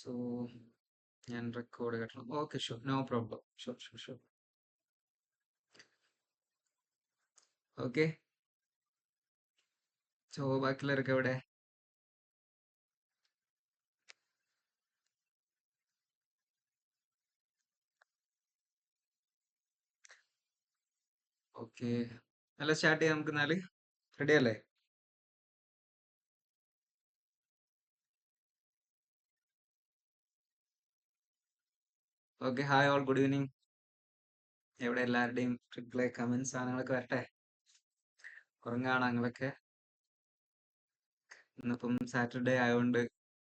So ഞാൻ record കേട്ടണം. Okay, sure, no problem. Sure sure sure. Okay. So ബാക്കിയുള്ളവരൊക്കെ എവിടെ? ഓക്കെ, നല്ല സ്റ്റാർട്ട് ചെയ്യാം നമുക്ക്. എന്നാല് റെഡി അല്ലേ? Okay, hi all, good evening. എവിടെ എല്ലാവരുടെയും റിപ്ലൈ, കമന്റ്സ്, സാധനങ്ങളൊക്കെ വരട്ടെ. ഉറങ്ങാണ് നിങ്ങളൊക്കെ? ഇന്നിപ്പം സാറ്റർഡേ ആയതുകൊണ്ട്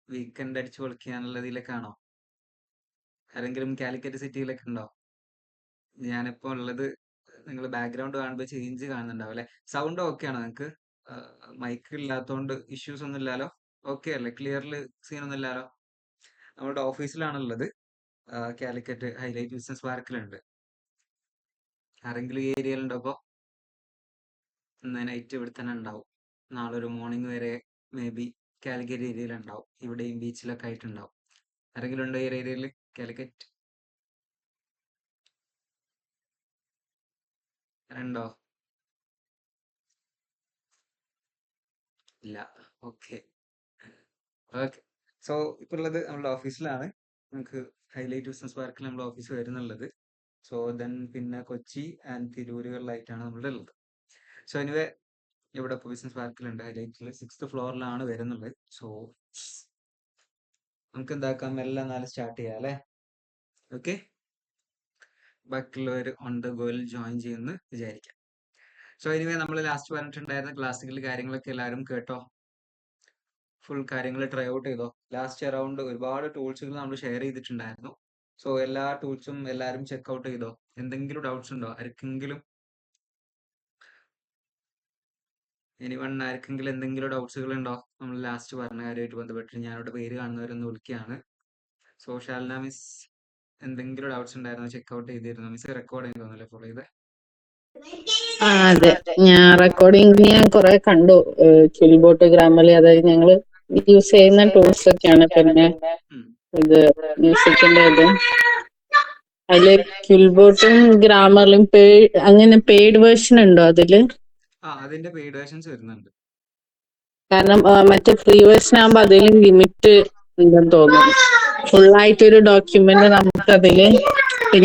വീക്കെൻഡ് അടിച്ചു പൊളിക്കാനുള്ള ഇതിലേക്കാണോ? ആരെങ്കിലും കാലിക്കറ്റ് സിറ്റിയിലൊക്കെ ഉണ്ടോ? ഞാനിപ്പോ ഉള്ളത്, നിങ്ങൾ ബാക്ക്ഗ്രൗണ്ട് കാണുമ്പോൾ ചേഞ്ച് കാണുന്നുണ്ടാവും അല്ലെ? സൗണ്ട് ഓക്കെ ആണോ നിങ്ങൾക്ക്? മൈക്ക് ഇല്ലാത്തതുകൊണ്ട് ഇഷ്യൂസ് ഒന്നും ഇല്ലല്ലോ? ഓക്കെ അല്ലേ? ക്ലിയറിൽ സീനൊന്നും ഇല്ലല്ലോ? നമ്മുടെ ഓഫീസിലാണുള്ളത്. കാലിക്കറ്റ് ഹൈലൈറ്റ് ബിസിനസ് പാർക്കിലുണ്ട്. ആരെങ്കിലും ഈ ഏരിയയിലുണ്ടോ? ഇപ്പോൾ ഇന്ന് നൈറ്റ് ഇവിടെ തന്നെ ഉണ്ടാവും. നാളെ ഒരു മോർണിംഗ് വരെ മേ ബി കാലിക്കറ്റ് ഏരിയയിൽ ഉണ്ടാവും. ഇവിടെയും ബീച്ചിലൊക്കെ ആയിട്ടുണ്ടാവും. ആരെങ്കിലും ഉണ്ടോ ഈ ഏരിയയിൽ കാലിക്കറ്റ്? ഉണ്ടോ? ഇല്ല. Okay okay. സോ ഇപ്പോൾ ഉള്ളത് നമ്മുടെ ഓഫീസിലാണ്. നമുക്ക് ഹൈലൈറ്റ് ബിസിനസ് പാർക്കിൽ നമ്മുടെ ഓഫീസ് വരുന്നുള്ളത്. സോ ദെൻ പിന്നെ കൊച്ചി ആൻഡ് തിരൂരുകളിലായിട്ടാണ് നമ്മളുടെ ഉള്ളത്. സോ എനിവേ ഇവിടെ ഇപ്പോൾ ബിസിനസ് പാർക്കിലുണ്ട്. ഹൈലൈറ്റിൽ 6th ഫ്ലോറിലാണ് വരുന്നുള്ളത്. സോ നമുക്ക് എന്താക്കാം, എല്ലാം നാളെ സ്റ്റാർട്ട് ചെയ്യാം അല്ലേ? ഓക്കെ, ബാക്കിയുള്ളവർ ഓൺ ദ ഗോയിൽ ജോയിൻ ചെയ്യുമെന്ന് വിചാരിക്കാം. സോ എനിവേ നമ്മൾ ലാസ്റ്റ് പറഞ്ഞിട്ടുണ്ടായിരുന്ന ക്ലാസ്സുകളിൽ കാര്യങ്ങളൊക്കെ എല്ലാവരും കേട്ടോ? ഫുൾ കാര്യങ്ങൾ ട്രൈ ഔട്ട് ചെയ്തോ? ലാസ്റ്റ് അറൗണ്ട് ഒരുപാട് ടൂൾസുകൾ നമ്മൾ ഷെയർ ചെയ്തിട്ടുണ്ടായിരുന്നു. സോ എല്ലാ ടൂൾസും എല്ലാവരും ചെക്ക് ചെയ്തോ? എന്തെങ്കിലും ഡൗട്ട്സ് ഉണ്ടോ ആർക്കെങ്കിലും? ആർക്കെങ്കിലും എന്തെങ്കിലും ഡൗട്ട്സുകൾ ഉണ്ടോ? നമ്മൾ ലാസ്റ്റ് പറഞ്ഞ കാര്യമായിട്ട് ബന്ധപ്പെട്ട് ഞാനിവിടെ പേര് കാണുന്നവരൊന്ന് വിളിക്കുകയാണ്. സോ ഷാൽന മിസ്, എന്തെങ്കിലും ഡൗട്ട്സ് ഉണ്ടായിരുന്നോ? ചെക്ക് ചെയ്തിരുന്നു മിസ്? റെക്കോർഡ് ചെയ്യുന്നല്ലേ ഫോളോ ചെയ്തേ? അതെ, ഞാൻ റെക്കോർഡിംഗ് ഞാൻ കുറെ കണ്ടു. കിൽബോട്ട്, ഗ്രാമർലി, അതായത് ഞങ്ങൾ യൂസ് ചെയ്യുന്ന ടൂൾസ് ഒക്കെയാണ്. പിന്നെ ഇത് മ്യൂസിക്കിന്റെ ഇത്, അതില് കിൽബോട്ടും ഗ്രാമർലും അങ്ങനെ പെയ്ഡ് വേർഷൻ ഉണ്ടോ അതില്? അതിന്റെ പെയ്ഡ് വേർഷൻസ് വരുന്നുണ്ട്. കാരണം മറ്റേ ഫ്രീ വേർഷൻ ആകുമ്പോ അതിലും ലിമിറ്റ് ഉണ്ടെന്ന് തോന്നുന്നു. ഫുള്ളായിട്ടൊരു ഡോക്യുമെന്റ് നമുക്ക് അതില്.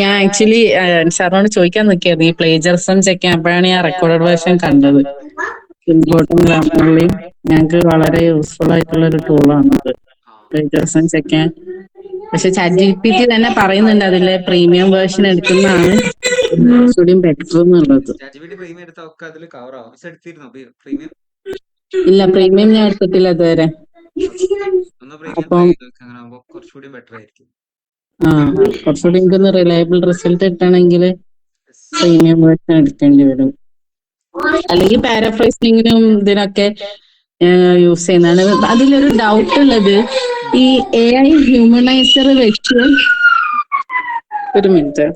ഞാൻ ആക്ച്വലി സാറിനോട് ചോദിക്കാൻ നിൽക്കായിരുന്നു ഈ പ്ലേജറിസം ചെക്ക് ചെയ്യാൻ. അപ്പോഴാണ് ഞാൻ റെക്കോർഡഡ് വേർഷൻ കണ്ടത്. കിൽബോട്ടും ഗ്രാമർലിയും ഞങ്ങൾക്ക് വളരെ യൂസ്ഫുൾ ആയിട്ടുള്ള ഒരു ടൂളാണത്, പ്ലേജറിസം ചെക്ക് ചെയ്യാൻ. പക്ഷെ ChatGPT തന്നെ പറയുന്നുണ്ട് അതിലെ പ്രീമിയം വേർഷൻ എടുക്കുന്നതാണ് കുറച്ചുകൂടി ബെറ്റർ എന്നുള്ളത്. ChatGPT പ്രീമിയം എടുത്താൽ ഒക്കെ അതിൽ കവർ ആവും. മിസ് എടുത്തിരുന്നോ പ്രീമിയം? ഇല്ല, പ്രീമിയം ഞാൻ എടുത്തിട്ടില്ല ഇതുവരെ. ഒന്ന് പ്രീമിയം ട്രൈ അപ്പം ചെയ്ത് നോക്കുക. അങ്ങനെ ആകുമ്പോൾ കുറച്ചുകൂടി ബെറ്റർ ആയിരിക്കും. കുറച്ചുകൂടി എനിക്കൊന്ന് റിലയബിൾ റിസൾട്ട് കിട്ടണമെങ്കിൽ പ്രീമിയം വേർഷൻ എടുക്കേണ്ടി വരും. അല്ലെങ്കിൽ പാരാഫ്രൈസിങ്ങിനും ഇതിനൊക്കെ യൂസ് ചെയ്യുന്നതാണ്. അതിലൊരു ഡൗട്ട് ഉള്ളത്, ഈ AI ഹ്യൂമനൈസർ വെച്ച് ഒരു മിനിറ്റ്,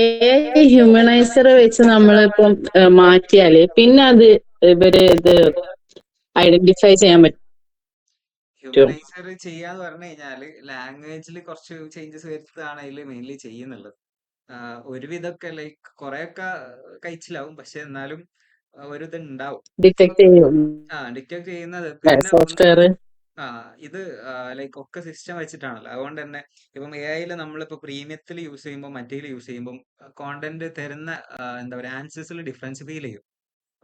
AI ഹ്യൂമനൈസർ വെച്ച് നമ്മളിപ്പം മാറ്റിയാല് പിന്നെ അത് ഇവര് ഇത് ഐഡന്റിഫൈ ചെയ്യാൻ പറ്റും? ഹ്യൂമനൈസർ ചെയ്യാന്ന് പറഞ്ഞു കഴിഞ്ഞാല് ലാംഗ്വേജിൽ കുറച്ച് ചേഞ്ചസ് വരുത്താണ് അതിൽ മെയിൻലി ചെയ്യുന്നുള്ളത്. ഒരുവിധമൊക്കെ ലൈക്ക് കുറെയൊക്കെ കഴിച്ചിലാവും, പക്ഷെ എന്നാലും ഒരു ഇത് ഉണ്ടാവും. ഡിറ്റക്ട് ചെയ്യും ഡിറ്റക്ട് ചെയ്യുന്നത്. പിന്നെ സോഫ്റ്റ്വെയർ. ഇത് ലൈക്ക് ഒക്കെ സിസ്റ്റം വെച്ചിട്ടാണല്ലോ. അതുകൊണ്ട് തന്നെ ഇപ്പം AI നമ്മളിപ്പോ പ്രീമിയത്തിൽ യൂസ് ചെയ്യുമ്പോൾ മറ്റേതിൽ യൂസ് ചെയ്യുമ്പോൾ കോണ്ടന്റ് തരുന്ന എന്താ പറയുക, ആൻസേഴ്സിൽ ഡിഫറൻസ് ഫീൽ ചെയ്യും.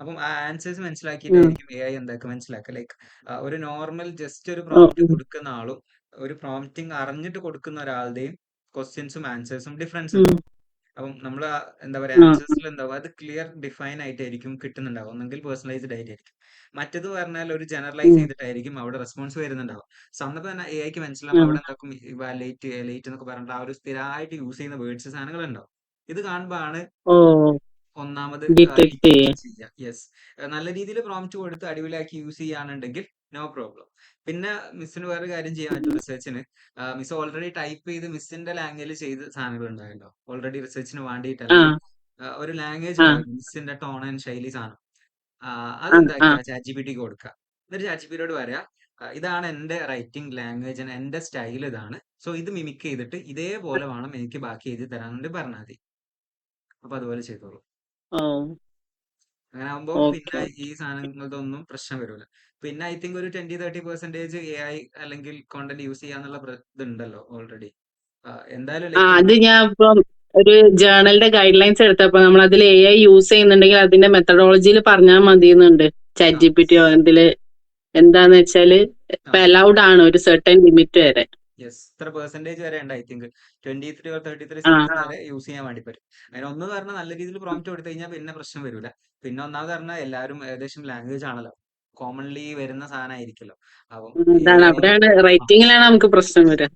അപ്പം ആ ആൻസേഴ്സ് മനസ്സിലാക്കിയിട്ടായിരിക്കും AI എന്താക്കുക, മനസ്സിലാക്കുക. ലൈക്ക് ഒരു നോർമൽ ജസ്റ്റ് ഒരു പ്രോംപ്റ്റ് കൊടുക്കുന്ന ആളും ഒരു പ്രോംപ്റ്റിംഗ് അറിഞ്ഞിട്ട് കൊടുക്കുന്ന ഒരാളുടെയും ക്വസ്റ്റ്യൻസും ആൻസേഴ്സും ഡിഫറൻസ് ഉണ്ടാവും. അപ്പം നമ്മൾ എന്താ പറയുക, ആൻസേഴ്സിൽ എന്താവും, അത് ക്ലിയർ ഡിഫൈൻ ആയിട്ടായിരിക്കും കിട്ടുന്നുണ്ടാവും. ഒന്നെങ്കിൽ പേഴ്സണലൈസ്ഡ് ആയിട്ടായിരിക്കും. മറ്റേത് പറഞ്ഞാൽ ഒരു ജനറലൈസ് ചെയ്തിട്ടായിരിക്കും അവിടെ റെസ്പോൺസ് വരുന്നുണ്ടാവും. സോ അന്നപ്പോൾ തന്നെ AIക്ക് മനസ്സിലാവും അവിടെ എന്താക്കും, ലേറ്റ് ലേറ്റ് എന്നൊക്കെ പറഞ്ഞിട്ട് ആ ഒരു സ്ഥിരമായിട്ട് യൂസ് ചെയ്യുന്ന വേർഡ്സ് സാധനങ്ങൾ ഉണ്ടാവും. ഇത് കാണുമ്പോഴാണ് ഒന്നാമത് ഡിറ്റക്ട് ചെയ്യാം. യെസ്, നല്ല രീതിയിൽ പ്രോംപ്റ്റ് കൊടുത്ത് അടിപൊളിയാക്കി യൂസ് ചെയ്യുകയാണെന്നുണ്ടെങ്കിൽ നോ പ്രോബ്ലം. പിന്നെ മിസ്സിന് വേറെ കാര്യം ചെയ്യാൻ പറ്റും റിസർച്ചിന്. മിസ് ഓൾറെഡി ടൈപ്പ് ചെയ്ത് മിസ്സിന്റെ ലാംഗ്വേജിൽ ചെയ്ത് സാധനങ്ങൾ ഉണ്ടായല്ലോ ഓൾറെഡി റിസർച്ചിന് വേണ്ടിയിട്ടല്ലേ. ഒരു ലാംഗ്വേജ് ആ ഉണ്ടാവും, മിസ്സിന്റെ ടോൺ ആൻഡ് ശൈലി സാധനം. ആ ആ അതെന്താക്കുക, ചാറ്റ് ജി പി ടിക്ക് കൊടുക്കുക. എന്നിട്ട് ചാറ്റ് ജി പി ടിയോട് പറയാ, ഇതാണ് എന്റെ റൈറ്റിംഗ് ലാംഗ്വേജ്, എന്റെ സ്റ്റൈൽ ഇതാണ്, സോ ഇത് മിമിക് ചെയ്തിട്ട് ഇതേപോലെ വേണം എനിക്ക് ബാക്കി എഴുതി തരാൻ വേണ്ടി പറഞ്ഞാൽ മതി. അപ്പൊ അതുപോലെ ചെയ്തോളൂ. ഓ അങ്ങനെ ആകുമ്പോ ഓക്കെ പിന്നെ ഈ ഓക്കെ. സാധനങ്ങളൊന്നും പ്രശ്നം വരൂല. പിന്നെ ഐ തിങ്ക് ഒരു 20-30% AI അല്ലെങ്കിൽ കോണ്ടന്റ് യൂസ് ചെയ്യാന്നുള്ള ഇതുണ്ടല്ലോ ഓൾറെഡി. എന്തായാലും ആ ലൈക്ക് അത് ഞാൻ ഇപ്പം ഒരു ജേർണലിന്റെ ഗൈഡ് ലൈൻസ് എടുത്തപ്പോ നമ്മൾ അതിൽ AI യൂസ് ചെയ്യുന്നുണ്ടെങ്കിൽ അതിന്റെ മെത്തഡോളജിയിൽ പറഞ്ഞാൽ മതിയെന്നുണ്ട്. ചാറ്റ് ആ ജി പി ടിയോ അതില് എന്താന്ന് വെച്ചാല് ആ ഇപ്പൊ അലൗഡ് ആണ് ഒരു സർട്ടൻ ലിമിറ്റ് വരെ. യെസ്, ഇത്ര പെർസെന്റേജ് വരെ ഉണ്ട്. ഐ തിങ്ക് 23 or 33 ആ something വരെ യൂസ് ചെയ്യാൻ വേണ്ടി പറ്റും. അതിനൊന്ന് പറഞ്ഞാൽ നല്ല രീതിയിൽ പ്രോംപ്റ്റ് കൊടുത്തു കഴിഞ്ഞാൽ പിന്നെ പ്രശ്നം വരില്ല. പിന്നെ ഒന്നാമത് പറഞ്ഞാൽ എല്ലാവരും ഏകദേശം ലാംഗ്വേജ് ആണല്ലോ, കോമൺലി വരുന്ന സാധനമായിരിക്കുമല്ലോ. അപ്പം അതാണ് AI അവിടെയാണ് റൈറ്റിംഗിലാണ് നമുക്ക് പ്രശ്നം വരിക.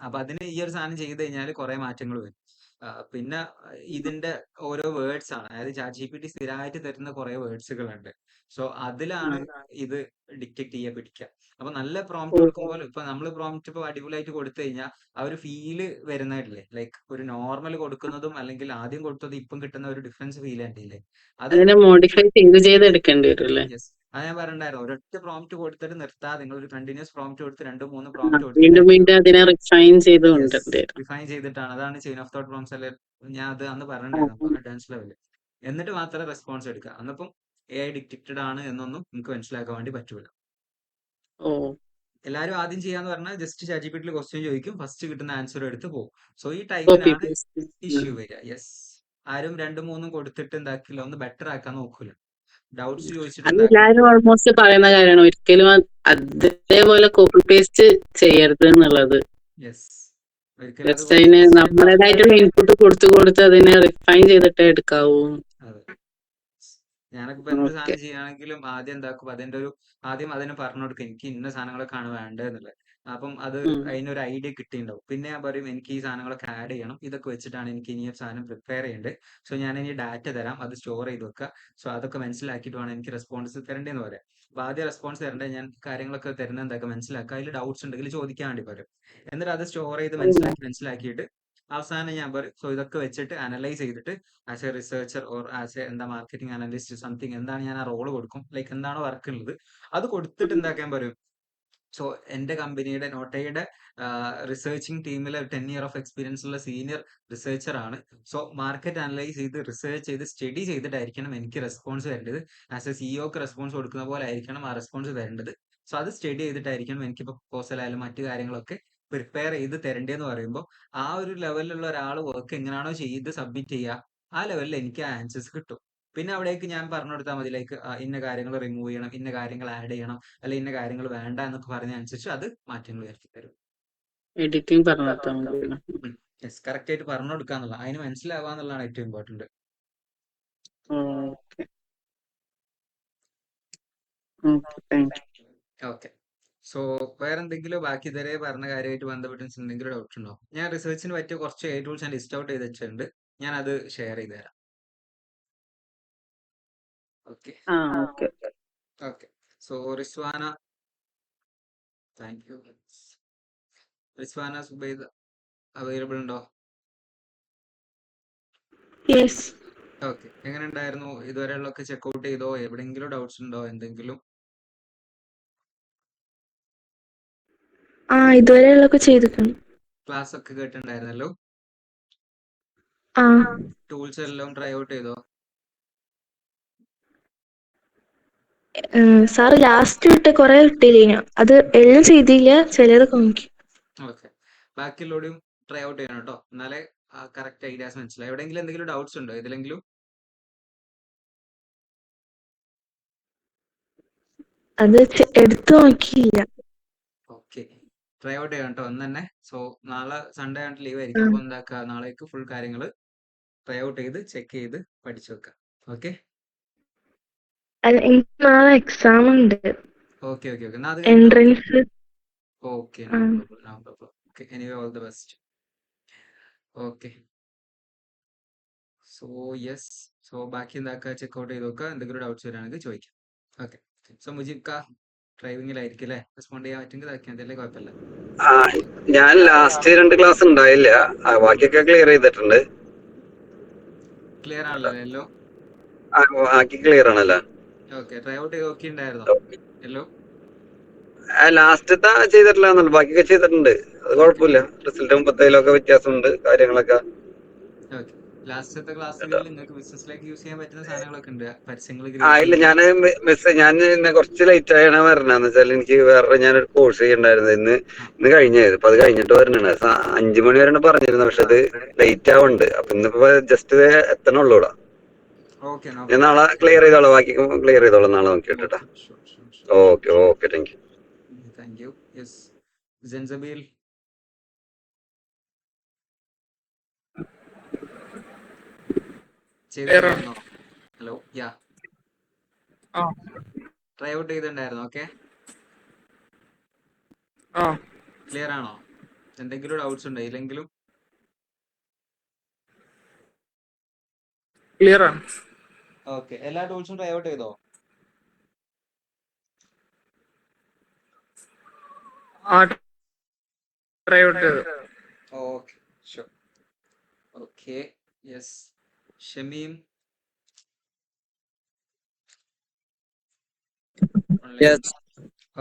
അപ്പൊ അതിന് ഈ ഒരു സാധനം ചെയ്ത് കഴിഞ്ഞാൽ കുറെ മാറ്റങ്ങൾ വരും. പിന്നെ ഇതിന്റെ ഓരോ വേർഡ്സ് ആണ്, അതായത് ചാറ്റ് ജി പി ടി സ്ഥിരമായിട്ട് തരുന്ന കുറെ വേർഡ്സുകൾ ഉണ്ട്. സോ അതിലാണ് ഇത് ഡിറ്റക്ട് ചെയ്യാൻ പിടിക്കുക. അപ്പൊ നല്ല പ്രോംപ്റ്റ് കൊടുക്കുമ്പോൾ, ഇപ്പൊ നമ്മൾ പ്രോംപ്റ്റ് ഇപ്പൊ അടിപൊളിയായിട്ട് കൊടുത്തു കഴിഞ്ഞാൽ ആ ഒരു ഫീല് വരുന്നതല്ലേ, ലൈക്ക് ഒരു നോർമൽ കൊടുക്കുന്നതും അല്ലെങ്കിൽ ആദ്യം കൊടുത്തതും ഇപ്പം കിട്ടുന്ന ഒരു ഡിഫറൻസ് ഫീൽ ചെയ്യണ്ടില്ലേ. അത് അതിനെ മോഡിഫൈ ചെയ്ത് എടുക്കേണ്ടി വരും അല്ലേ? യെസ്, അത് ഞാൻ പറഞ്ഞിട്ടുണ്ടായിരുന്നു. ഒരൊറ്റ പ്രോംപ്റ്റ് കൊടുത്തിട്ട് നിർത്താതെ നിങ്ങൾ ഒരു കണ്ടിന്യൂസ് പ്രോംപ്റ്റ് കൊടുത്ത് 2-3 ആ, പ്രോംപ്റ്റ് കൊടുത്തിട്ട് വീണ്ടും വീണ്ടും അതിനെ റിഫൈൻ ചെയ്ത് യെസ് കൊണ്ടുവരേണ്ടി വരും. റിഫൈൻ ചെയ്തിട്ടാണ്, അതാണ് ചെയിൻ ഓഫ് തോട്ട് പ്രോംപ്റ്റ്സ് അല്ലെ. ഞാൻ അത് അന്ന് ആ, പറഞ്ഞിട്ടുണ്ടായിരുന്നു അപ്പൊ അഡ്വാൻസ് ലെവലിൽ. എന്നിട്ട് മാത്രമേ റെസ്പോൺസ് എടുക്കുക. അന്നിപ്പം AI ഡിറ്റക്റ്റഡ് ആണ് എന്നൊന്നും നിങ്ങൾക്ക് മനസ്സിലാക്കാൻ വേണ്ടി പറ്റൂല. ഓ എല്ലാവരും ആദ്യം ചെയ്യാന്ന് പറഞ്ഞാൽ ജസ്റ്റ് ചാറ്റ് ജി പി ടിയിൽ ക്വസ്റ്റ്യൻ ചോദിക്കും, ഫസ്റ്റ് കിട്ടുന്ന ആൻസർ എടുത്ത് പോകും. സോ ഈ കോപ്പി ടൈമിനാണ് പേസ്റ്റ്. ഇഷ്യൂ വരിക. യെസ്, ആരും 2-3 കൊടുത്തിട്ട് എന്താക്കില്ല, ഒന്ന് ബെറ്റർ ആക്കാൻ നോക്കൂല, ഡൗട്ട്സ് ചോദിച്ചിട്ട് അത് എന്താക്കും. എല്ലാരും ഓൾമോസ്റ്റ് പറയുന്ന കാര്യമാണ്, ഒരിക്കലും അതേപോലെ കോപ്പി പേസ്റ്റ് ചെയ്യരുത് എന്നുള്ളത്. യെസ്, ഒരിക്കലും അത് ജസ്റ്റ് കോപ്പി അതിന് പേസ്റ്റ് ചെയ്യണ്ട. നമ്മുടേതായിട്ടുള്ള ഇൻപുട്ട് കൊടുത്ത് അതിനെ റിഫൈൻ ചെയ്തിട്ടേ എടുക്കാവൂ. അതെ, ഞാനൊക്കെ ഇപ്പൊ എന്ത് ഓക്കെ. സാധനം ചെയ്യുകയാണെങ്കിലും ആദ്യം എന്താക്കും, ആദ്യം അതിന് പറഞ്ഞു കൊടുക്കും എനിക്ക് ഇന്ന സാധനങ്ങളൊക്കെയാണ് വേണ്ടതെന്നുള്ളത്. അപ്പം അത് അതിനൊരു ഐഡിയ കിട്ടിയിട്ടുണ്ടാവും. പിന്നെ ഞാൻ പറയും എനിക്ക് ഈ സാധനങ്ങളൊക്കെ ആഡ് ചെയ്യണം, ഇതൊക്കെ വെച്ചിട്ടാണ് എനിക്ക് ഇനി ഒരു സാധനം പ്രിപ്പയർ ചെയ്യേണ്ടത്. സോ ഞാൻ ഇനി ഡാറ്റ തരാം, അത് സ്റ്റോർ ചെയ്ത് വെക്കുക. സോ അതൊക്കെ മനസ്സിലാക്കിയിട്ട് വേണം എനിക്ക് റെസ്പോൺസ് തരേണ്ടതെന്ന് പറയാം. അപ്പൊ ആദ്യം റെസ്പോൺസ് തരേണ്ടത് ഞാൻ കാര്യങ്ങളൊക്കെ തരുന്നത് എന്താക്കുക മനസ്സിലാക്കുക, അതിൽ ഡൗട്ട്സ് ഉണ്ടെങ്കിൽ ചോദിക്കാൻ വേണ്ടി പറയും. എന്നിട്ട് അത് സ്റ്റോർ ചെയ്ത് മനസ്സിലാക്കിയിട്ട് അവസാനം ഞാൻ പറയും, സോ ഇതൊക്കെ വെച്ചിട്ട് അനലൈസ് ചെയ്തിട്ട് as A researcher or as A എന്താ മാർക്കറ്റിംഗ് അനലിസ്റ്റ് സംതിങ് എന്താണ് ഞാൻ ആ റോള് കൊടുക്കും, ലൈക്ക് എന്താണോ വർക്ക് ഉള്ളത് അത് കൊടുത്തിട്ട് എന്താക്കാൻ പറയും. സോ എന്റെ കമ്പനിയുടെ നോട്ടയുടെ റിസർച്ചിങ് ടീമിലെ 10 year ഓഫ് എക്സ്പീരിയൻസ് ഉള്ള സീനിയർ റിസർച്ചർ ആണ്. സോ മാർക്കറ്റ് അനലൈസ് ചെയ്ത് റിസർച്ച് ചെയ്ത് സ്റ്റഡി ചെയ്തിട്ടായിരിക്കണം എനിക്ക് റെസ്പോൺസ് തരേണ്ടത്. ആസ് എ സിഇഒക്ക് റെസ്പോൺസ് കൊടുക്കുന്ന പോലെ ആയിരിക്കണം ആ റെസ്പോൺസ് തരേണ്ടത്. സോ അത് സ്റ്റഡി ചെയ്തിട്ടായിരിക്കണം എനിക്കിപ്പോൾ പ്രപ്പോസൽ ആയാലും മറ്റു കാര്യങ്ങളൊക്കെ പ്രിപ്പയർ ചെയ്ത് തരേണ്ടതെന്ന് പറയുമ്പോൾ, ആ ഒരു ലെവലിലുള്ള ഒരാൾ വർക്ക് എങ്ങനെയാണോ ചെയ്ത് സബ്മിറ്റ് ചെയ്യുക, ആ ലെവലിൽ എനിക്ക് ആൻസേഴ്സ് കിട്ടും. പിന്നെ അവിടേക്ക് ഞാൻ പറഞ്ഞു കൊടുത്താൽ മതി, ലൈക്ക് ഇന്ന കാര്യങ്ങൾ റിമൂവ് ചെയ്യണം, ഇന്ന കാര്യങ്ങൾ ആഡ് ചെയ്യണം, അല്ല ഇന്ന കാര്യങ്ങൾ വേണ്ട എന്നൊക്കെ പറഞ്ഞ അനുസരിച്ച് അത് മാറ്റങ്ങൾ വരുത്തി തരും. എഡിറ്റിംഗ് പറഞ്ഞിട്ടാ മതി. യെസ്, കറക്റ്റ് ആയിട്ട് പറഞ്ഞു കൊടുക്കുക എന്നുള്ള, അതിന് മനസ്സിലാവുക എന്നുള്ളതാണ് ഏറ്റവും important. Okay okay, thank okay, so വേറെന്തെങ്കിലും ബാക്കി ഇതുവരെ പറഞ്ഞ കാര്യമായിട്ട് ബന്ധപ്പെട്ട് എന്തെങ്കിലും ഡൗട്ട് ഉണ്ടോ? ഞാൻ റിസർച്ചിന് പറ്റിയ കുറച്ച് AI ടൂൾസ് ഞാൻ ലിസ്റ്റ് ഔട്ട് ചെയ്ത് വെച്ചിട്ടുണ്ട്, ഞാൻ അത് ഷെയർ ചെയ്ത് തരാം. Okay you. ആ okay. Okay, so Rizwana, thank you. Rizwana Subaid available ഉണ്ടോ? യെസ്. ഓക്കെ, എങ്ങനെ ഉണ്ടായിരുന്നു ഇതുവരെയുള്ളൊക്കെ ചെക്കൗട്ട് ചെയ്തോ? എവിടെയെങ്കിലും ഡൗട്ട്സ് ഉണ്ടോ എന്തെങ്കിലും? ഇതുവരെയുള്ളതൊക്കെ ചെയ്തിട്ടുണ്ട്. ക്ലാസ് ഒക്കെ കേട്ടിട്ടുണ്ടായിരുന്നല്ലോ. ആ ടൂൾസ് എല്ലാം ട്രൈ ഔട്ട് ചെയ്തോ? സാറ് ലാസ്റ്റ് വിട്ട് കുറെ കിട്ടിയില്ല, അത് എല്ലാം ചെയ്തില്ല, ചിലതൊക്കെ നോക്കി. ഓക്കെ, ബാക്കിയുള്ളവരും ട്രൈ ഔട്ട് ചെയ്യണം കേട്ടോ, എന്നാലേ കറക്റ്റ് ഐഡിയാസ് മനസ്സിലായി. എവിടെയെങ്കിലും എന്തെങ്കിലും ഡൗട്ട്സ് ഉണ്ടോ ഇതിലെങ്കിലും? അത് എടുത്തു നോക്കിയില്ല. ഓക്കെ, ട്രൈ ഔട്ട് ചെയ്യണം കേട്ടോ ഒന്ന് തന്നെ. സോ നാളെ സൺഡേ ആയിട്ട് ലീവ് ആയിരിക്കും, അപ്പൊ എന്താക്കുക, നാളേക്ക് ഫുൾ കാര്യങ്ങൾ ട്രൈ ഔട്ട് ചെയ്ത് ചെക്ക് ചെയ്ത് പഠിച്ചു വെക്കാം. ഓക്കെ അല്ല, എനിക്ക് നാളെ എക്സാം ഉണ്ട്, ഓക്കെ ഓക്കെ ഓക്കെ, എന്നാ അത് കഴിഞ്ഞ് നോക്ക്. Entrance. Okay, no problem no problem. Okay, anyway all the best. Okay, so yes, so ബാക്കി എന്താക്കുക ചെക്ക് ഔട്ട് ചെയ്ത് നോക്കുക, എന്തെങ്കിലും ഡൗട്ട്സ് വരികയാണെങ്കിൽ ചോദിക്കാം. ഓക്കെ, സോ മുജീബ് കാ ഡ്രൈവിംഗിലായിരിക്കും അല്ലേ? റെസ്പോണ്ട് ചെയ്യാൻ പറ്റുമെങ്കിൽ ഇതാക്കിയാൽ മതി അല്ലേ, കുഴപ്പമില്ല. ആ ഞാൻ ലാസ്റ്റ് 2 ക്ലാസ് ഉണ്ടായില്ല, ബാക്കിയൊക്കെ ക്ലിയർ ചെയ്തിട്ടുണ്ട്. ക്ലിയർ ആണല്ലോ യെല്ലോ? ആക്കി ക്ലിയർ ആണല്ലോ. ഓക്കെ, ട്രൈ ഔട്ട് ചെയ്ത് നോക്കിണ്ടായിരുന്നോ യെല്ലോ? ലാസ്റ്റത്തെ ചെയ്തിട്ടില്ല എന്നല്ല, ബാക്കിയൊക്കെ ചെയ്തിട്ടുണ്ട്. അത് ഓക്കെ കുഴപ്പമില്ല. റിസൾട്ട് മുമ്പത്തേലൊക്കെ വ്യത്യാസമുണ്ട്, കാര്യങ്ങളൊക്കെ. ഓക്കെ. ലാസ്റ്റത്തെ ക്ലാസ്സുകളിൽ നിങ്ങൾക്ക് ബിസിനസ്സിലേക്ക് യൂസ് ചെയ്യാൻ പറ്റുന്ന സാധനങ്ങളൊക്കെ ഉണ്ട്, പരസ്യങ്ങൾ ഇല്ല, ക്രിയേറ്റ് ചെയ്യാൻ. ഞാൻ ഇന്ന് കുറച്ച് ലേറ്റ് ആയാണ് വരണന്ന് വെച്ചാൽ എനിക്ക് വേറെ ഞാനൊരു കോഴ്സ് ചെയ്യണ്ടായിരുന്നു. ഇന്ന് കഴിഞ്ഞത്. ഇപ്പൊ അത് കഴിഞ്ഞിട്ട് വരണാണ്. 5 മണി വരെയാണ് പറഞ്ഞിരുന്നത്, പക്ഷെ അത് ലേറ്റ് ആവുന്നുണ്ട്. അപ്പൊ ഇന്നിപ്പോ ജസ്റ്റ് എത്തണുള്ളൂ ഇവിടെ. ഓക്കെ, നോ ഞാൻ നാളെ പ്രോബ്ലം. ക്ലിയർ ചെയ്തോളാം, ബാക്കി ക്ലിയർ ചെയ്തോളാം നാളെ നോക്കിയിട്ടാ. Okay, sure sure sure. Okay okay, thank you. Thank you. Yes, Jensabeel. ചെയ്തിട്ടുണ്ടായിരുന്നോ? ഹലോ, യാ, ട്രൈ ഔട്ട് ചെയ്തിട്ടുണ്ടായിരുന്നു. ഓക്കെ, ക്ലിയർ ആണോ? എന്തെങ്കിലും ഡൗട്ട്സ് ഉണ്ടോ ഇല്ലെങ്കിലും? ക്ലിയർ ആണ്. ഓക്കെ, എല്ലാ ടൂൾസും ട്രൈ ഔട്ട് ചെയ്തോ? ട്രൈ ഔട്ട് ചെയ്തു. Okay, sure. Okay, yes, Shameem.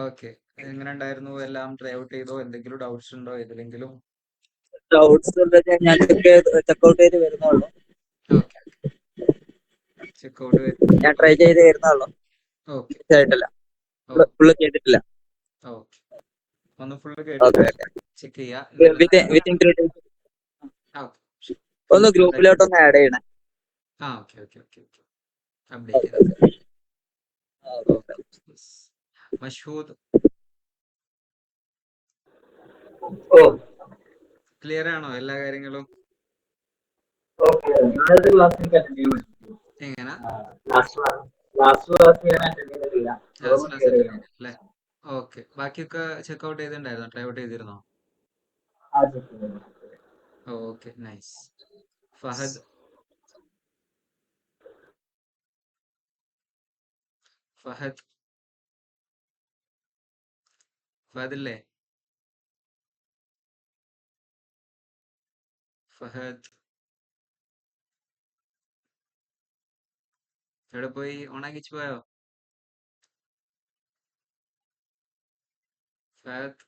Okay, എങ്ങനെ ഉണ്ടായിരുന്നു? എല്ലാം ട്രൈ ഔട്ട് ചെയ്തോ? എന്തെങ്കിലും ഡൗട്ട്സ് ഉണ്ടോ ഇതിലെങ്കിലും? ഡൗട്ട്സ് ഞാൻ ചെക്കൗട്ട് ചെയ്ത് വരുന്നുള്ളൂ. Okay, checkout. ഞാൻ ട്രൈ ചെയ്ത് വരുന്നുള്ളൂ. ഓക്കെ, ആയിട്ടില്ല, ഫുള്ള് ചെയ്തിട്ടില്ല. ഓക്കെ, ഒന്ന് ഫുള്ള് കേട്ടിട്ട് ചെക്ക് ചെയ്യാ. വിത്തിൻ 3 days ഒന്ന് ഗ്രൂപ്പിലോട്ടൊന്ന് ആഡ് ചെയ്യണേ. Okay okay okay okay, update ചെയ്തോ. മഷൂദ്, ക്ലിയർ ആണോ എല്ലാ കാര്യങ്ങളും? എങ്ങനെ? അല്ലേ? ഓക്കെ, ബാക്കിയൊക്കെ ചെക്കൗട്ട് ചെയ്തിട്ടുണ്ടായിരുന്നോ? ട്രൈ ഔട്ട് ചെയ്തിരുന്നോ? Okay, nice. ഫഹദ്, ഫഹദ് ഫഹദില്ലേ? ഫഹദ് എവിടെ പോയി? ഓണാക്കിച്ച് പോയോ ഫഹദ്?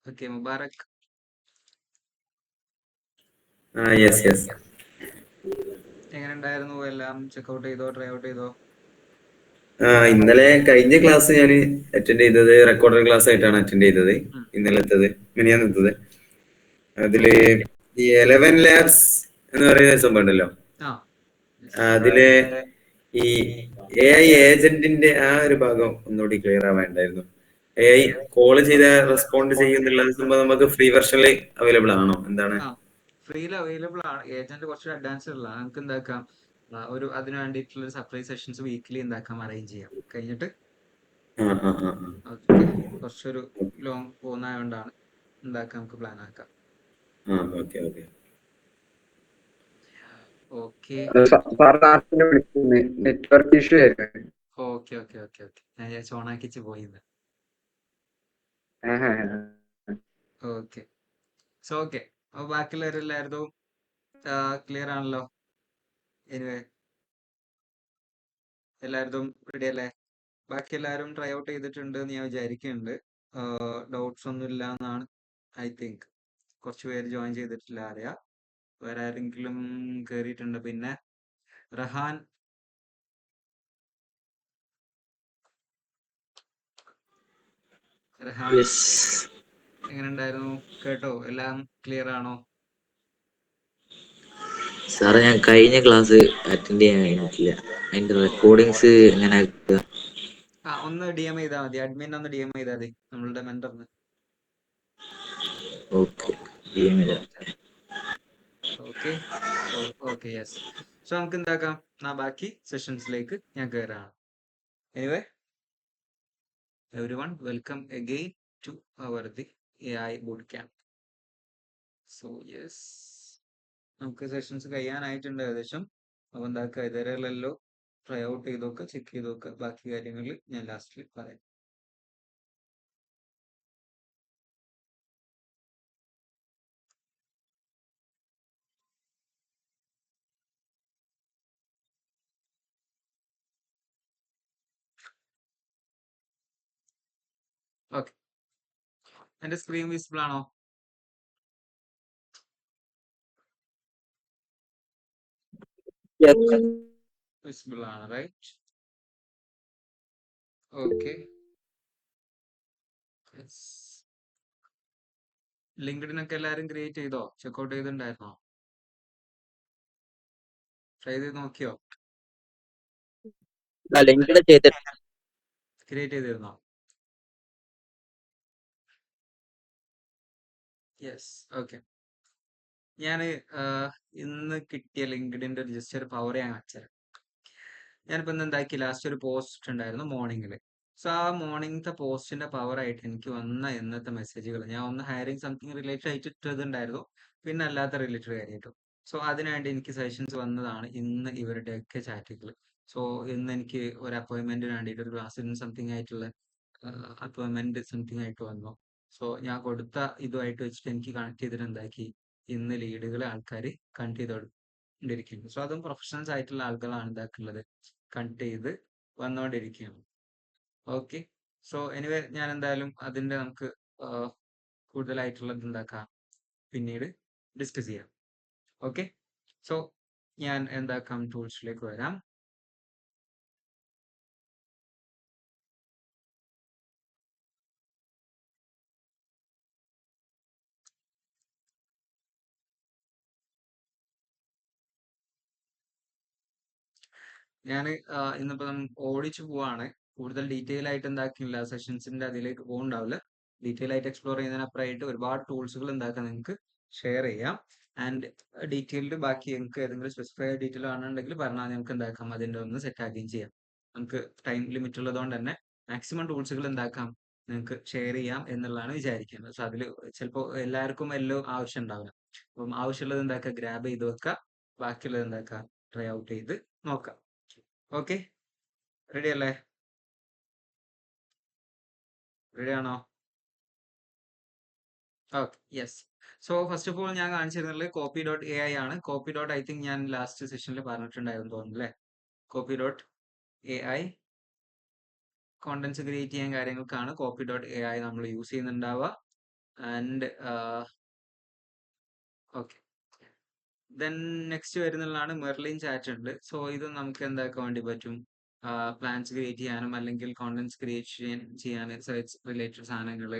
ഓക്കെ, മുബാറക്. എങ്ങനെ ഉണ്ടായിരുന്നു? എല്ലാം ചെക്കൗട്ട് ചെയ്തോ? ട്രൈ ഔട്ട് ചെയ്തോ? ഇന്നലെ കഴിഞ്ഞ ക്ലാസ് ഞാൻ അറ്റൻഡ് ചെയ്തത് റെക്കോർഡഡ് ക്ലാസ് ആയിട്ടാണ് അറ്റൻഡ് ചെയ്തത്. ഇന്നലത്തത്, മിനിയാന്നത്തത്. അതില് ഈ 11 ലാബ്സ് എന്ന് പറയുന്ന സംഭവം ഉണ്ടല്ലോ, അതില് ഈ AI ഏജന്റിന്റെ ആ ഒരു ഭാഗം ഒന്നുകൂടി ക്ലിയർ ആവാനുണ്ടായിരുന്നു. AI കോള് ചെയ്ത റെസ്പോണ്ട് ചെയ്യുന്നുള്ള സംഭവം നമുക്ക് ഫ്രീ വെർഷനിൽ അവൈലബിൾ ആണോ? എന്താണ്? ഫ്രീയിൽ അവൈലബിൾ ആണ്. ഏജന്റ് കുറച്ച് അഡ്വാൻസ് ഉള്ള നമുക്ക് എന്താക്കാം, ഒരു അതിന് വേണ്ടിയിട്ടുള്ള സർപ്രൈസ് സെഷൻസ് വീക്കിലി എന്താക്കാം, അറേഞ്ച് ചെയ്യാം. കഴിഞ്ഞിട്ട് കുറച്ചൊരു ലോങ് പോകുന്നതുകൊണ്ടാണ് എന്താക്കാം, നമുക്ക് പ്ലാൻ ആക്കാം. ഓക്കെ നെറ്റ്വർക്ക് ഇഷ്യൂ ആയിരുന്നു. ഓക്കെ ഓക്കെ ഓക്കെ ഓക്കെ, ഞാൻ വിചാരിച്ചു ഓണാക്കിച്ച് പോയിന്ന്. ഓക്കെ, സോ ഓക്കെ, അപ്പൊ ബാക്കിയുള്ളവരെല്ലാവരും ക്ലിയർ ആണല്ലോ? എനിവേ, എല്ലാവരും റെഡി അല്ലേ? ബാക്കി എല്ലാവരും ട്രൈ ഔട്ട് ചെയ്തിട്ടുണ്ട് എന്ന് ഞാൻ വിചാരിക്കുന്നുണ്ട്. ഡൗട്ട്സ് ഒന്നും ഇല്ല എന്നാണ് ഐ തിങ്ക്. കുറച്ച് പേര് ജോയിൻ ചെയ്തിട്ടില്ല, അറിയാം. വേറെ ആരെങ്കിലും കേറിയിട്ടുണ്ട്? പിന്നെ റഹാൻ, എങ്ങനെ ഉണ്ടായിരുന്നു? കേട്ടോ? എല്ലാം ക്ലിയർ ആണോ? സാറേ, ഞാൻ കഴിഞ്ഞ ക്ലാസ് അറ്റൻഡ് ചെയ്യാൻ കഴിഞ്ഞിട്ടില്ല. അതിന്റെ റെക്കോർഡിങ്സ് എങ്ങനെ കിട്ടുക? ഒന്ന് DM ചെയ്താൽ മതി, അഡ്മിൻ ഒന്ന് DM ചെയ്താൽ മതി നമ്മളുടെ മെന്ററിന്. Okay, yes. സോ നമുക്ക് എന്താക്കാം, ബാക്കി സെഷൻസിലേക്ക് ഞാൻ കയറാണ്. Anyway, everyone, welcome again to our the AI bootcamp. So yes, നമുക്ക് സെഷൻസ് കഴിയാനായിട്ടുണ്ട് ഏകദേശം. അപ്പോൾ എന്താക്കുക, ഇതുവരെയുള്ളല്ലോ ട്രൈ ഔട്ട് ചെയ്തൊക്കെ ചെക്ക് ചെയ്തൊക്കെ ബാക്കി കാര്യങ്ങൾ ഞാൻ ലാസ്റ്റിൽ പറയാം. ഓക്കെ, എന്റെ സ്ക്രീൻ വിസിബിൾ ആണോ? വിസിബിൾ ആണ്, റൈറ്റ്? ഓക്കെ. ലിങ്ക്ഡിനൊക്കെ എല്ലാരും ക്രിയേറ്റ് ചെയ്തോ? ചെക്ക്ഔട്ട് ചെയ്തിട്ടുണ്ടായിരുന്നോ? ട്രൈ ചെയ്ത് നോക്കിയോ? ലിങ്ക്ഡ് ചെയ്തിട്ട് ക്രിയേറ്റ് ചെയ്തിരുന്നോ? Yes, okay. ഞാൻ ഇന്ന് കിട്ടിയ ലിങ്ക്ഡിന്റെ ജസ്റ്റ് ഒരു പവർ ഞാൻ കാണിച്ചുതരാം. ഞാനിപ്പോ ഇന്ന് എന്താക്കി, ലാസ്റ്റ് ഒരു പോസ്റ്റ് ഉണ്ടായിരുന്നു മോർണിംഗിൽ. സോ ആ മോർണിംഗത്തെ പോസ്റ്റിന്റെ പവർ ആയിട്ട് എനിക്ക് വന്ന ഇന്നത്തെ മെസ്സേജുകൾ, ഞാൻ ഒന്ന് ഹയറിംഗ് സംതിങ് റിലേറ്റഡ് ആയിട്ട് ഇട്ടതുണ്ടായിരുന്നു, പിന്നെ അല്ലാത്ത റിലേറ്റഡ് കാര്യമായിട്ടും. സോ അതിനായിട്ട് എനിക്ക് സജഷൻസ് വന്നതാണ് ഇന്ന് ഇവരുടെയൊക്കെ ചാറ്റുകൾ. സോ ഇന്ന് എനിക്ക് ഒരു അപ്പോയിന്റ്മെന്റിന് വേണ്ടിയിട്ട് ഒരു ക്ലാസ്സിന് സംതിങ് ആയിട്ടുള്ള അപ്പോയിന്റ്മെന്റ് സംതിങ് ആയിട്ട് വന്നു. സോ ഞാൻ കൊടുത്ത ഇതുമായിട്ട് വെച്ചിട്ട് എനിക്ക് കണക്ട് ചെയ്തിട്ട് എന്താക്കി, ഇന്ന് ലീഡുകളെ ആൾക്കാർ കണക്ട് ചെയ്തോണ്ടിരിക്കുന്നു. സോ അതും പ്രൊഫഷണൽസ് ആയിട്ടുള്ള ആളുകളാണ് ഇതാക്കുള്ളത്, കണക്ട് ചെയ്ത് വന്നുകൊണ്ടിരിക്കുകയാണ്. ഓക്കെ. സോ എനിവേ ഞാൻ എന്തായാലും അതിന്റെ നമുക്ക് കൂടുതലായിട്ടുള്ളത് എന്താക്കാം, പിന്നീട് ഡിസ്കസ് ചെയ്യാം. ഓക്കെ. സോ ഞാൻ എന്താക്കാം, ടൂൾസിലേക്ക് വരാം. ഞാൻ ഇന്നിപ്പോ ഓടിച്ചു പോവാണ്. കൂടുതൽ ഡീറ്റെയിൽ ആയിട്ട് എന്താക്കില്ല, സെഷൻസിന്റെ അതിലേക്ക് പോകുന്നുണ്ടാവില്ല. ഡീറ്റെയിൽ ആയിട്ട് എക്സ്പ്ലോർ ചെയ്യുന്നതിനപ്പുറമായിട്ട് ഒരുപാട് ടൂൾസുകൾ എന്താക്കാം നിങ്ങൾക്ക് ഷെയർ ചെയ്യാം. ആൻഡ് ഡീറ്റെയിൽഡ് ബാക്കി നിങ്ങൾക്ക് ഏതെങ്കിലും സ്പെസിഫൈ ഡീറ്റെയിൽ ആണെന്നുണ്ടെങ്കിൽ പറഞ്ഞാൽ നമുക്ക് എന്താക്കാം, അതിന്റെ ഒന്ന് സെറ്റ് ആക്കുകയും ചെയ്യാം. നമുക്ക് ടൈം ലിമിറ്റ് ഉള്ളതുകൊണ്ട് തന്നെ മാക്സിമം ടൂൾസുകൾ എന്താക്കാം നിങ്ങൾക്ക് ഷെയർ ചെയ്യാം എന്നുള്ളതാണ് വിചാരിക്കുന്നത്. സോ അതിൽ ചിലപ്പോൾ എല്ലാവർക്കും എല്ലാം ആവശ്യം ഉണ്ടാവില്ല. അപ്പം ആവശ്യമുള്ളത് എന്താക്കുക, ഗ്രാബ് ചെയ്ത് വെക്കുക, ബാക്കിയുള്ളത് എന്താക്കുക, ട്രൈ ഔട്ട് ചെയ്ത് നോക്കാം. ഓക്കെ, റെഡി അല്ലേ? റെഡി ആണോ? Okay, yes. So first of all ഞാൻ കാണിച്ചിരുന്നത് കോപ്പി ഡോട്ട് എ ഐ ആണ്. കോപ്പി ഡോട്ട് ഐ തിങ്ക് ഞാൻ ലാസ്റ്റ് സെഷനിൽ പറഞ്ഞിട്ടുണ്ടായിരുന്നു തോന്നുന്നു അല്ലേ? Copy dot A I contents create ചെയ്യാൻ കാര്യങ്ങൾക്കാണ് കോപ്പി ഡോട്ട് എ ഐ നമ്മൾ യൂസ് ചെയ്യുന്നുണ്ടാവുക. ആൻഡ് ഓക്കെ, ദെൻ നെക്സ്റ്റ് വരുന്നതാണ് മെർലിൻ ചാറ്റ് ഉണ്ട്. സോ ഇത് നമുക്ക് എന്താക്കാൻ വേണ്ടി പറ്റും, പ്ലാൻസ് ക്രിയേറ്റ് ചെയ്യാനും അല്ലെങ്കിൽ കോണ്ടന്റ്സ് ക്രിയേറ്റ് ചെയ്യാൻ സെർച്ച് റിലേറ്റഡ് സാധനങ്ങൾ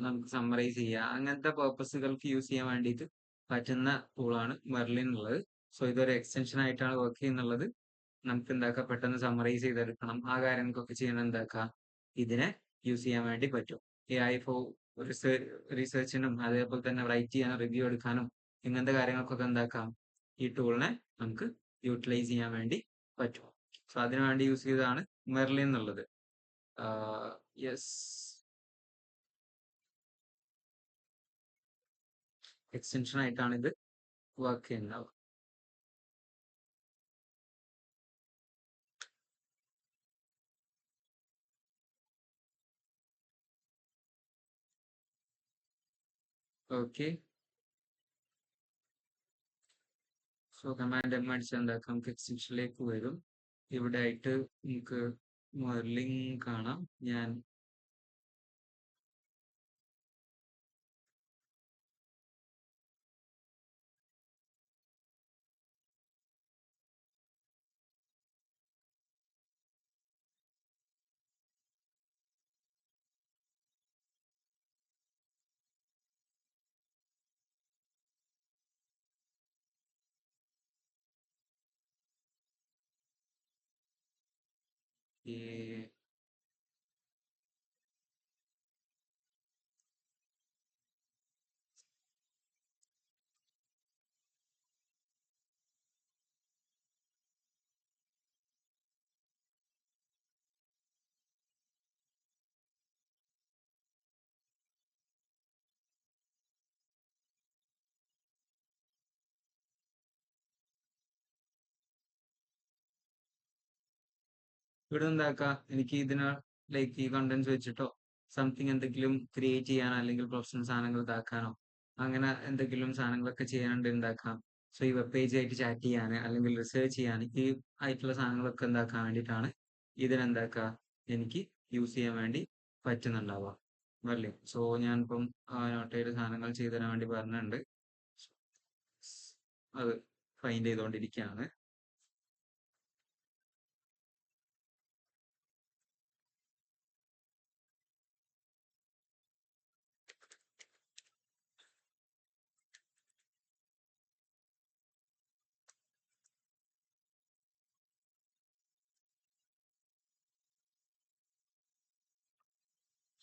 നമുക്ക് സമ്മറൈസ് ചെയ്യുക, അങ്ങനത്തെ പർപ്പസുകൾക്ക് യൂസ് ചെയ്യാൻ വേണ്ടിയിട്ട് പറ്റുന്ന ടൂളാണ് മെർലിൻ ഉള്ളത്. സോ ഇതൊരു എക്സ്റ്റൻഷൻ ആയിട്ടാണ് വർക്ക് ചെയ്യുന്നുള്ളത്. നമുക്ക് എന്താക്കാം, പെട്ടെന്ന് സമ്മറൈസ് ചെയ്തെടുക്കണം, ആ കാര്യങ്ങൾക്കൊക്കെ ചെയ്യണം എന്താക്കാം, ഇതിനെ യൂസ് ചെയ്യാൻ വേണ്ടി പറ്റും. AI ഫോർ റിസർച്ചിനും അതേപോലെ തന്നെ റൈറ്റ് ചെയ്യാനും റിവ്യൂ എടുക്കാനും ഇങ്ങനത്തെ കാര്യങ്ങൾക്കൊക്കെ എന്താക്കാം, ഈ ടൂളിനെ നമുക്ക് യൂട്ടിലൈസ് ചെയ്യാൻ വേണ്ടി പറ്റും. സോ അതിനു വേണ്ടി യൂസ് ചെയ്തതാണ് മെർലിൻ എന്നുള്ളത്. യെസ്, എക്സ്റ്റൻഷൻ ആയിട്ടാണ് ഇത് വർക്ക് ചെയ്യുന്നത്. ഓക്കെ, സോ കമാൻഡ് എം അടിച്ച് എന്താക്കാം, നമുക്ക് എക്സ്റ്റൻഷനിലേക്ക് വരും. ഇവിടെ ആയിട്ട് നമുക്ക് മെർലിൻ കാണാം. ഞാൻ ഈ ഇവിടെ എന്താക്കാം, എനിക്ക് ഇതിന് ലൈക്ക് ഈ കണ്ടന്റ്സ് വെച്ചിട്ടോ സംതിങ് എന്തെങ്കിലും ക്രിയേറ്റ് ചെയ്യാനോ അല്ലെങ്കിൽ പ്രൊഫഷണൽ സാധനങ്ങൾ ഇതാക്കാനോ അങ്ങനെ എന്തെങ്കിലും സാധനങ്ങളൊക്കെ ചെയ്യാനുണ്ട് ഉണ്ടാക്കാം. സോ ഈ വെബ് പേജ് ആയിട്ട് ചാറ്റ് ചെയ്യാൻ അല്ലെങ്കിൽ റിസർച്ച് ചെയ്യാൻ ഈ ആയിട്ടുള്ള സാധനങ്ങളൊക്കെ എന്താക്കാൻ വേണ്ടിയിട്ടാണ് ഇതിനെന്താക്കുക, എനിക്ക് യൂസ് ചെയ്യാൻ വേണ്ടി പറ്റുന്നുണ്ടാവുക അല്ലേ? സോ ഞാനിപ്പം നോട്ട് ചെയ്ത സാധനങ്ങൾ ചെയ്തു തരാൻ വേണ്ടി പറഞ്ഞിട്ടുണ്ട്. അത് ഫൈൻഡ് ചെയ്തുകൊണ്ടിരിക്കുകയാണ്.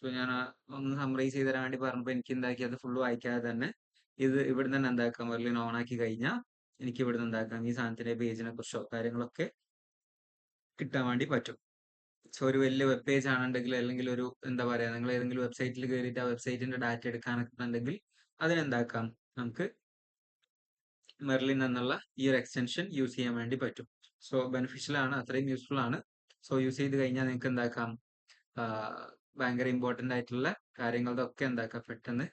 സോ ഞാൻ ഒന്ന് സമ്മറൈസ് ചെയ്ത് തരാൻ വേണ്ടി പറഞ്ഞപ്പോൾ എനിക്ക് എന്താക്കി അത് ഫുള്ള് വായിക്കാതെ തന്നെ ഇത് ഇവിടെ തന്നെ എന്താക്കാം, മെർലിൻ ഓൺ ആക്കി കഴിഞ്ഞാൽ എനിക്ക് ഇവിടെ നിന്ന് എന്താക്കാം ഈ സാധനത്തിന്റെ പേജിനെ കുറിച്ചോ കാര്യങ്ങളൊക്കെ കിട്ടാൻ വേണ്ടി പറ്റും. സോ ഒരു വലിയ വെബ് പേജ് ആണെന്നുണ്ടെങ്കിൽ, അല്ലെങ്കിൽ ഒരു എന്താ പറയാ, നിങ്ങൾ ഏതെങ്കിലും വെബ്സൈറ്റിൽ കയറിയിട്ട് ആ വെബ്സൈറ്റിന്റെ ഡാറ്റ എടുക്കാനൊക്കെ ഉണ്ടെങ്കിൽ അതിനെന്താക്കാം, നമുക്ക് മെർലിൻ എന്നുള്ള ഈ ഒരു എക്സ്റ്റൻഷൻ യൂസ് ചെയ്യാൻ വേണ്ടി പറ്റും. സോ ബെനിഫിഷ്യൽ ആണ്, അത്രയും യൂസ്ഫുൾ ആണ്. സോ യൂസ് ചെയ്ത് കഴിഞ്ഞാൽ നിങ്ങൾക്ക് എന്താക്കാം, ഭയങ്കര ഇമ്പോർട്ടൻ്റ് ആയിട്ടുള്ള കാര്യങ്ങളുടെ ഒക്കെ എന്താക്കാം പെട്ടെന്ന്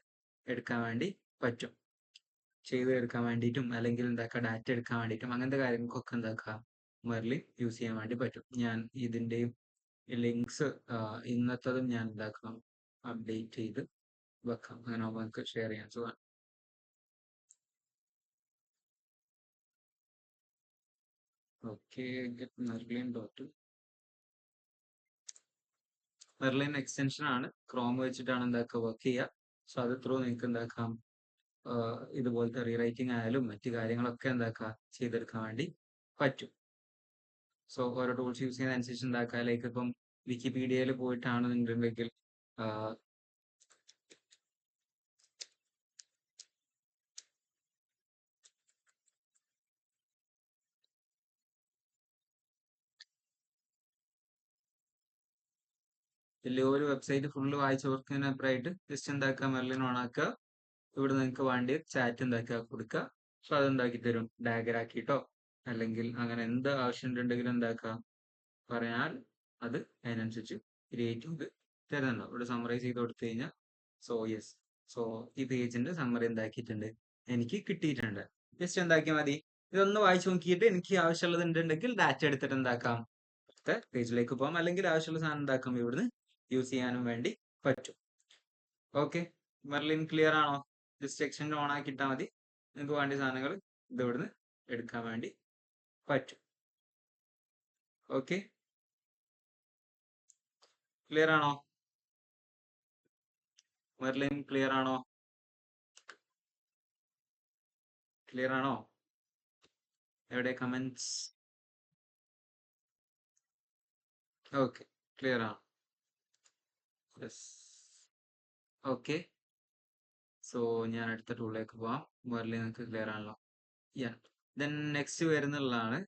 എടുക്കാൻ വേണ്ടി പറ്റും. ചെയ്ത് എടുക്കാൻ വേണ്ടിയിട്ടും അല്ലെങ്കിൽ എന്താക്കുക ഡാറ്റ എടുക്കാൻ വേണ്ടിയിട്ടും അങ്ങനത്തെ കാര്യങ്ങൾക്കൊക്കെ എന്താക്കാം മെർലിൻ യൂസ് ചെയ്യാൻ വേണ്ടി പറ്റും. ഞാൻ ഇതിൻ്റെയും ലിങ്ക്സ് ഇന്നത്തതും ഞാൻ എന്താക്കാം അപ്ഡേറ്റ് ചെയ്ത് വെക്കാം, അങ്ങനെ നമുക്ക് ഷെയർ ചെയ്യാൻ സുഖമാണ്. ഓക്കെ, മെർലിൻ എക്സ്റ്റൻഷൻ ആണ്, ക്രോം വെച്ചിട്ടാണ് എന്താക്കുക വർക്ക് ചെയ്യുക. സോ അത് ത്രൂ നിങ്ങൾക്ക് എന്താക്കാം ഇതുപോലത്തെ റീറൈറ്റിംഗ് ആയാലും മറ്റു കാര്യങ്ങളൊക്കെ എന്താക്കുക ചെയ്തെടുക്കാൻ വേണ്ടി പറ്റും. സോ ഓരോ ടൂൾസ് യൂസ് ചെയ്യുന്ന അനുസരിച്ച് എന്താക്കുക, ലൈക്ക് ഇപ്പം വിക്കിപീഡിയയിൽ പോയിട്ടാണെന്നുണ്ടെങ്കിൽ വലിയ ഒരു വെബ്സൈറ്റ് ഫുള്ള് വായിച്ചു കൊടുക്കുന്നതിനപ്പുറമായിട്ട് ജസ്റ്റ് എന്താക്കുക മെർലിൻ ഓൺ ആക്കുക, ഇവിടെ നിങ്ങൾക്ക് വേണ്ടി ചാറ്റ് എന്താക്കുക കൊടുക്കുക. സോ അതെന്താക്കി തരും, ഡാഗർ ആക്കിയിട്ടോ അല്ലെങ്കിൽ അങ്ങനെ എന്ത് ആവശ്യമുണ്ടെങ്കിലും എന്താക്കുക പറഞ്ഞാൽ അത് അതിനനുസരിച്ച് ക്രിയേറ്റ് ചെയ്ത് തരുന്നുണ്ടോ. ഇവിടെ സമ്മറൈസ് ചെയ്ത് കൊടുത്തു കഴിഞ്ഞാൽ സോ യെസ്, സോ ഈ പേജിന്റെ സമ്മറി എന്താക്കിയിട്ടുണ്ട് എനിക്ക് കിട്ടിയിട്ടുണ്ട്. ജസ്റ്റ് എന്താക്കിയാൽ മതി, ഇതൊന്ന് വായിച്ചു നോക്കിയിട്ട് എനിക്ക് ആവശ്യമുള്ളത് ഉണ്ടെങ്കിൽ ഡാറ്റ എടുത്തിട്ട് എന്താക്കാം അടുത്ത പേജിലേക്ക് പോകാം, അല്ലെങ്കിൽ ആവശ്യമുള്ള സാധനം എന്താക്കാം ഇവിടുന്ന് യൂസ് ചെയ്യാനും വേണ്ടി പറ്റും. ഓക്കെ, മെർലിൻ ക്ലിയർ ആണോ? ജസ്റ്റ് എക്സ്റ്റൻഷൻ ഓൺ ആക്കിയിട്ടാൽ മതി, നിങ്ങൾക്ക് വേണ്ട സാധനങ്ങൾ ഇത് ഇവിടുന്ന് എടുക്കാൻ വേണ്ടി പറ്റും. ഓക്കെ, ക്ലിയർ ആണോ? മെർലിൻ ക്ലിയർ ആണോ? ക്ലിയർ ആണോ? എവിടെ കമന്റ്സ്? ഓക്കെ, ക്ലിയർ ആണ്. Yes, okay. സോ ഞാൻ അടുത്ത ടൂളിലേക്ക് പോവാം. മെർലിൻ നിങ്ങൾക്ക് ക്ലിയർ ആണല്ലോ? ദെൻ നെക്സ്റ്റ് വരുന്നുള്ളതാണ്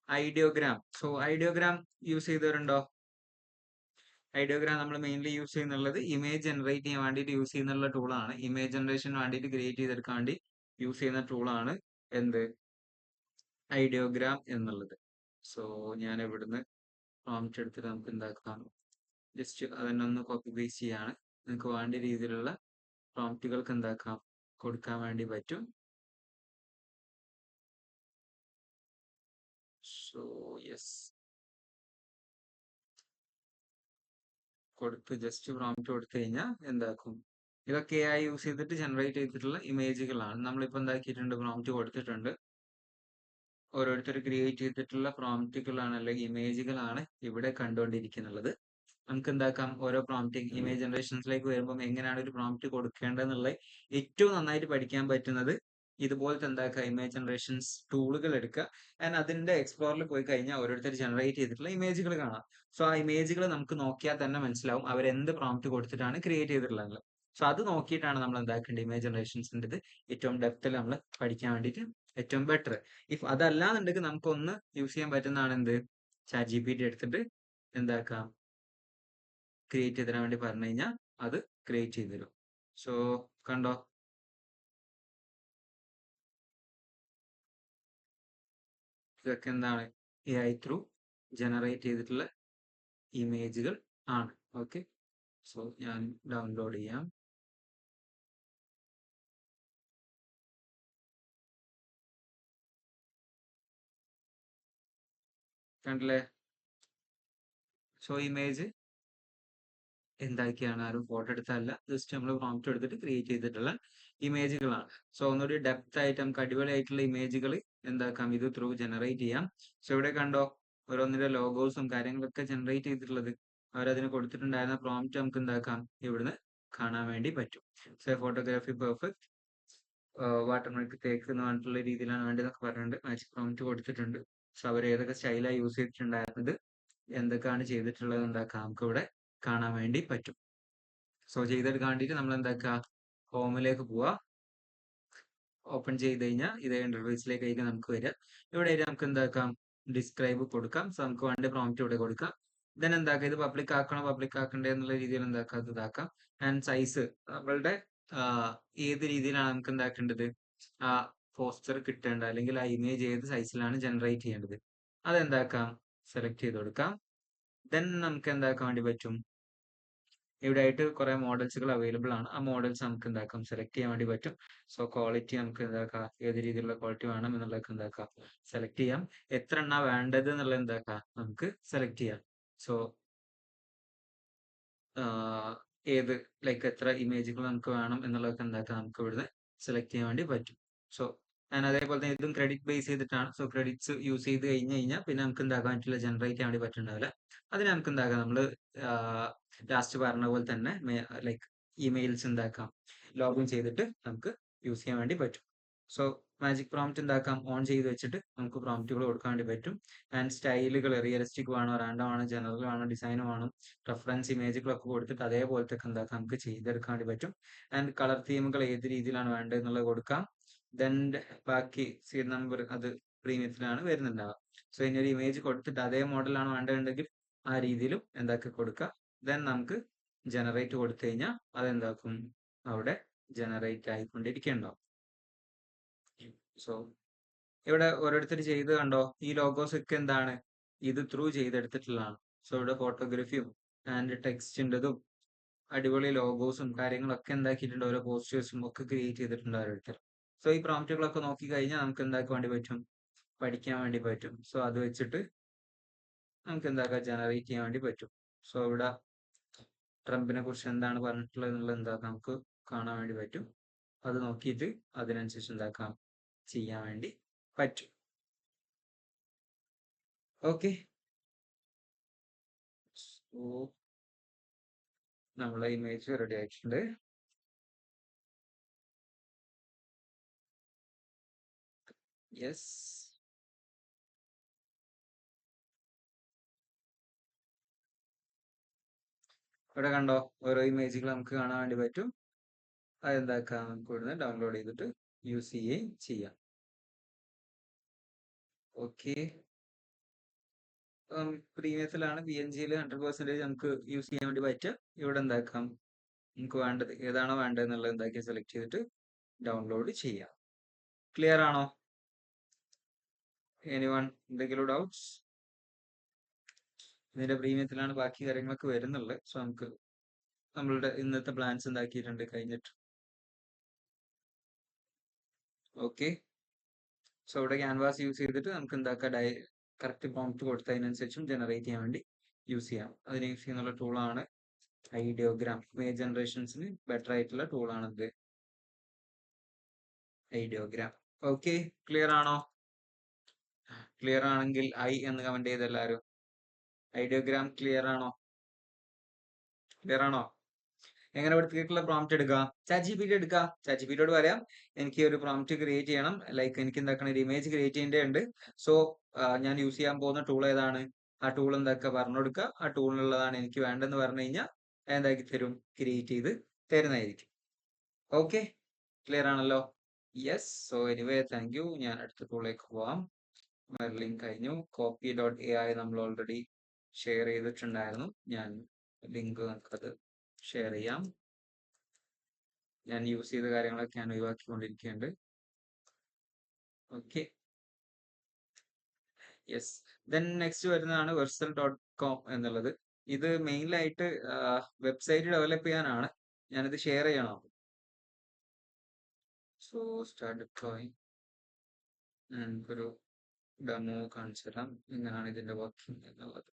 ഐഡിയോഗ്രാം. സോ ഐഡിയോഗ്രാം യൂസ് ചെയ്തവരുണ്ടോ? ഐഡിയോഗ്രാം നമ്മൾ മെയിൻലി യൂസ് ചെയ്യുന്നുള്ളത് ഇമേജ് ജനറേറ്റ് ചെയ്യാൻ വേണ്ടിയിട്ട് യൂസ് ചെയ്യുന്നുള്ള ടൂളാണ്. ഇമേജ് ജനറേഷന് വേണ്ടിയിട്ട് ക്രിയേറ്റ് ചെയ്തെടുക്കാൻ വേണ്ടി യൂസ് ചെയ്യുന്ന ടൂളാണ് എന്ത്, ഐഡിയോഗ്രാം എന്നുള്ളത്. സോ ഞാൻ ഇവിടുന്ന് പ്രോംപ്റ്റ് എടുത്തിട്ട് നമുക്ക് എന്താക്കാം, ജസ്റ്റ് അതിനൊന്ന് കോപ്പി പേസ്റ്റ് ചെയ്യാണ്. നിങ്ങൾക്ക് വേണ്ട രീതിയിലുള്ള പ്രോംപ്റ്റുകൾക്ക് എന്താക്കാം കൊടുക്കാൻ വേണ്ടി പറ്റും. സോ യെസ്, കൊടുത്ത് ജസ്റ്റ് പ്രോംപ്റ്റ് കൊടുത്തു കഴിഞ്ഞാൽ എന്താക്കും, ഇതൊക്കെ AI യൂസ് ചെയ്തിട്ട് ജനറേറ്റ് ചെയ്തിട്ടുള്ള ഇമേജുകളാണ്. നമ്മളിപ്പോൾ എന്താക്കിയിട്ടുണ്ട്, പ്രോംപ്റ്റ് കൊടുത്തിട്ടുണ്ട്. ഓരോരുത്തർ ക്രിയേറ്റ് ചെയ്തിട്ടുള്ള പ്രോംപ്റ്റുകളാണ് അല്ലെങ്കിൽ ഇമേജുകളാണ് ഇവിടെ കണ്ടുകൊണ്ടിരിക്കുന്നുള്ളത്. നമുക്ക് എന്താക്കാം, ഓരോ പ്രോംപ്റ്റിംഗ് ഇമേജ് ജനറേഷൻസിലേക്ക് വരുമ്പോൾ എങ്ങനെയാണ് ഒരു പ്രോംപ്റ്റ് കൊടുക്കേണ്ടതെന്നുള്ളത് ഏറ്റവും നന്നായിട്ട് പഠിക്കാൻ പറ്റുന്നത് ഇതുപോലത്തെ എന്താക്കുക ഇമേജ് ജനറേഷൻസ് ടൂളുകൾ എടുക്കുക. ആൻഡ് അതിന്റെ എക്സ്പ്ലോറിൽ പോയി കഴിഞ്ഞാൽ ഓരോരുത്തർ ജനറേറ്റ് ചെയ്തിട്ടുള്ള ഇമേജുകൾ കാണാം. സോ ആ ഇമേജുകൾ നമുക്ക് നോക്കിയാൽ തന്നെ മനസ്സിലാവും അവരെന്ത് പ്രോംപ്റ്റ് കൊടുത്തിട്ടാണ് ക്രിയേറ്റ് ചെയ്തിട്ടുള്ളത്. സോ അത് നോക്കിയിട്ടാണ് നമ്മൾ എന്താക്കേണ്ടത്, ഇമേജ് ജനറേഷൻസിൻ്റെ ഇത് ഏറ്റവും ഡെപ്തിൽ നമ്മൾ പഠിക്കാൻ വേണ്ടിയിട്ട് ഏറ്റവും ബെറ്റർ. ഇഫ് അതല്ലാന്നുണ്ടെങ്കിൽ നമുക്കൊന്ന് യൂസ് ചെയ്യാൻ പറ്റുന്നതാണ് എന്ത്, ChatGPT എടുത്തിട്ട് എന്താക്കാം ക്രിയേറ്റ് ചെയ്ത് തരാൻ വേണ്ടി പറഞ്ഞു കഴിഞ്ഞാൽ അത് ക്രിയേറ്റ് ചെയ്ത് തരും. സോ കണ്ടോ, ഇതൊക്കെ എന്താണ് AI ത്രൂ ജനറേറ്റ് ചെയ്തിട്ടുള്ള ഇമേജുകൾ ആണ്. ഓക്കെ, സോ ഞാൻ ഡൗൺലോഡ് ചെയ്യാം. കണ്ടില്ലേ? സോ ഇമേജ് എന്താക്കിയാണ് ആരും ഫോട്ടോ എടുത്തല്ല, ജസ്റ്റ് നമ്മൾ പ്രോംപ്റ്റ് എടുത്തിട്ട് ക്രിയേറ്റ് ചെയ്തിട്ടുള്ള ഇമേജുകളാണ്. സോ ഒന്നുകൂടി ഡെപ്ത് ആയിട്ട് നമുക്ക് അടിപൊളിയായിട്ടുള്ള ഇമേജുകൾ എന്താക്കാം ഇത് ത്രൂ ജനറേറ്റ് ചെയ്യാം. സോ ഇവിടെ കണ്ടോ ഓരോന്നിന്റെ ലോഗോസും കാര്യങ്ങളൊക്കെ ജനറേറ്റ് ചെയ്തിട്ടുള്ളത് അവരതിന് കൊടുത്തിട്ടുണ്ടായിരുന്ന പ്രോംപ്റ്റ് നമുക്ക് എന്താക്കാം ഇവിടുന്ന് കാണാൻ വേണ്ടി പറ്റും. സോ ഫോട്ടോഗ്രാഫി പെർഫെക്റ്റ് വാട്ടർമാർക്ക് തേക്ക് എന്ന് പറഞ്ഞിട്ടുള്ള രീതിയിലാണ് വേണ്ടതെന്നൊക്കെ പറഞ്ഞിട്ടുണ്ട്. മാജിക് പ്രോംപ്റ്റ് കൊടുത്തിട്ടുണ്ട്. സോ അവർ ഏതൊക്കെ സ്റ്റൈലാണ് യൂസ് ചെയ്തിട്ടുണ്ടായിരുന്നത്, എന്തൊക്കെയാണ് ചെയ്തിട്ടുള്ളത് എന്താക്കാം നമുക്ക് ഇവിടെ കാണാൻ വേണ്ടി പറ്റും. സോ ചെയ്തെടുക്കാൻ വേണ്ടിയിട്ട് നമ്മൾ എന്താക്കുക ഹോമിലേക്ക് പോവുക. ഓപ്പൺ ചെയ്ത് കഴിഞ്ഞാൽ ഇതേ ഇന്റർഫേസിലേക്ക് ആയിരിക്കും നമുക്ക് വരിക. ഇവിടെ നമുക്ക് എന്താക്കാം ഡിസ്ക്രൈബ് കൊടുക്കാം. സോ നമുക്ക് വേണ്ട പ്രോംപ്റ്റ് ഇവിടെ കൊടുക്കാം. ദെൻ എന്താക്കാം ഇത് പബ്ലിക് ആക്കണോ പബ്ലിക് ആക്കണ്ടേ എന്നുള്ള രീതിയിൽ എന്താക്കാം അത് ഇതാക്കാം. ആൻഡ് സൈസ് നമ്മളുടെ ഏത് രീതിയിലാണ് നമുക്ക് എന്താക്കേണ്ടത് ആ പോസ്റ്റർ കിട്ടേണ്ടത് അല്ലെങ്കിൽ ആ ഇമേജ് ഏത് സൈസിലാണ് ജനറേറ്റ് ചെയ്യേണ്ടത് അതെന്താക്കാം സെലക്ട് ചെയ്ത് കൊടുക്കാം. ദെൻ നമുക്ക് എന്താക്കാൻ വേണ്ടി പറ്റും ഇവിടെ ആയിട്ട് കുറെ മോഡൽസുകൾ അവൈലബിൾ ആണ്. ആ മോഡൽസ് നമുക്ക് എന്താക്കാം സെലക്ട് ചെയ്യാൻ വേണ്ടി പറ്റും. സോ ക്വാളിറ്റി നമുക്ക് എന്താക്കാം ഏത് രീതിയിലുള്ള ക്വാളിറ്റി വേണം എന്നുള്ളതൊക്കെ എന്താക്കാം സെലക്ട് ചെയ്യാം. എത്ര എണ്ണ വേണ്ടത് എന്നുള്ളത് എന്താക്കാം നമുക്ക് സെലക്ട് ചെയ്യാം. സോ ഏത് ലൈക്ക് എത്ര ഇമേജുകൾ നമുക്ക് വേണം എന്നുള്ളതൊക്കെ എന്താക്കാം നമുക്ക് ഇവിടുന്ന് സെലക്ട് ചെയ്യാൻ വേണ്ടി പറ്റും. സോ ഞാൻ അതേപോലെ തന്നെ ഇതും ക്രെഡിറ്റ് ബേസ് ചെയ്തിട്ടാണ്. സോ ക്രെഡിറ്റ്സ് യൂസ് ചെയ്ത് കഴിഞ്ഞാൽ പിന്നെ നമുക്ക് എന്താക്കാൻ പറ്റില്ല ജനറേറ്റ് ചെയ്യാൻ വേണ്ടി പറ്റുന്നുണ്ടാവില്ല. അതിന് നമുക്ക് എന്താക്കാം നമ്മൾ ലാസ്റ്റ് പറഞ്ഞ പോലെ തന്നെ ലൈക്ക് ഇമെയിൽസ് എന്താക്കാം ലോഗിൻ ചെയ്തിട്ട് നമുക്ക് യൂസ് ചെയ്യാൻ വേണ്ടി പറ്റും. സോ മാജിക് പ്രോംപ്റ്റ് എന്താക്കാം ഓൺ ചെയ്ത് വെച്ചിട്ട് നമുക്ക് പ്രോംപ്റ്റുകൾ കൊടുക്കാൻ വേണ്ടി പറ്റും. ആൻഡ് സ്റ്റൈലുകൾ റിയലിസ്റ്റിക് വേണോ റാൻഡം ആണോ ജനറൽ ആണോ ഡിസൈനും വേണം റെഫറൻസ് ഇമേജുകളൊക്കെ കൊടുത്തിട്ട് അതേപോലത്തെ എന്താക്കാം നമുക്ക് ചെയ്തെടുക്കാൻ വേണ്ടി പറ്റും. ആൻഡ് കളർ തീമുകൾ ഏത് രീതിയിലാണ് വേണ്ടത് എന്നുള്ളത് കൊടുക്കാം. ദെൻ ബാക്കി സീഡ് നമ്പർ അത് പ്രീമിയത്തിലാണ് വരുന്നുണ്ടാവുക. സോ ഇനി ഒരു ഇമേജ് കൊടുത്തിട്ട് അതേ മോഡലാണ് വേണ്ടതുണ്ടെങ്കിൽ ആ രീതിയിലും എന്താക്കി കൊടുക്കുക. ദെൻ നമുക്ക് ജനറേറ്റ് കൊടുത്തു കഴിഞ്ഞാൽ അതെന്താക്കും അവിടെ ജനറേറ്റ് ആയിക്കൊണ്ടിരിക്കുന്നുണ്ടാവും. സോ ഇവിടെ ഓരോരുത്തർ ചെയ്ത് കണ്ടോ ഈ ലോഗോസ് ഒക്കെ എന്താണ് ഇത് ത്രൂ ചെയ്തെടുത്തിട്ടുള്ളതാണ്. സോ ഇവിടെ ഫോട്ടോഗ്രാഫിയും ആൻഡ് ടെക്സ്റ്റിൻ്റെതും അടിപൊളി ലോഗോസും കാര്യങ്ങളൊക്കെ എന്താക്കിയിട്ടുണ്ട് ഓരോ പോസ്റ്റേഴ്സും ഒക്കെ ക്രിയേറ്റ് ചെയ്തിട്ടുണ്ട് ഓരോരുത്തർ. സോ ഈ പ്രോംപ്റ്റുകളൊക്കെ നോക്കി കഴിഞ്ഞാൽ നമുക്ക് എന്താക്കാൻ വേണ്ടി പറ്റും പഠിക്കാൻ വേണ്ടി പറ്റും. സോ അത് വെച്ചിട്ട് നമുക്ക് എന്താക്കാം ജനറേറ്റ് ചെയ്യാൻ വേണ്ടി പറ്റും. സോ ഇവിടെ ട്രംപിനെ കുറിച്ച് എന്താണ് പറഞ്ഞിട്ടുള്ളത് എന്നുള്ളത് എന്താക്കാം നമുക്ക് കാണാൻ വേണ്ടി പറ്റും. അത് നോക്കിയിട്ട് അതിനനുസരിച്ച് എന്താക്കാം ചെയ്യാൻ വേണ്ടി പറ്റും. ഓക്കെ സോ നമ്മളെ ഇമേജ് റെഡി ആയിട്ടുണ്ട്. യെസ് ഇവിടെ കണ്ടോ ഓരോ ഇമേജുകൾ നമുക്ക് കാണാൻ വേണ്ടി പറ്റും. അതെന്താക്കാം നമുക്ക് ഇവിടുന്ന് ഡൗൺലോഡ് ചെയ്തിട്ട് യൂസ് ചെയ്യുകയും ചെയ്യാം. ഓക്കെ പ്രീമിയത്തിലാണ് PNG-യിൽ 100% നമുക്ക് യൂസ് ചെയ്യാൻ വേണ്ടി പറ്റുക. ഇവിടെ എന്താക്കാം നമുക്ക് വേണ്ടത് ഏതാണോ വേണ്ടത് എന്നുള്ളത് എന്താക്കി സെലക്ട് ചെയ്തിട്ട് ഡൗൺലോഡ് ചെയ്യാം. ക്ലിയർ ആണോ? എനിവൺ എന്തെങ്കിലും ഡൗട്ട്സ്? ഇതിന്റെ പ്രീമിയത്തിലാണ് ബാക്കി കാര്യങ്ങളൊക്കെ വരുന്നുള്ളത്. സോ നമുക്ക് നമ്മളുടെ ഇന്നത്തെ പ്ലാൻസ് എന്താക്കിയിട്ടുണ്ട് കഴിഞ്ഞിട്ട്. ഓക്കെ സോ ഇവിടെ ക്യാൻവാസ് യൂസ് ചെയ്തിട്ട് നമുക്ക് എന്താക്കാം കറക്റ്റ് പ്രോംപ്റ്റ് കൊടുത്തതിനനുസരിച്ചും ജനറേറ്റ് ചെയ്യാൻ വേണ്ടി യൂസ് ചെയ്യാം. അതിന് യൂസ് ചെയ്യുന്നുള്ള ടൂളാണ് ഐഡിയോഗ്രാം. ഇമേജ് ജനറേഷൻസിന് ബെറ്റർ ആയിട്ടുള്ള ടൂളാണ് ഇത് ഐഡിയോഗ്രാം. ഓക്കെ ക്ലിയർ ആണോ? ക്ലിയർ ആണെങ്കിൽ എന്ന് കമന്റ് ചെയ്ത് എല്ലാവരും. ഐഡിയോഗ്രാം ക്ലിയർ ആണോ? ക്ലിയർ ആണോ? എങ്ങനെ പഠിപ്പിച്ചിട്ടുള്ള പ്രോംപ്റ്റ് എടുക്കുക? ChatGPT എടുക്കുക. ChatGPT-യോട് പറയാം എനിക്ക് ഒരു പ്രോംപ്റ്റ് ക്രിയേറ്റ് ചെയ്യണം, ലൈക്ക് എനിക്ക് എന്താക്കണം ഒരു ഇമേജ് ക്രിയേറ്റ് ചെയ്യേണ്ടതുണ്ട്. സോ ഞാൻ യൂസ് ചെയ്യാൻ പോകുന്ന ടൂൾ ഏതാണ്, ആ ടൂൾ എന്താക്കുക പറഞ്ഞു കൊടുക്കുക. ആ ടൂളിനുള്ളതാണ് എനിക്ക് വേണ്ടെന്ന് പറഞ്ഞു കഴിഞ്ഞാൽ എന്താക്കി തരും ക്രിയേറ്റ് ചെയ്ത് തരുന്നതായിരിക്കും. ഓക്കെ ക്ലിയർ ആണല്ലോ? Yes. So anyway thank U. ഞാൻ അടുത്ത ടൂളിലേക്ക് പോവാം. ലിങ്ക് കഴിഞ്ഞു. copy.ai നമ്മൾ ഓൾറെഡി ഷെയർ ചെയ്തിട്ടുണ്ടായിരുന്നു. ഞാൻ ലിങ്ക് നമുക്കത് ഷെയർ ചെയ്യാം. ഞാൻ യൂസ് ചെയ്ത കാര്യങ്ങളൊക്കെ ഞാൻ ഒഴിവാക്കിക്കൊണ്ടിരിക്കുന്നുണ്ട്. Okay yes. ദെൻ നെക്സ്റ്റ് വരുന്നതാണ് versal.com എന്നുള്ളത്. ഇത് മെയിനായിട്ട് വെബ്സൈറ്റ് ഡെവലപ്പ് ചെയ്യാനാണ്. ഞാനിത് ഷെയർ ചെയ്യണം. So start deploying. നമുക്കൊരു ഡെമോ കാണിച്ചു തരാം എങ്ങനെയാണ് ഇതിന്റെ വർക്കിംഗ് എന്നുള്ളത്.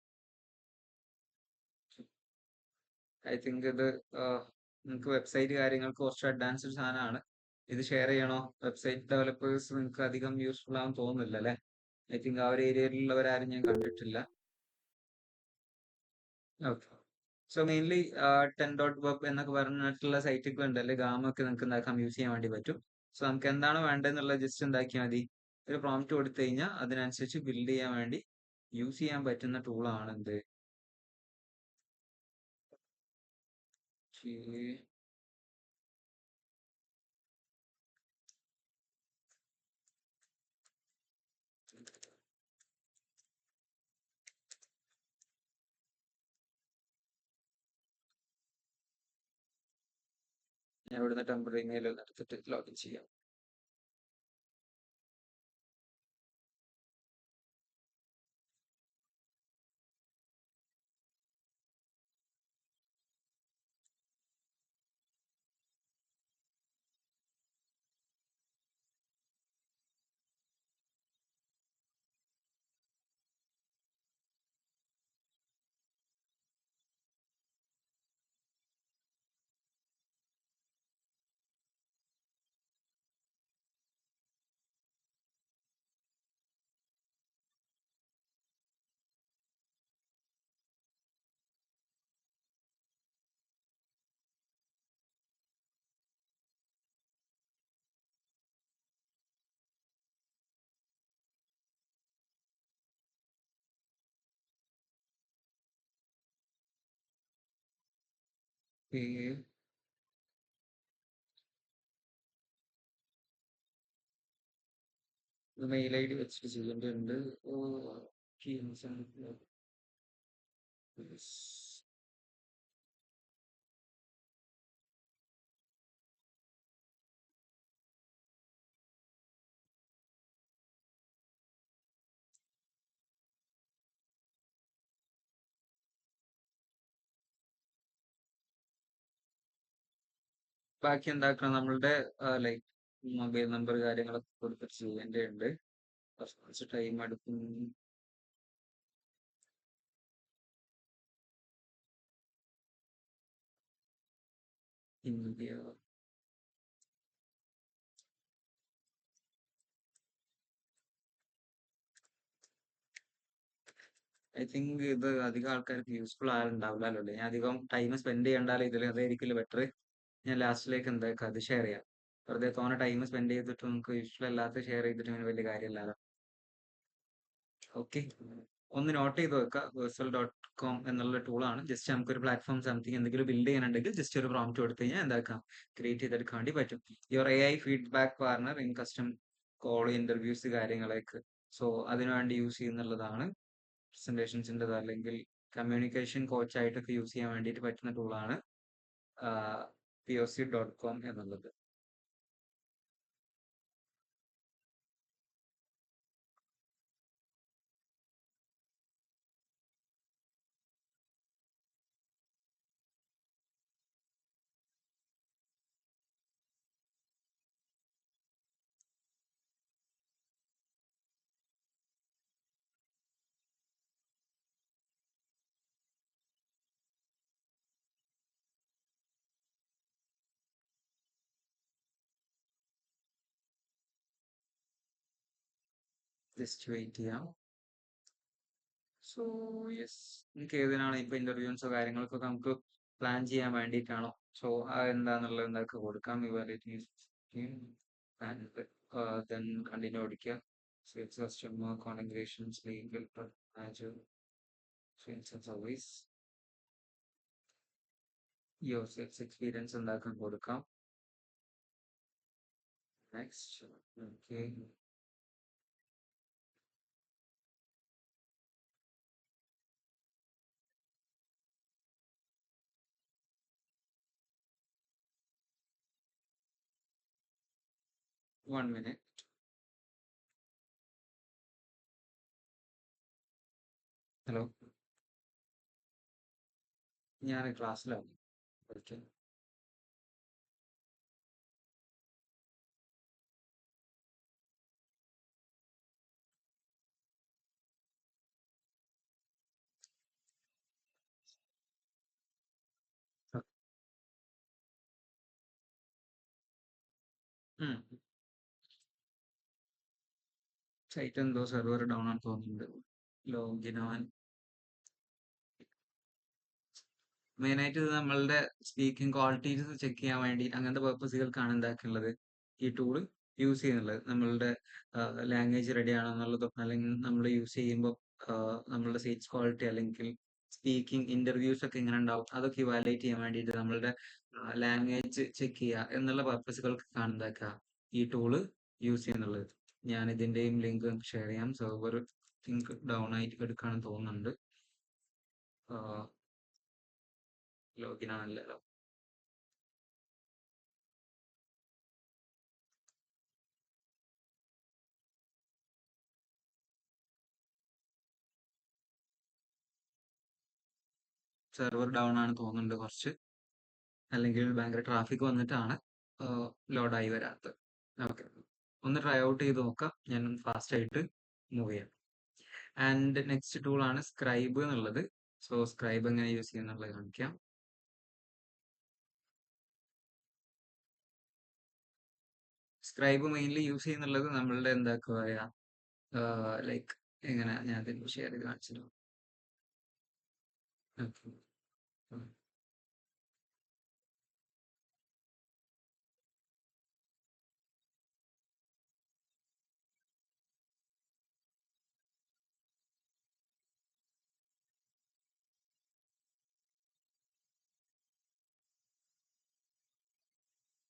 ഐ തിങ്ക് ഇത് നിങ്ങൾക്ക് വെബ്സൈറ്റ് കാര്യങ്ങൾക്ക് കുറച്ച് അഡ്വാൻസ്ഡ് സാധനമാണ്. ഇത് ഷെയർ ചെയ്യണോ? വെബ്സൈറ്റ് ഡെവലപ്പേഴ്സ് നിങ്ങൾക്ക് അധികം യൂസ്ഫുൾ ആണെന്ന് തോന്നുന്നില്ല അല്ലേ? ഐ തിങ്ക് ആ ഒരു ഏരിയയിലുള്ളവരാരും ഞാൻ കണ്ടിട്ടില്ല. ഓക്കെ. സോ മെയിൻലി 10.web എന്നൊക്കെ പറഞ്ഞിട്ടുള്ള സൈറ്റുകൾ ഉണ്ട്, അല്ലെ ഗാമ ഒക്കെ നിങ്ങൾക്ക് എന്താക്കാം യൂസ് ചെയ്യാൻ വേണ്ടി പറ്റും. സോ നമുക്ക് എന്താണ് വേണ്ടതെന്നുള്ള ജസ്റ്റ് എന്താക്കിയാൽ മതി, ഒരു പ്രോംപ്റ്റ് കൊടുത്തു കഴിഞ്ഞാൽ അതിനനുസരിച്ച് ബിൽഡ് ചെയ്യാൻ വേണ്ടി യൂസ് ചെയ്യാൻ പറ്റുന്ന ടൂളാണ് എന്ത് ഈ- ഞാൻ ഇവിടുന്ന് ടെമ്പററി മെയിൽ എടുത്തിട്ട് ലോഗിൻ ചെയ്യാം. മെയിൽ ഐ ഡി വെച്ചിട്ട് ചെയ്യേണ്ടതുണ്ട്. ബാക്കി എന്താക്കണം, നമ്മളുടെ ലൈക്ക് മൊബൈൽ നമ്പർ കാര്യങ്ങളൊക്കെ കൊടുത്തിട്ട് ചെയ്യേണ്ടതുണ്ട്. കുറച്ച് ടൈം എടുക്കും. ഇന്ത്യ ഐ തിങ്ക് ഇത് അധികം ആൾക്കാർക്ക് യൂസ്ഫുൾ ആയിട്ടുണ്ടാവില്ലല്ലോ അല്ലേ? ഞാൻ അധികം ടൈം സ്പെൻഡ് ചെയ്യണ്ടാലും ഇതിൽ അതായിരിക്കില്ല ബെറ്റർ. ഞാൻ ലാസ്റ്റിലേക്ക് എന്താക്കാം അത് ഷെയർ ചെയ്യാം. വെറുതെ തോന്നെ ടൈം സ്പെൻഡ് ചെയ്തിട്ട് നമുക്ക് യൂസ്ഫുൾ അല്ലാത്ത ഷെയർ ചെയ്തിട്ട് അങ്ങനെ വലിയ കാര്യമില്ലല്ലോ. ഓക്കെ, ഒന്ന് നോട്ട് ചെയ്ത് വെക്കുക. versal.com എന്നുള്ള ടൂളാണ്. ജസ്റ്റ് നമുക്കൊരു പ്ലാറ്റ്ഫോം സംതിങ് എന്തെങ്കിലും ബിൽഡ് ചെയ്യാനുണ്ടെങ്കിൽ ജസ്റ്റ് ഒരു പ്രോംപ്റ്റ് കൊടുത്തു കഴിഞ്ഞാൽ എന്താക്കാം ക്രിയേറ്റ് ചെയ്തെടുക്കാൻ വേണ്ടി പറ്റും. Your AI feedback partner in custom call interviews കാര്യങ്ങളൊക്കെ. സോ അതിനുവേണ്ടി യൂസ് ചെയ്യുന്നുള്ളതാണ്. പ്രസന്റേഷൻസിൻ്റെ അല്ലെങ്കിൽ കമ്മ്യൂണിക്കേഷൻ കോച്ച് ആയിട്ടൊക്കെ യൂസ് ചെയ്യാൻ വേണ്ടിയിട്ട് പറ്റുന്ന ടൂളാണ് poc.com എന്നുള്ളത്. ജസ്റ്റ് വെയിറ്റ് ചെയ്യാം. സോ യെസ്, നിങ്ങൾക്ക് ഏതിനാണ് ഇപ്പൊ ഇന്റർവ്യൂസോ കാര്യങ്ങൾക്കൊക്കെ നമുക്ക് പ്ലാൻ ചെയ്യാൻ വേണ്ടിയിട്ടാണോ? സോ എന്താന്നുള്ളത് എന്തൊക്കെ കൊടുക്കാം. ദെൻ കണ്ടിന്യൂ അടിക്കുക. Sales customer congratulations legal manager sales and service. Your sales experience എന്താക്കാൻ കൊടുക്കാം. നെക്സ്റ്റ്. Okay, 1 minute. ഹലോ, ഞാൻ ക്ലാസ്സിലാണ് പഠിക്കാൻ. ഉം. സൈറ്റ് എന്തോ സെർവർ ഡൗൺ ആണെന്ന് തോന്നുന്നുണ്ട്. ലോഗിൻ ആവാൻ മെയിനായിട്ട് ഇത് നമ്മളുടെ സ്പീക്കിംഗ് ക്വാളിറ്റീസ് ചെക്ക് ചെയ്യാൻ വേണ്ടി അങ്ങനത്തെ പർപ്പസുകൾക്കാണ് എന്താക്കുള്ളത് ഈ ടൂൾ യൂസ് ചെയ്യുന്നുള്ളത്. നമ്മളുടെ ലാംഗ്വേജ് റെഡി ആണോ എന്നുള്ളതും അല്ലെങ്കിൽ നമ്മൾ യൂസ് ചെയ്യുമ്പോൾ നമ്മളുടെ സീറ്റ്സ് ക്വാളിറ്റി അല്ലെങ്കിൽ സ്പീക്കിംഗ് ഇന്റർവ്യൂസ് ഒക്കെ എങ്ങനെ ഉണ്ടാവും അതൊക്കെ ഇവാലുവേറ്റ് ചെയ്യാൻ വേണ്ടിയിട്ട് നമ്മളുടെ ലാംഗ്വേജ് ചെക്ക് ചെയ്യുക എന്നുള്ള പർപ്പസുകൾക്കാണ് എന്താക്കുക ഈ ടൂള് യൂസ് ചെയ്യുന്നുള്ളത്. ഞാൻ ഇതിന്റെയും ലിങ്ക് ഷെയർ ചെയ്യാം. സെർവർ ലിങ്ക് ഡൗൺ ആയിട്ട് എടുക്കുകയാണെന്ന് തോന്നുന്നുണ്ട്. ലോഗിൻ ആണല്ലോ. സെർവർ ഡൗൺ ആണ് തോന്നുന്നുണ്ട് കുറച്ച്, അല്ലെങ്കിൽ ഭയങ്കര ട്രാഫിക് വന്നിട്ടാണ് ലോഡായി വരാത്തത്. ഓക്കെ, ഒന്ന് ട്രൈ ഔട്ട് ചെയ്ത് നോക്കാം. ഞാൻ ഫാസ്റ്റ് ആയിട്ട് മൂവ് ചെയ്യാം. ആൻഡ് നെക്സ്റ്റ് ടൂൾ ആണ് സ്ക്രൈബ് എന്നുള്ളത്. സോ സ്ക്രൈബ് എങ്ങനെ യൂസ് ചെയ്യുന്നുള്ളത് കാണിക്കാം. സ്ക്രൈബ് മെയിൻലി യൂസ് ചെയ്യുന്നുള്ളത് നമ്മളുടെ എന്താ പറയാ ലൈക്ക് എങ്ങനെ ഞാൻ ഷെയർ ചെയ്ത് കാണിച്ചിരുന്നു. Okay,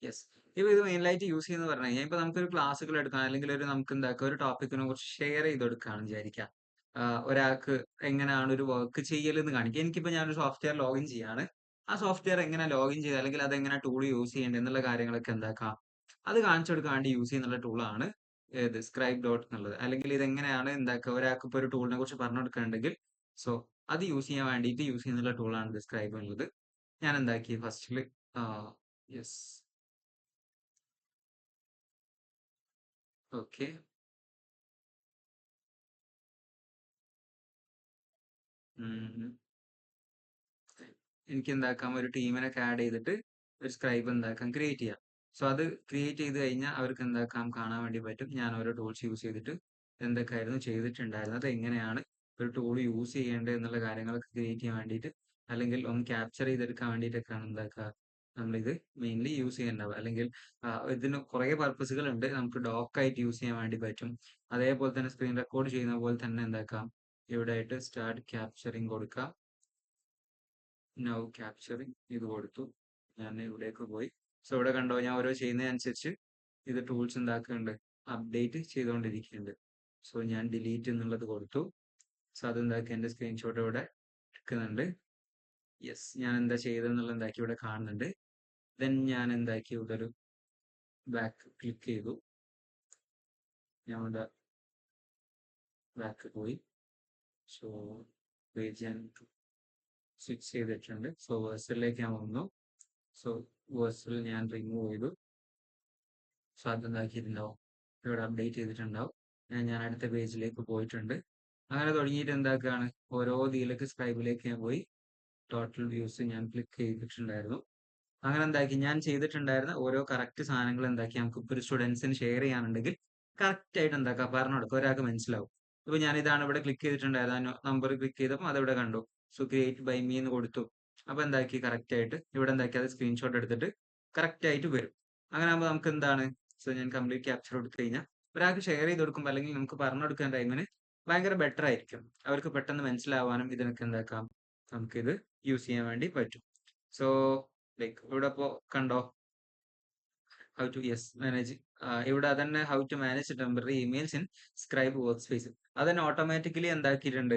yes. ഇപ്പൊ ഇത് മെയിനായിട്ട് യൂസ് ചെയ്യുന്നത് പറഞ്ഞു കഴിഞ്ഞാൽ ഇപ്പൊ നമുക്കൊരു ക്ലാസ്സുകൾ എടുക്കാം അല്ലെങ്കിൽ ഒരു നമുക്ക് എന്താക്കുക ഒരു ടോപ്പിക്കിനെ കുറിച്ച് ഷെയർ ചെയ്ത് കൊടുക്കുകയാണെന്ന് വിചാരിക്കാം. ഒരാൾക്ക് എങ്ങനെയാണ് ഒരു വർക്ക് ചെയ്യലെന്ന് കാണിക്കുക. എനിക്കിപ്പോ ഞാനൊരു സോഫ്റ്റ്വെയർ ലോഗിൻ ചെയ്യാണ്. ആ സോഫ്റ്റ്വെയർ എങ്ങനെ ലോഗിൻ ചെയ്യുക അല്ലെങ്കിൽ അത് എങ്ങനെ ടൂൾ യൂസ് ചെയ്യേണ്ടത് എന്നുള്ള കാര്യങ്ങളൊക്കെ എന്താക്കാം അത് കാണിച്ചു കൊടുക്കാൻ വേണ്ടി യൂസ് ചെയ്യുന്നുള്ള ടൂളാണ് ഏത് സ്ക്രൈബ് ഡോട്ട് എന്നുള്ളത്. അല്ലെങ്കിൽ ഇത് എങ്ങനെയാണ് എന്താക്കുക ഒരാൾക്ക് ഇപ്പോൾ ഒരു ടൂളിനെ കുറിച്ച് പറഞ്ഞു കൊടുക്കുകയാണെങ്കിൽ സോ അത് യൂസ് ചെയ്യാൻ വേണ്ടിയിട്ട് യൂസ് ചെയ്യുന്നുള്ള ടൂളാണ് ഇത് സ്ക്രൈബ് എന്നുള്ളത്. ഞാൻ എന്താക്കി ഫസ്റ്റില് യെസ്, ഓക്കെ. എനിക്ക് എന്താക്കാം ഒരു ടീമിനൊക്കെ ആഡ് ചെയ്തിട്ട് ഒരു സ്ക്രൈബ് എന്താക്കാം ക്രിയേറ്റ് ചെയ്യാം. സോ അത് ക്രിയേറ്റ് ചെയ്ത് കഴിഞ്ഞാൽ അവർക്ക് എന്താക്കാം കാണാൻ വേണ്ടി പറ്റും ഞാൻ ഓരോ ടൂൾസ് യൂസ് ചെയ്തിട്ട് എന്തൊക്കെയായിരുന്നു ചെയ്തിട്ടുണ്ടായിരുന്നത്, എങ്ങനെയാണ് ഒരു ടൂൾ യൂസ് ചെയ്യേണ്ടത് എന്നുള്ള കാര്യങ്ങളൊക്കെ ക്രിയേറ്റ് ചെയ്യാൻ വേണ്ടിയിട്ട് അല്ലെങ്കിൽ ഒന്ന് ക്യാപ്ചർ ചെയ്തെടുക്കാൻ വേണ്ടിയിട്ടൊക്കെയാണ് എന്താക്കുക നമ്മളിത് മെയിൻലി യൂസ് ചെയ്യേണ്ടാവുക. അല്ലെങ്കിൽ ഇതിന് കുറേ പർപ്പസുകൾ ഉണ്ട്. നമുക്ക് ഡോക്ക് ആയിട്ട് യൂസ് ചെയ്യാൻ വേണ്ടി പറ്റും. അതേപോലെ തന്നെ സ്ക്രീൻ റെക്കോർഡ് ചെയ്യുന്ന പോലെ തന്നെ എന്താക്കാം ഇവിടെ ആയിട്ട് സ്റ്റാർട്ട് ക്യാപ്ചറിങ് കൊടുക്കാം. നൗ ക്യാപ്ചറിങ് ഇത് കൊടുത്തു. ഞാൻ ഇവിടേക്ക് പോയി. സോ ഇവിടെ കണ്ടോ ഞാൻ ഓരോ ചെയ്യുന്നതനുസരിച്ച് ഇത് ടൂൾസ് എന്താക്കുന്നുണ്ട് അപ്ഡേറ്റ് ചെയ്തുകൊണ്ടിരിക്കുന്നുണ്ട്. സോ ഞാൻ ഡിലീറ്റ് എന്നുള്ളത് കൊടുത്തു. സോ അതെന്താക്കി എൻ്റെ സ്ക്രീൻഷോട്ട് ഇവിടെ എടുക്കുന്നുണ്ട്. യെസ്, ഞാൻ എന്താ ചെയ്തതെന്നുള്ളത് എന്താക്കി ഇവിടെ കാണുന്നുണ്ട്. ദെൻ ഞാൻ എന്താക്കി ഇവിടെ ഒരു ബാക്ക് ക്ലിക്ക് ചെയ്തു. ഞാൻ ഇവിടെ ബാക്ക് പോയി. സോ പേജ് ഞാൻ സ്വിച്ച് ചെയ്തിട്ടുണ്ട്. സോ വേഴ്സലിലേക്ക് ഞാൻ വന്നു. സോ വേഴ്സൽ ഞാൻ റിമൂവ് ചെയ്തു. സോ അതെന്താക്കിയിട്ടുണ്ടാവും ഇവിടെ അപ്ഡേറ്റ് ചെയ്തിട്ടുണ്ടാവും. ഞാൻ അടുത്ത പേജിലേക്ക് പോയിട്ടുണ്ട്. അങ്ങനെ തുടങ്ങിയിട്ട് എന്താക്കുകയാണ് ഓരോ ഇതിലേക്ക് സ്ക്രൈബിലേക്ക് ഞാൻ പോയി ടോട്ടൽ വ്യൂസ് ഞാൻ ക്ലിക്ക് ചെയ്തിട്ടുണ്ടായിരുന്നു. അങ്ങനെ എന്താക്കി ഞാൻ ചെയ്തിട്ടുണ്ടായിരുന്ന ഓരോ കറക്റ്റ് സാധനങ്ങൾ എന്താക്കി നമുക്ക് ഇപ്പോൾ ഒരു സ്റ്റുഡൻസിന് ഷെയർ ചെയ്യാനുണ്ടെങ്കിൽ കറക്റ്റ് ആയിട്ട് എന്താക്കുക പറഞ്ഞു കൊടുക്കുക, ഒരാൾക്ക് മനസ്സിലാവും. ഇപ്പൊ ഞാൻ ഇതാണ് ഇവിടെ ക്ലിക്ക് ചെയ്തിട്ടുണ്ടായിരുന്നു, നമ്പർ ക്ലിക്ക് ചെയ്തപ്പോൾ അതിവിടെ കണ്ടു. സോ ക്രിയേറ്റ് ബൈ മീ എന്ന് കൊടുത്തു. അപ്പൊ എന്താക്കി കറക്റ്റ് ആയിട്ട് ഇവിടെ എന്താക്കി അത് സ്ക്രീൻഷോട്ട് എടുത്തിട്ട് കറക്റ്റ് ആയിട്ട് വരും. അങ്ങനെ ആകുമ്പോൾ നമുക്ക് എന്താണ് സോ ഞാൻ കംപ്ലീറ്റ് ക്യാപ്ചർ കൊടുത്തു കഴിഞ്ഞാൽ ഒരാൾക്ക് ഷെയർ ചെയ്ത് കൊടുക്കുമ്പോൾ അല്ലെങ്കിൽ നമുക്ക് പറഞ്ഞു കൊടുക്കാൻ ടൈമിന് ഭയങ്കര ബെറ്റർ ആയിരിക്കും. അവർക്ക് പെട്ടെന്ന് മനസ്സിലാവാനും ഇതിനൊക്കെ എന്താക്കാം നമുക്കിത് യൂസ് ചെയ്യാൻ വേണ്ടി പറ്റും. സോ ലൈക്ക് ഇവിടെ ഇപ്പോ കണ്ടോ ഹൗ ടു യെസ് മാനേജ് ഇവിടെ അതന്നെ how to manage temporary emails in scribe workspace അതന്നെ ഓട്ടോമാറ്റിക്കലി എന്താക്കിയിട്ടുണ്ട്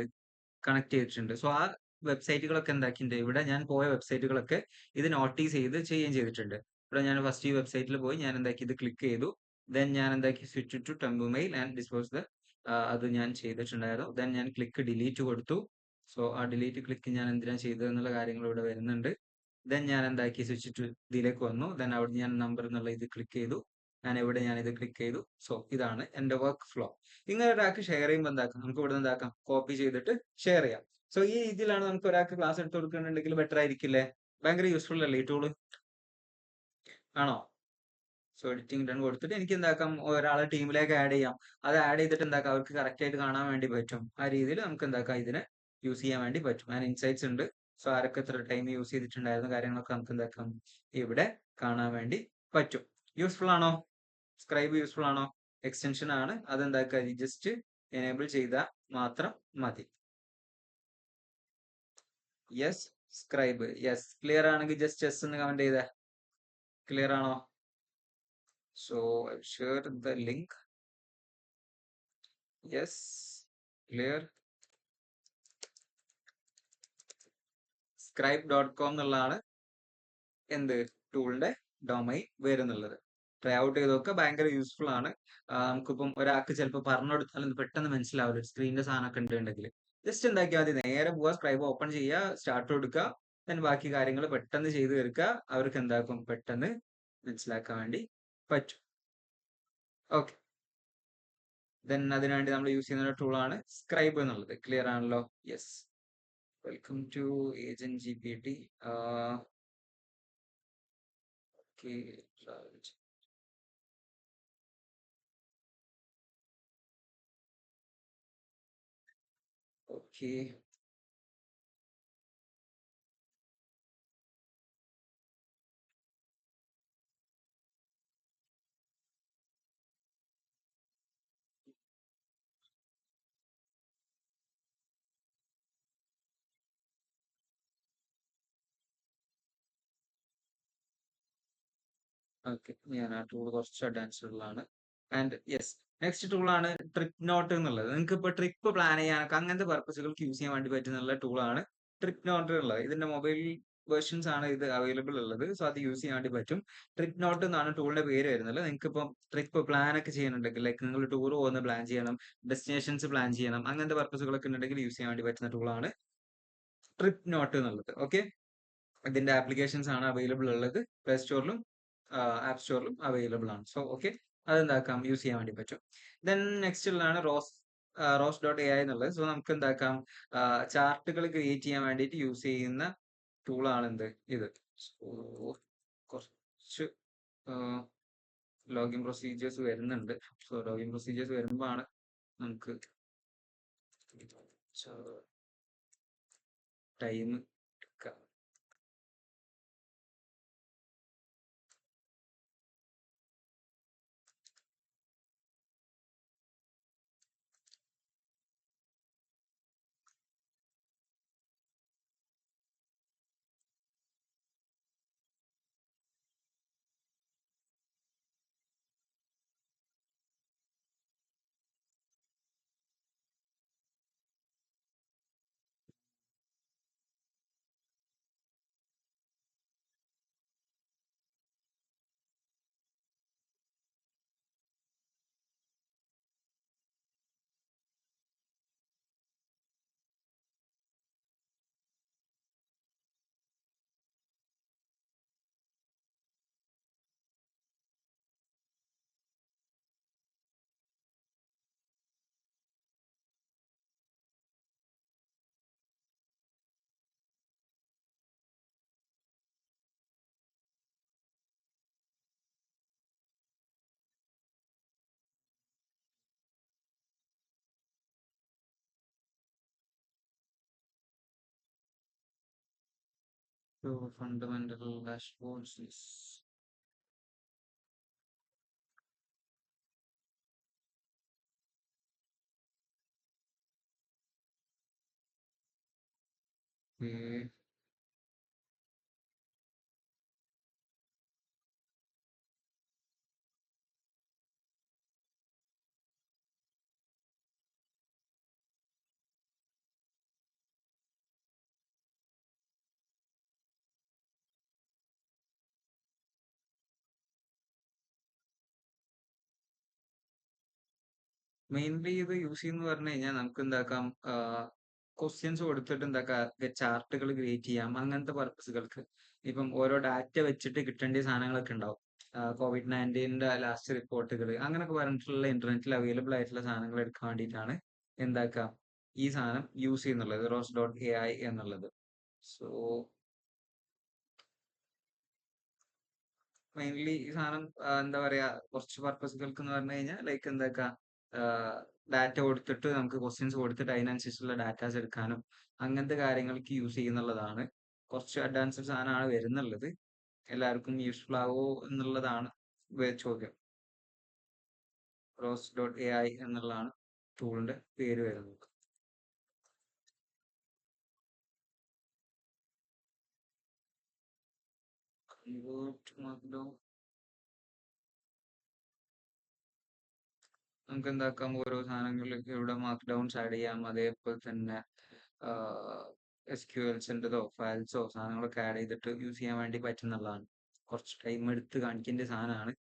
കണക്ട് ചെയ്തിട്ടുണ്ട്. സോ ആ വെബ്സൈറ്റുകളൊക്കെ എന്താക്കിയിട്ടുണ്ട് ഇവിടെ ഞാൻ പോയ വെബ്സൈറ്റുകളൊക്കെ ഇത് നോട്ടീസ് ചെയ്ത് ചെയ്യുകയും ചെയ്തിട്ടുണ്ട്. ഇവിടെ ഞാൻ ഫസ്റ്റ് ഈ വെബ്സൈറ്റിൽ പോയി ഞാൻ എന്താക്കി ഇത് ക്ലിക്ക് ചെയ്തു. ദെൻ ഞാൻ എന്താക്കി switch to temp mail and dispose the അത് ഞാൻ ചെയ്തിട്ടുണ്ടായിരുന്നു. ദെൻ ഞാൻ ക്ലിക്ക് ഡിലീറ്റ് കൊടുത്തു. സോ ആ ഡിലീറ്റ് ക്ലിക്ക് ഞാൻ എന്തിനാ ചെയ്തത് എന്നുള്ള കാര്യങ്ങൾ ഇവിടെ വരുന്നുണ്ട്. ദെൻ ഞാൻ എന്താക്കി സ്വിച്ച് ടു ഇതിലേക്ക് വന്നു. ദെൻ അവിടെ ഞാൻ നമ്പർ എന്നുള്ള ഇത് ക്ലിക്ക് ചെയ്തു. ഞാൻ ഇത് ക്ലിക്ക് ചെയ്തു. സോ ഇതാണ് എൻ്റെ വർക്ക് ഫ്ലോ. ഇങ്ങനെ ഒരാൾക്ക് ഷെയർ ചെയ്യുമ്പോൾ എന്താക്കാം നമുക്ക് ഇവിടെ എന്താക്കാം കോപ്പി ചെയ്തിട്ട് ഷെയർ ചെയ്യാം. സോ ഈ രീതിയിലാണ് നമുക്ക് ഒരാൾക്ക് ക്ലാസ് എടുത്ത് കൊടുക്കുന്നുണ്ടെങ്കിൽ ബെറ്റർ ആയിരിക്കില്ലേ? ഭയങ്കര യൂസ്ഫുൾ അല്ലേ ഈ ടൂള്? ആണോ? സോ എഡിറ്റിംഗ് ഡൺ കൊടുത്തിട്ട് എനിക്ക് എന്താക്കാം ഒരാളെ ടീമിലേക്ക് ആഡ് ചെയ്യാം. അത് ആഡ് ചെയ്തിട്ട് എന്താക്കാം അവർക്ക് കറക്റ്റ് ആയിട്ട് കാണാൻ വേണ്ടി പറ്റും. ആ രീതിയിൽ നമുക്ക് എന്താക്കാം ഇതിനെ യൂസ് ചെയ്യാൻ വേണ്ടി പറ്റും. ആൻഡ് ഇൻസൈറ്റ്സ് ഉണ്ട്. സോ ആരൊക്കെ എത്ര ടൈം യൂസ് ചെയ്തിട്ടുണ്ടായിരുന്ന കാര്യങ്ങളൊക്കെ നമുക്ക് എന്താക്കാം ഇവിടെ കാണാൻ വേണ്ടി പറ്റും. യൂസ്ഫുൾ ആണോ? സ്ക്രൈബ് യൂസ്ഫുൾ ആണോ? എക്സ്റ്റൻഷൻ ആണ്. അതെന്താക്കുക ജസ്റ്റ് എനേബിൾ ചെയ്താൽ മാത്രം മതി. യെസ് സ്ക്രൈബ് യെസ് ക്ലിയർ ആണെങ്കിൽ ജസ്റ്റ് യെസ് എന്ന് കമന്റ് ചെയ്തേ. ക്ലിയർ ആണോ? So share the link. Yes clear. scribe.com എന്നുള്ളതാണ് എന്ത് ടൂളിന്റെ ഡൊമൈൻ വരുന്നുള്ളത്. ട്രൈ ഔട്ട് ചെയ്തൊക്കെ ഭയങ്കര യൂസ്ഫുൾ ആണ്. നമുക്കിപ്പം ഒരാൾക്ക് ചിലപ്പോൾ പറഞ്ഞു കൊടുത്താൽ പെട്ടെന്ന് മനസ്സിലാവില്ല. സ്ക്രീനിന്റെ സാധനമൊക്കെ ഉണ്ടെങ്കിൽ ജസ്റ്റ് എന്താക്കിയാൽ മതി, നേരെ പോവുക, സ്ക്രൈബ് ഓപ്പൺ ചെയ്യുക, സ്റ്റാർട്ട് കൊടുക്കുക, then ബാക്കി കാര്യങ്ങൾ പെട്ടെന്ന് ചെയ്ത് തീർക്കുക. അവർക്ക് എന്താക്കും പെട്ടെന്ന് മനസ്സിലാക്കാൻ വേണ്ടി പറ്റും. ഓക്കെ, ദെൻ അതിനുവേണ്ടി നമ്മൾ യൂസ് ചെയ്യുന്ന ടൂളാണ് സ്ക്രൈബ് എന്നുള്ളത്. ക്ലിയർ ആണല്ലോ? Yes, welcome to agent GPT. Okay, okay, okay, ഞാൻ ആ ടൂൾ കുറച്ച് അഡ്വാൻസ്ഡുള്ളതാണ്. ആൻഡ് യെസ്, നെക്സ്റ്റ് ടൂളാണ് ട്രിപ്പ് നോട്ട് എന്നുള്ളത്. നിങ്ങൾക്ക് ഇപ്പോൾ ട്രിപ്പ് പ്ലാൻ ചെയ്യാനൊക്കെ അങ്ങനത്തെ പർപ്പസുകൾക്ക് യൂസ് ചെയ്യാൻ വേണ്ടി പറ്റുന്ന ടൂളാണ് ട്രിപ്പ് നോട്ട് ഉള്ളത്. ഇതിന്റെ മൊബൈൽ വേർഷൻസ് ആണ് ഇത് അവൈലബിൾ ഉള്ളത്. സോ അത് യൂസ് ചെയ്യാൻ വേണ്ടി പറ്റും. ട്രിപ്പ് നോട്ട് എന്നാണ് ടൂളിന്റെ പേര് വരുന്നത്. നിങ്ങൾക്ക് ഇപ്പം ട്രിപ്പ് പ്ലാൻ ഒക്കെ ചെയ്യുന്നുണ്ടെങ്കിൽ, ലൈക്ക് നിങ്ങൾ ടൂർ പോകുന്ന പ്ലാൻ ചെയ്യണം, ഡെസ്റ്റിനേഷൻസ് പ്ലാൻ ചെയ്യണം, അങ്ങനത്തെ പർപ്പസുകളൊക്കെ ഉണ്ടെങ്കിൽ യൂസ് ചെയ്യാൻ വേണ്ടി പറ്റുന്ന ടൂളാണ് ട്രിപ്പ് നോട്ട് എന്നുള്ളത്. ഓക്കെ, ഇതിന്റെ ആപ്ലിക്കേഷൻസ് ആണ് അവൈലബിൾ ഉള്ളത്. പ്ലേ സ്റ്റോറിലും ആപ്പ് സ്റ്റോറിലും അവൈലബിൾ ആണ്. സോ ഓക്കെ, അതെന്താക്കാം യൂസ് ചെയ്യാൻ വേണ്ടി പറ്റും. ദെൻ നെക്സ്റ്റ് ഉള്ളതാണ് റോസ്.ai എന്നുള്ളത്. സോ നമുക്ക് എന്താക്കാം ചാർട്ടുകൾ ക്രിയേറ്റ് ചെയ്യാൻ വേണ്ടിയിട്ട് യൂസ് ചെയ്യുന്ന ടൂളാണ് എന്ത് ഇത്. സോ കുറച്ച് ലോഗിൻ പ്രൊസീജിയേഴ്സ് വരുന്നുണ്ട്. സോ ലോഗിൻ പ്രൊസീജിയേഴ്സ് വരുമ്പോഴാണ് നമുക്ക് ടൈം എടുക്കാം. So fundamental dashboards is okay. Mainly ഇത് യൂസ് ചെയ്യുന്ന പറഞ്ഞു കഴിഞ്ഞാൽ നമുക്ക് എന്താക്കാം ക്വസ്റ്റ്യൻസ് കൊടുത്തിട്ട് എന്താക്കാം ചാർട്ടുകൾ ക്രിയേറ്റ് ചെയ്യാം, അങ്ങനത്തെ പർപ്പസുകൾക്ക്. ഇപ്പം ഓരോ ഡാറ്റ വെച്ചിട്ട് കിട്ടേണ്ട സാധനങ്ങളൊക്കെ ഉണ്ടാവും. COVID-19 ലാസ്റ്റ് റിപ്പോർട്ടുകൾ അങ്ങനെയൊക്കെ പറഞ്ഞിട്ടുള്ള ഇന്റർനെറ്റിൽ അവൈലബിൾ ആയിട്ടുള്ള സാധനങ്ങൾ എടുക്കാൻ വേണ്ടിയിട്ടാണ് എന്താക്കാം ഈ സാധനം യൂസ് ചെയ്യുന്നുള്ളത്, റോസ്.ai എന്നുള്ളത്. സോ മെയിൻലി ഈ സാധനം എന്താ പറയാ കുറച്ച് പർപ്പസുകൾക്ക് എന്ന് പറഞ്ഞു കഴിഞ്ഞാൽ ലൈക്ക് എന്താക്കാ ഡാറ്റ കൊടുത്തിട്ട് നമുക്ക് ക്വസ്റ്റ്യൻസ് കൊടുത്തിട്ട് അതിനനുസരിച്ചുള്ള ഡാറ്റാസ് എടുക്കാനും അങ്ങനത്തെ കാര്യങ്ങൾക്ക് യൂസ് ചെയ്യുന്നുള്ളതാണ്. കുറച്ച് അഡ്വാൻസ്ഡ് സാധനമാണ് വരുന്നുള്ളത്. എല്ലാവർക്കും യൂസ്ഫുൾ ആവോ എന്നുള്ളതാണ് ചോദ്യം. ROS.ai എന്നുള്ളതാണ് ടൂളിന്റെ പേര് വരുന്നത്. Convert Markdown. നമുക്ക് എന്താക്കാം, ഓരോ സാധനങ്ങളിലേക്ക് ഇവിടെ മാർക്ക് ഡൗൺസ് ആഡ് ചെയ്യാം. അതേപോലെ തന്നെ SQLസിൻ്റെതോ ഫയൽസോ സാധനങ്ങളൊക്കെ ആഡ് ചെയ്തിട്ട് യൂസ് ചെയ്യാൻ വേണ്ടി പറ്റുന്നതാണ്. കുറച്ച് ടൈം എടുത്ത് കാണിക്കേണ്ട സാധനമാണ്.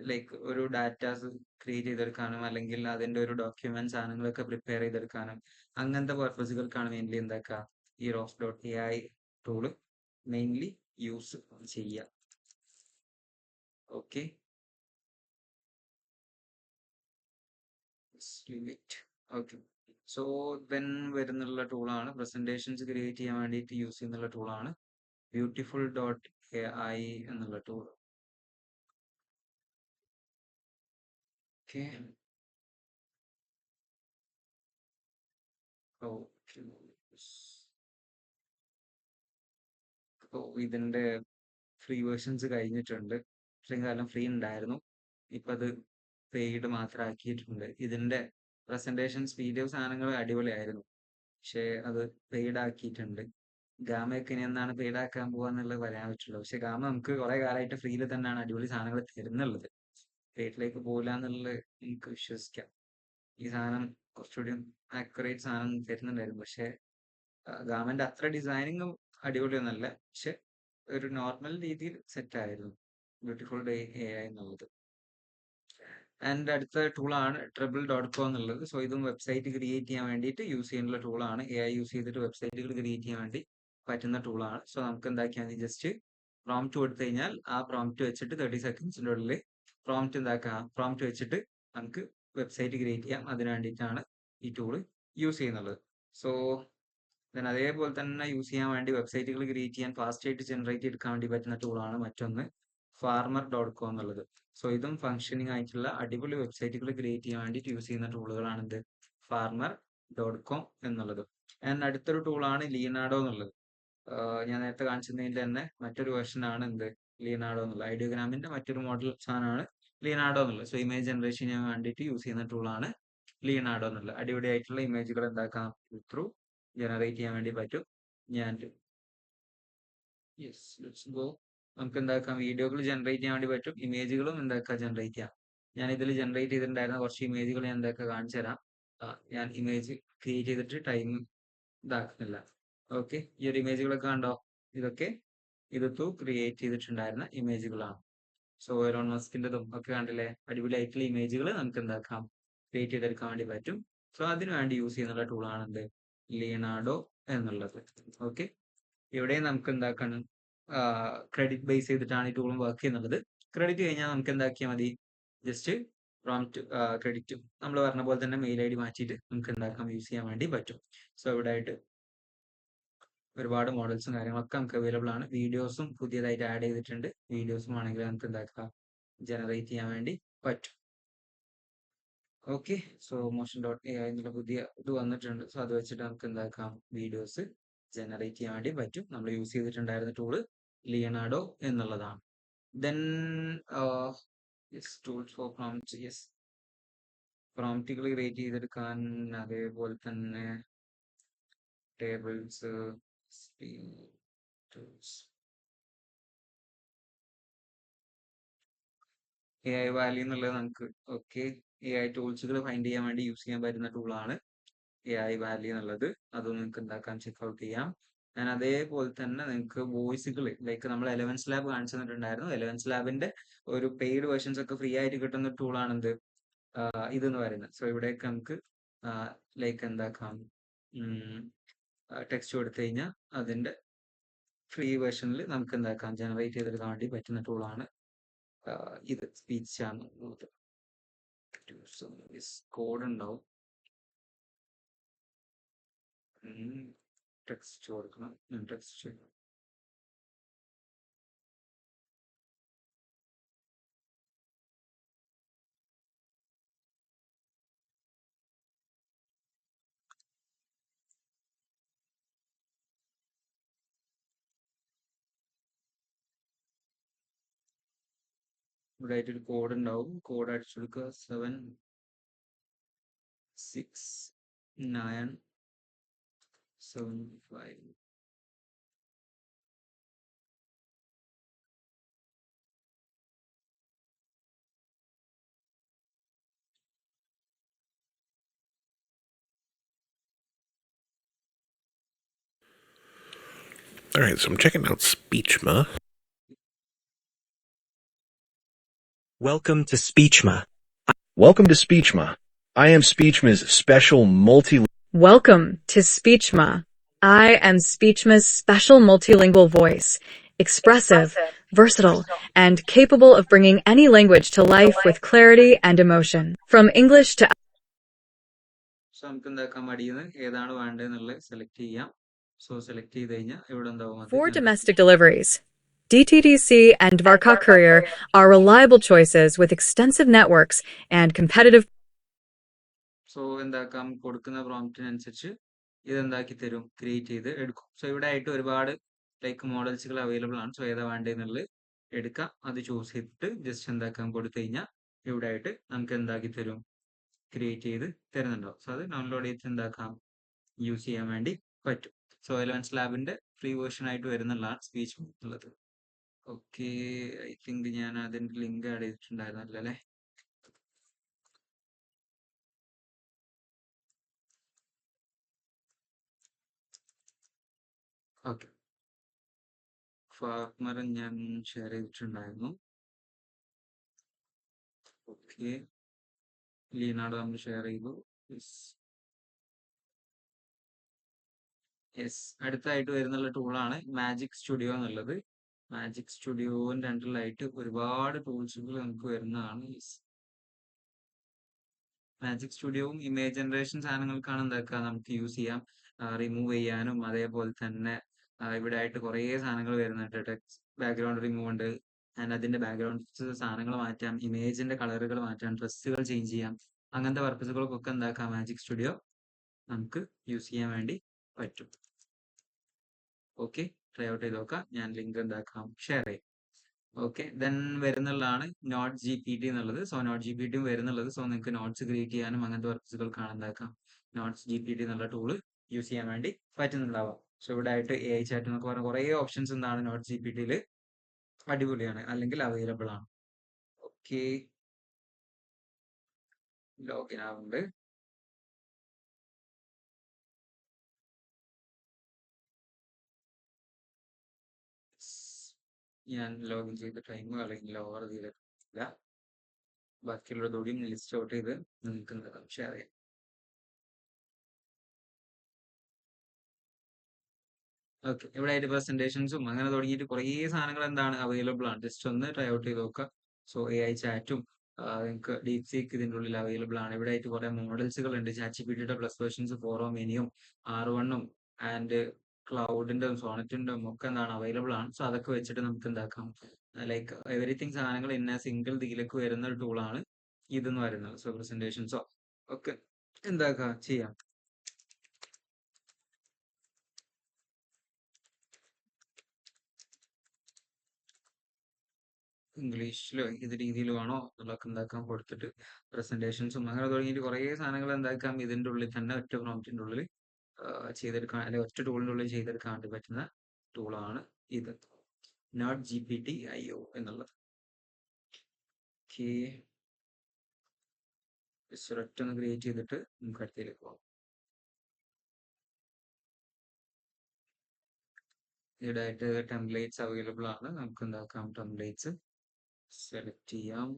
ലൈക്ക് ഒരു ഡാറ്റാസ് ക്രിയേറ്റ് ചെയ്തെടുക്കാനും അല്ലെങ്കിൽ അതിന്റെ ഒരു ഡോക്യുമെന്റ് സാധനങ്ങളൊക്കെ പ്രിപ്പയർ ചെയ്തെടുക്കാനും അങ്ങനത്തെ പർപ്പസുകൾക്കാണ് മെയിൻലി എന്താക്കുക ഈ ROS.ai ടൂള് മെയിൻലി യൂസ് ചെയ്യുക. Okay, okay. സോ ദെൻ വരുന്നുള്ള ടൂളാണ് പ്രസന്റേഷൻസ് ക്രിയേറ്റ് ചെയ്യാൻ വേണ്ടിയിട്ട് യൂസ് ചെയ്യുന്നുള്ള ടൂളാണ് Beautiful.ai എന്നുള്ള ടൂൾ. ഓക്കെ, ഇതിന്റെ ഫ്രീ വേർഷൻസ് കഴിഞ്ഞിട്ടുണ്ട്. ഇത്രയും കാലം ഫ്രീ ഉണ്ടായിരുന്നു, ഇപ്പൊ അത് പെയ്ഡ് മാത്രം ആക്കിയിട്ടുണ്ട്. ഇതിന്റെ പ്രസന്റേഷൻസ് വീഡിയോ സാധനങ്ങൾ അടിപൊളിയായിരുന്നു, പക്ഷെ അത് പെയ്ഡ് ആക്കിയിട്ടുണ്ട്. ഗാമയൊക്കെ ഇനി എന്നാണ് പെയ്ഡ് ആക്കാൻ പോവാന്നുള്ളത് പറയാൻ പറ്റുള്ളൂ. പക്ഷെ ഗാമ നമുക്ക് കുറെ കാലമായിട്ട് ഫ്രീയിൽ തന്നെയാണ് അടിപൊളി സാധനങ്ങൾ തരുന്നുള്ളത്. പെയ്ഡിലേക്ക് പോകില്ല എന്നുള്ളത് എനിക്ക് വിശ്വസിക്കാം. ഈ സാധനം കുറച്ചുകൂടി ആക്യുറേറ്റ് സാധനം തരുന്നുണ്ടായിരുന്നു, പക്ഷെ ഗാമന്റെ അത്ര ഡിസൈനിങ്ങും അടിപൊളിയൊന്നല്ല, പക്ഷെ ഒരു നോർമൽ രീതിയിൽ സെറ്റ് ആയിരുന്നു Beautiful.ai എന്നുള്ളത്. ആൻഡ് അടുത്ത ടൂളാണ് Trouble.co എന്നുള്ളത്. സോ ഇതും വെബ്സൈറ്റ് ക്രിയേറ്റ് ചെയ്യാൻ വേണ്ടിയിട്ട് യൂസ് ചെയ്യുന്ന ടൂളാണ്. AI യൂസ് ചെയ്തിട്ട് വെബ്സൈറ്റുകൾ ക്രിയേറ്റ് ചെയ്യാൻ വേണ്ടി പറ്റുന്ന ടൂളാണ്. സോ നമുക്ക് എന്താക്കിയാൽ മതി, ജസ്റ്റ് പ്രോംപ്റ്റ് കൊടുത്തു കഴിഞ്ഞാൽ ആ പ്രോംപ്റ്റ് വെച്ചിട്ട് 30 സെക്കൻഡ്സിൻ്റെ ഉള്ളിൽ പ്രോംപ്റ്റ് വെച്ചിട്ട് നമുക്ക് വെബ്സൈറ്റ് ക്രിയേറ്റ് ചെയ്യാം. അതിന് വേണ്ടിയിട്ടാണ് ഈ ടൂള് യൂസ് ചെയ്യുന്നത്. സോ അതേപോലെ തന്നെ യൂസ് ചെയ്യാൻ വേണ്ടി വെബ്സൈറ്റുകൾ ക്രിയേറ്റ് ചെയ്യാൻ ഫാസ്റ്റ് ആയിട്ട് ജനറേറ്റ് എടുക്കാൻ വേണ്ടി പറ്റുന്ന ടൂളാണ് മറ്റൊന്ന് Farmer.co എന്നുള്ളത്. സോ ഇതും ഫങ്ഷനിങ് ആയിട്ടുള്ള അടിപൊളി വെബ്സൈറ്റുകൾ ക്രിയേറ്റ് ചെയ്യാൻ വേണ്ടിയിട്ട് യൂസ് ചെയ്യുന്ന ടൂളുകളാണ് ഇത് Farmer.com എന്നുള്ളത്. ആൻഡ് അടുത്തൊരു ടൂളാണ് ലിയനാർഡോ എന്നുള്ളത്. ഞാൻ നേരത്തെ കാണിച്ചതിന്റെ തന്നെ മറ്റൊരു വേർഷൻ ആണ് എന്ത് ലിയനാർഡോ എന്നുള്ളത്. ഐഡിയോഗ്രാമിന്റെ മറ്റൊരു മോഡൽ സാധനമാണ് ലിയനാർഡോ എന്നുള്ളത്. സോ ഇമേജ് ജനറേഷൻ ചെയ്യാൻ വേണ്ടിയിട്ട് യൂസ് ചെയ്യുന്ന ടൂളാണ് ലിയനാർഡോ എന്നുള്ളത്. അടിപൊളിയായിട്ടുള്ള ഇമേജുകൾ എന്താക്കാം ത്രൂ ജനറേറ്റ് ചെയ്യാൻ വേണ്ടി പറ്റും. Let's go. നമുക്ക് എന്താക്കാം, വീഡിയോകൾ ജനറേറ്റ് ചെയ്യാൻ വേണ്ടി പറ്റും, ഇമേജുകളും എന്താക്കാം ജനറേറ്റ് ചെയ്യാം. ഞാൻ ഇതിൽ ജനറേറ്റ് ചെയ്തിട്ടുണ്ടായിരുന്ന കുറച്ച് ഇമേജുകൾ ഞാൻ എന്താക്കാം കാണിച്ചു തരാം. ഞാൻ ഇമേജ് ക്രിയേറ്റ് ചെയ്തിട്ട് ടൈം ഇതാക്കുന്നില്ല. ഓക്കെ, ഈ ഒരു ഇമേജുകളൊക്കെ കണ്ടോ, ഇതൊക്കെ ഇത് ത്രൂ ക്രിയേറ്റ് ചെയ്തിട്ടുണ്ടായിരുന്ന ഇമേജുകളാണ്. സോ എലോൺ മസ്കിൻ്റെതും ഒക്കെ കണ്ടില്ലേ, അടിപൊളിയായിട്ടുള്ള ഇമേജുകൾ നമുക്ക് എന്താക്കാം ക്രിയേറ്റ് ചെയ്തെടുക്കാൻ വേണ്ടി പറ്റും. സോ അതിനു വേണ്ടി യൂസ് ചെയ്യുന്ന ടൂളാണ് എന്ത് ലിയനാർഡോ എന്നുള്ളത്. ഓക്കെ, ഇവിടെ നമുക്ക് എന്താക്കണം, ക്രെഡിറ്റ് ബേസ് ചെയ്തിട്ടാണ് ഈ ടൂളും വർക്ക് ചെയ്യുന്നത്. ക്രെഡിറ്റ് കഴിഞ്ഞാൽ നമുക്ക് എന്താക്കിയാൽ മതി, ജസ്റ്റ് പ്രോംപ്റ്റ് ക്രെഡിറ്റ് നമ്മൾ പറഞ്ഞ പോലെ തന്നെ മെയിൽ ID മാറ്റിയിട്ട് നമുക്ക് എന്താക്കാം യൂസ് ചെയ്യാൻ വേണ്ടി പറ്റും. സോ ഇവിടെ ആയിട്ട് ഒരുപാട് മോഡൽസും കാര്യങ്ങളൊക്കെ നമുക്ക് അവൈലബിൾ ആണ്. വീഡിയോസും പുതിയതായിട്ട് ആഡ് ചെയ്തിട്ടുണ്ട്. വീഡിയോസും ആണെങ്കിൽ നമുക്ക് എന്താക്കാം ജനറേറ്റ് ചെയ്യാൻ വേണ്ടി പറ്റും. ഓക്കെ, സോ Motion.ai എന്നുള്ള പുതിയ ഇത് വന്നിട്ടുണ്ട്. സോ അത് വെച്ചിട്ട് നമുക്ക് എന്താക്കാം വീഡിയോസ് ജനറേറ്റ് ചെയ്യാൻ വേണ്ടി പറ്റും. നമ്മൾ യൂസ് ചെയ്തിട്ടുണ്ടായിരുന്ന ടൂള് ലിയനാർഡോ എന്നുള്ളതാണ്. Then tools for prompt. Yes, പ്രോംപ്റ്റുകൾ ക്രിയേറ്റ് ചെയ്തെടുക്കാൻ, അതേപോലെ തന്നെ ടേബിൾസ്, AI വാല്യൂ എന്നുള്ളത് നമുക്ക് AI ടൂൾസുകൾ ഫൈൻഡ് ചെയ്യാൻ വേണ്ടി യൂസ് ചെയ്യാൻ പറ്റുന്ന ടൂളാണ് AI വാല്യൂ എന്നുള്ളത്. അത് നിങ്ങൾക്ക് എന്താക്കാൻ ചെക്ക്ഔട്ട് ചെയ്യാം. ഞാൻ അതേപോലെ തന്നെ നിങ്ങൾക്ക് വോയിസുകൾ ലൈക്ക് നമ്മൾ എലവൻസ് ലാബ് കാണിച്ചു തന്നിട്ടുണ്ടായിരുന്നു. എലവൻസ് ലാബിന്റെ ഒരു പെയ്ഡ് വേർഷൻസ് ഒക്കെ ഫ്രീ ആയിട്ട് കിട്ടുന്ന ടൂളാണ് എന്ത് ഇതെന്ന് പറയുന്നത്. സോ ഇവിടേക്ക് നമുക്ക് ലൈക്ക് എന്താക്കാം ടെക്സ്റ്റ് കൊടുത്തു കഴിഞ്ഞാൽ അതിന്റെ ഫ്രീ വേർഷനിൽ നമുക്ക് എന്താക്കാം ജനറേറ്റ് ചെയ്തെടുക്കാൻ വേണ്ടി പറ്റുന്ന ടൂളാണ് ഇത്. സ്പീച്ച് ആണ് കോഡ് ഉണ്ടാവും, ടെക്സ്റ്റ് കൊടുക്കണം. ടെക്സ്റ്റ് ഇവിടെ ആയിട്ടൊരു കോഡ് ഉണ്ടാവും. കോഡ് അടിച്ചു കൊടുക്കുക 76975. All right, so I'm checking out Speechma. Welcome to Speechma. Welcome to Speechma. I am Speechma's special Welcome to Speechma. I am Speechma's special multilingual voice, expressive, versatile, and capable of bringing any language to life with clarity and emotion. From English to so നമുക്ക് എന്താക്കാൻ മടിയെന്ന് ഏതാണ് വേണ്ടതെന്നുള്ളത് select ചെയ്യാം. So select ചെയ്ത് കഴിഞ്ഞാൽ ഇവിടെ എന്താവും അത് For domestic deliveries, DTDC and Varka Courier are reliable choices with extensive networks and competitive. So എന്താക്കാം കൊടുക്കുന്ന പ്രോംപ്റ്റിനനുസരിച്ച് ഇതെന്താക്കി തരും, ക്രിയേറ്റ് ചെയ്ത് എടുക്കും. സോ ഇവിടെ ആയിട്ട് ഒരുപാട് ലൈക്ക് മോഡൽസുകൾ അവൈലബിൾ ആണ്. സോ ഏതാ വേണ്ടതെന്നുള്ളത് എടുക്കാം. അത് ചൂസ് ചെയ്തിട്ട് ജസ്റ്റ് എന്താക്കാൻ കൊടുത്തു കഴിഞ്ഞാൽ ഇവിടെ ആയിട്ട് നമുക്ക് എന്താക്കി തരും, ക്രിയേറ്റ് ചെയ്ത് തരുന്നുണ്ടാവും. സോ അത് ഡൗൺലോഡ് ചെയ്തിട്ട് എന്താക്കാം യൂസ് ചെയ്യാൻ വേണ്ടി പറ്റും. സോ 11th ലാബിന്റെ ഫ്രീ വേർഷൻ ആയിട്ട് വരുന്നുള്ളതാണ് സ്പീച്ച് ഉള്ളത്. ഓക്കെ, ഐ തിങ്ക് ഞാൻ അതിന്റെ ലിങ്ക് ആഡ് ചെയ്തിട്ടുണ്ടായിരുന്നല്ലോ അല്ലേ? ഓക്കെ, ഫാർമർ ഞാൻ ഷെയർ ചെയ്തിട്ടുണ്ടായിരുന്നു. ഓക്കെ, ലീനാർഡോ നമ്മൾ ഷെയർ ചെയ്തു. യെസ്, അടുത്തായിട്ട് വരുന്നുള്ള ടൂളാണ് മാജിക് സ്റ്റുഡിയോ എന്നുള്ളത്. മാജിക് സ്റ്റുഡിയോന്റെ അണ്ടറിലായിട്ട് ഒരുപാട് ടൂൾസുകൾ നമുക്ക് വരുന്നതാണ്. മാജിക് സ്റ്റുഡിയോവും ഇമേജ് ജനറേഷൻ സാധനങ്ങൾക്കാണ് എന്താക്കുക നമുക്ക് യൂസ് ചെയ്യാം. റിമൂവ് ചെയ്യാനും അതേപോലെ തന്നെ ഇവിടെ ആയിട്ട് കുറേ സാധനങ്ങൾ വരുന്നുണ്ട്. ടെക്സ്റ്റ് ബാക്ക്ഗ്രൗണ്ട് റിമൂവ് ഉണ്ട്, ആൻഡ് അതിന്റെ ബാക്ക്ഗ്രൗണ്ട് സാധനങ്ങൾ മാറ്റാം, ഇമേജിന്റെ കളറുകൾ മാറ്റാം, ഡ്രസ്സുകൾ ചേഞ്ച് ചെയ്യാം. അങ്ങനത്തെ പർപ്പസുകൾക്കൊക്കെ എന്താക്കാം മാജിക് സ്റ്റുഡിയോ നമുക്ക് യൂസ് ചെയ്യാൻ വേണ്ടി പറ്റും. ഓക്കെ, ട്രൈ ഔട്ട് ചെയ്ത് നോക്കാം. ഞാൻ ലിങ്ക് എന്താക്കാം ഷെയർ ചെയ്യും. ഓക്കെ, ദെൻ വരുന്നുള്ളതാണ് നോട്ട് GPT എന്നുള്ളത്. സോ നോട്ട് GPT വരുന്നുള്ളത്. സോ നിങ്ങൾക്ക് നോട്ട്സ് ക്രിയേറ്റ് ചെയ്യാനും അങ്ങനത്തെ പർപ്പസുകൾക്കാണ് എന്താക്കാം നോട്ട്സ് GPT എന്നുള്ള ടൂള് യൂസ് ചെയ്യാൻ വേണ്ടി പറ്റുന്നുണ്ടാവാം. സോ ഇവിടെ ആയിട്ട് AI ചാറ്റ് എന്നൊക്കെ പറഞ്ഞ കുറേ ഓപ്ഷൻസ് എന്താണ് നോട്ട് GPTയിൽ അടിപൊളിയാണ്, അല്ലെങ്കിൽ അവൈലബിൾ ആണ്. ഓക്കെ, ലോഗിൻ ആവുന്നുണ്ട്. ഞാൻ ലോഗിൻ ചെയ്ത ടൈം അല്ലെങ്കിൽ ഓവർ ചെയ്തിട്ടില്ല. ബാക്കിയുള്ളതോടെയും ലിസ്റ്റ് ഔട്ട് ചെയ്ത് നിങ്ങൾക്ക് ഷെയർ ചെയ്യാം. ഓക്കെ, ഇവിടെ ആയിട്ട് പ്രസന്റേഷൻസും അങ്ങനെ തുടങ്ങിയിട്ട് കുറേ സാധനങ്ങൾ എന്താണ് അവൈലബിൾ ആണ്. ജസ്റ്റ് ഒന്ന് ട്രൈ ഔട്ട് ചെയ്ത് നോക്കുക. സോ AI ചാറ്റും നിങ്ങൾക്ക് ഡീപ് സീക്ക് ഇതിൻ്റെ ഉള്ളിൽ അവൈലബിൾ ആണ്. ഇവിടെ ആയിട്ട് കുറേ മോഡൽസുകൾ ഉണ്ട്. ChatGPTയുടെ പ്ലസ് വേർഷൻസ് 4 മിനിയും R1 ആൻഡ് ക്ലൗഡിന്റെ സോണറ്റിന്റെ ഒക്കെ എന്താണ് അവൈലബിൾ ആണ്. സോ അതൊക്കെ വെച്ചിട്ട് നമുക്ക് എന്താക്കാം ലൈക്ക് എവറിത്തിങ് സാധനങ്ങൾ ഇന്ന സിംഗിൾ ഇതിലേക്ക് വരുന്ന ഒരു ടൂളാണ് ഇതെന്ന് പറയുന്നത്. സോ പ്രസന്റേഷൻസോ ഒക്കെ എന്താക്കാം ചെയ്യാം. ഇംഗ്ലീഷിലോ ഏത് രീതിയിൽ വേണോ എന്നുള്ളതൊക്കെ എന്താക്കാൻ കൊടുത്തിട്ട് പ്രസന്റേഷൻസും അങ്ങനെ തുടങ്ങിയിട്ട് കുറേ സാധനങ്ങൾ എന്താക്കാം ഇതിൻ്റെ ഉള്ളിൽ തന്നെ ഒറ്റ പ്രോംപ്റ്റിൻ്റെ ഉള്ളിൽ ചെയ്തെടുക്കാൻ, അല്ലെങ്കിൽ ഒറ്റ ടൂളിൻ്റെ ഉള്ളിൽ ചെയ്തെടുക്കാൻ വേണ്ടി പറ്റുന്ന ടൂളാണ് ഇത് നോട്ട് GPT IO എന്നുള്ളത്. ഓക്കെ, ഒറ്റ ഒന്ന് ക്രിയേറ്റ് ചെയ്തിട്ട് നമുക്ക് അടുത്തേക്ക് പോകാം. ഇവിടെ ആയിട്ട് ടെംപ്ലേറ്റ്സ് അവൈലബിൾ ആണ്. നമുക്ക് എന്താക്കാം ടെംപ്ലേറ്റ്സ് സെലക്ട് ചെയ്യാം.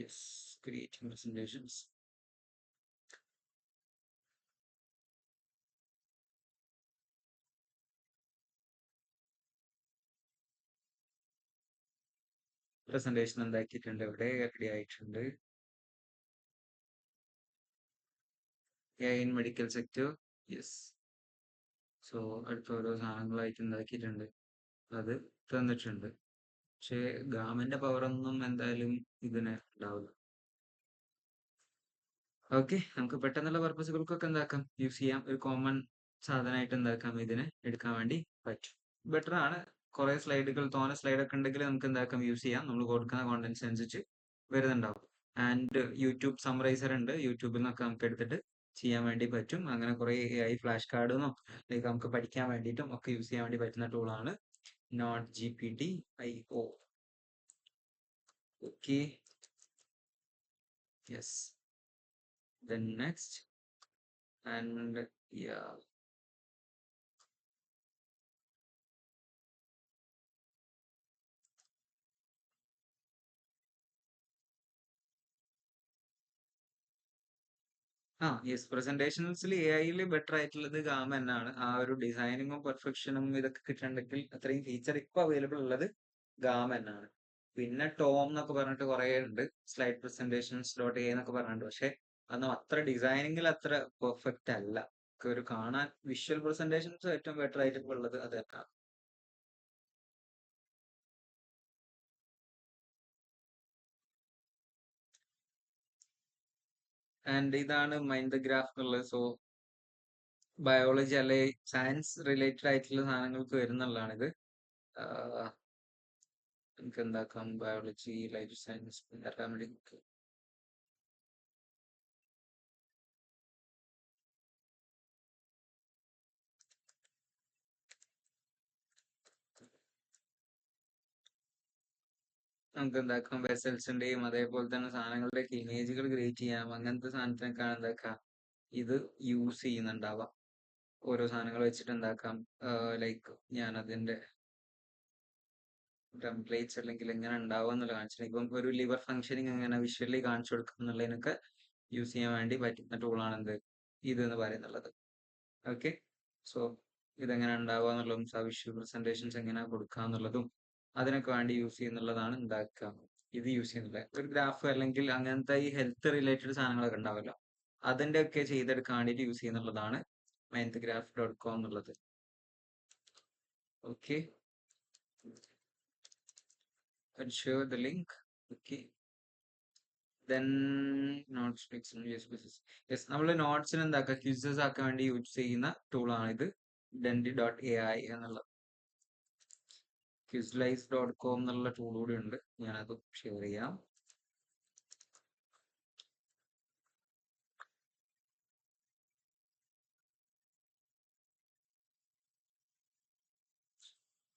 Yes, creating presentations. പ്രസന്റേഷൻ എന്താക്കിയിട്ടുണ്ട്, ഇവിടെ റെഡി ആയിട്ടുണ്ട്. In medical sector, yes. So അടുത്ത ഓരോ സാധനങ്ങളായിട്ട് എന്താക്കിയിട്ടുണ്ട്, അത് തന്നിട്ടുണ്ട്. പക്ഷേ ഗാമന്റെ പവർ ഒന്നും എന്തായാലും ഇതിന് ഉണ്ടാവില്ല. ഓക്കെ, നമുക്ക് പെട്ടെന്നുള്ള പർപ്പസുകൾക്കൊക്കെ എന്താക്കാം യൂസ് ചെയ്യാം. ഒരു കോമൺ സാധനമായിട്ട് എന്താക്കാം ഇതിനെ എടുക്കാൻ വേണ്ടി പറ്റും. ബെറ്റർ ആണ്. കുറെ സ്ലൈഡുകൾ തോന്നെ സ്ലൈഡൊക്കെ ഉണ്ടെങ്കിൽ നമുക്ക് എന്താക്കാം യൂസ് ചെയ്യാം. നമ്മൾ കൊടുക്കുന്ന കോണ്ടന്റ്സ് അനുസരിച്ച് വരുന്നുണ്ടാവും. ആൻഡ് യൂട്യൂബ് സമ്മറൈസർ ഉണ്ട്. യൂട്യൂബിൽ നിന്നൊക്കെ നമുക്ക് എടുത്തിട്ട് ചെയ്യാൻ വേണ്ടി പറ്റും. അങ്ങനെ കുറെ AI ഫ്ലാഷ് കാർഡെന്നും ലൈക്ക് നമുക്ക് പഠിക്കാൻ വേണ്ടിയിട്ടും ഒക്കെ യൂസ് ചെയ്യാൻ വേണ്ടി പറ്റുന്ന ടൂളാണ് note GPT-IO. Okay, yes. Then next, and yeah, yes, പ്രസന്റേഷൻസിൽ AI ബെറ്റർ ആയിട്ടുള്ളത് ഗാമ തന്നെയാണ്. ആ ഒരു ഡിസൈനിങ്ങും പെർഫെക്ഷനും ഇതൊക്കെ കിട്ടണമെങ്കിൽ അത്രയും ഫീച്ചർ ഇപ്പൊ അവൈലബിൾ ഉള്ളത് ഗാമ തന്നെയാണ്. പിന്നെ ടോം എന്നൊക്കെ പറഞ്ഞിട്ട് കുറെ ഉണ്ട്, സ്ലൈഡ് പ്രസന്റേഷൻസ് .ai എന്നൊക്കെ പറഞ്ഞിട്ടുണ്ട്. പക്ഷെ അതൊന്നും അത്ര ഡിസൈനിങ്ങിൽ അത്ര പെർഫെക്റ്റ് അല്ല. ഒക്കെ ഒരു കാണാൻ വിഷ്വൽ പ്രസന്റേഷൻസ് ഏറ്റവും ബെറ്റർ ആയിട്ട് ഇപ്പൊ ഉള്ളത് അത് തന്നെയാണ്. ആൻഡ് ഇതാണ് മൈൻഡ് ദ ഗ്രാഫ് എന്നുള്ളത്. സോ ബയോളജി അല്ലെ സയൻസ് റിലേറ്റഡ് ആയിട്ടുള്ള സാധനങ്ങൾക്ക് വരുന്നുള്ളതാണിത്. ആഹ് നമുക്ക് എന്താക്കാം, ബയോളജി, ലൈഫ് സയൻസ്, പാരാമെഡിക്. നമുക്ക് എന്താക്കാം, വെസൽസിന്റെയും അതേപോലെ തന്നെ സാധനങ്ങളുടെ ഇമേജുകൾ ക്രിയേറ്റ് ചെയ്യാം. അങ്ങനത്തെ സാധനത്തിനൊക്കെയാണ് എന്താക്കാം ഇത് യൂസ് ചെയ്യുന്നുണ്ടാവാം. ഓരോ സാധനങ്ങൾ വെച്ചിട്ട് എന്താക്കാം, ലൈക്ക് ഞാൻ അതിന്റെ ടെംപ്ലേറ്റ്സ് അല്ലെങ്കിൽ എങ്ങനെ ഉണ്ടാവുക എന്നുള്ള കാണിച്ചിട്ട്, ഇപ്പം ഒരു ലിവർ ഫംഗ്ഷനിങ് എങ്ങനെ വിഷ്വലി കാണിച്ചു കൊടുക്കുക എന്നുള്ളതിനൊക്കെ യൂസ് ചെയ്യാൻ വേണ്ടി പറ്റുന്ന ടൂളാണ് എന്ത് ഇത് എന്ന് പറയുന്നുള്ളത്. ഓക്കെ, സോ ഇതെങ്ങനെ ഉണ്ടാവുക എന്നുള്ളതും വിഷ്വൽ പ്രസന്റേഷൻസ് എങ്ങനെ കൊടുക്കുക എന്നുള്ളതും അതിനൊക്കെ വേണ്ടി യൂസ് ചെയ്യുന്നുള്ളതാണ് എന്താക്കുക ഇത് യൂസ് ചെയ്യുന്നത്. ഒരു ഗ്രാഫ് അല്ലെങ്കിൽ അങ്ങനത്തെ ഈ ഹെൽത്ത് റിലേറ്റഡ് സാധനങ്ങളൊക്കെ ഉണ്ടാവല്ലോ, അതിന്റെ ഒക്കെ ചെയ്തെടുക്കാൻ വേണ്ടിയിട്ട് യൂസ് ചെയ്യുന്നുള്ളതാണ് mindthegraph.com എന്നുള്ളത്. Okay, I'll share the link. Okay, then notes yes, നമ്മൾ നോട്ട്സിന് എന്താക്കുക ക്വിസസ് ആക്കാൻ വേണ്ടി യൂസ് ചെയ്യുന്ന ടൂളാണ് ഇത് Denti.ai എന്നുള്ളത്. quizlife.com എന്നുള്ള ടൂൾ കൂടി ഉണ്ട്, ഞാനത് ഷെയർ ചെയ്യാം.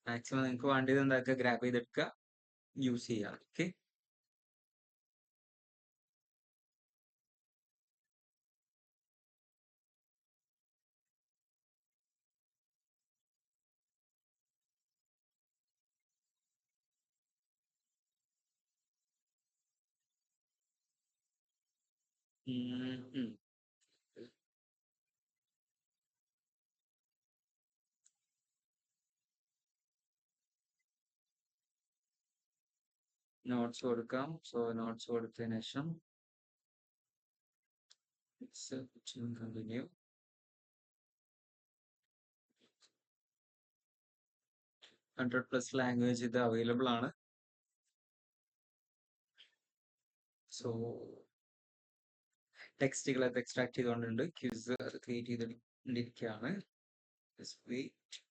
മാക്സിമം നിങ്ങൾക്ക് വേണ്ടത് എന്താക്കുക, ഗ്രാബ് ചെയ്തെടുക്കുക, യൂസ് ചെയ്യാം. ഓക്കെ, നോട്ട്സ് കൊടുക്കാം. സോ നോട്ട്സ് കൊടുത്തതിന് ശേഷം കണ്ടിന്യൂ. 100+ ലാംഗ്വേജ് ഇത് അവൈലബിൾ ആണ്. സോ ടെക്സ്റ്റുകളൊക്കെ എക്സ്ട്രാക്ട് ചെയ്തുകൊണ്ടുണ്ട്. ക്വിസ് അത് ക്രിയേറ്റ് ചെയ്തിരിക്കുകയാണ്. വെയിറ്റ്.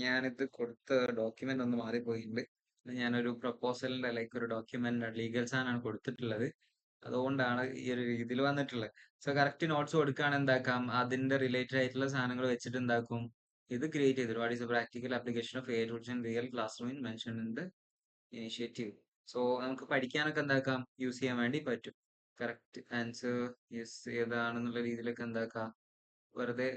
ഞാനിത് കൊടുത്ത ഡോക്യുമെന്റ് ഒന്ന് മാറിപ്പോയിട്ടുണ്ട്. ഞാനൊരു പ്രപ്പോസലിന്റെ ലൈക്ക് ഒരു ഡോക്യുമെന്റ് ലീഗൽ സാധനമാണ് കൊടുത്തിട്ടുള്ളത്. അതുകൊണ്ടാണ് ഈ ഒരു രീതിയിൽ വന്നിട്ടുള്ളത്. സോ കറക്റ്റ് നോട്ട്സ് കൊടുക്കുകയാണ് എന്താക്കാം, അതിന്റെ റിലേറ്റഡ് ആയിട്ടുള്ള സാധനങ്ങൾ വെച്ചിട്ട് എന്താക്കും ഇത് ക്രിയേറ്റ് ചെയ്തിട്ട് what is A practical application of AI tools in real class room mention in the initiative. So നമുക്ക് പഠിക്കാനൊക്കെ എന്താക്കാം യൂസ് ചെയ്യാൻ വേണ്ടി പറ്റും. കറക്റ്റ് ആൻസർ യെസ് ഏതാണെന്നുള്ള രീതിയിലൊക്കെ എന്താക്കാം വെറുതെ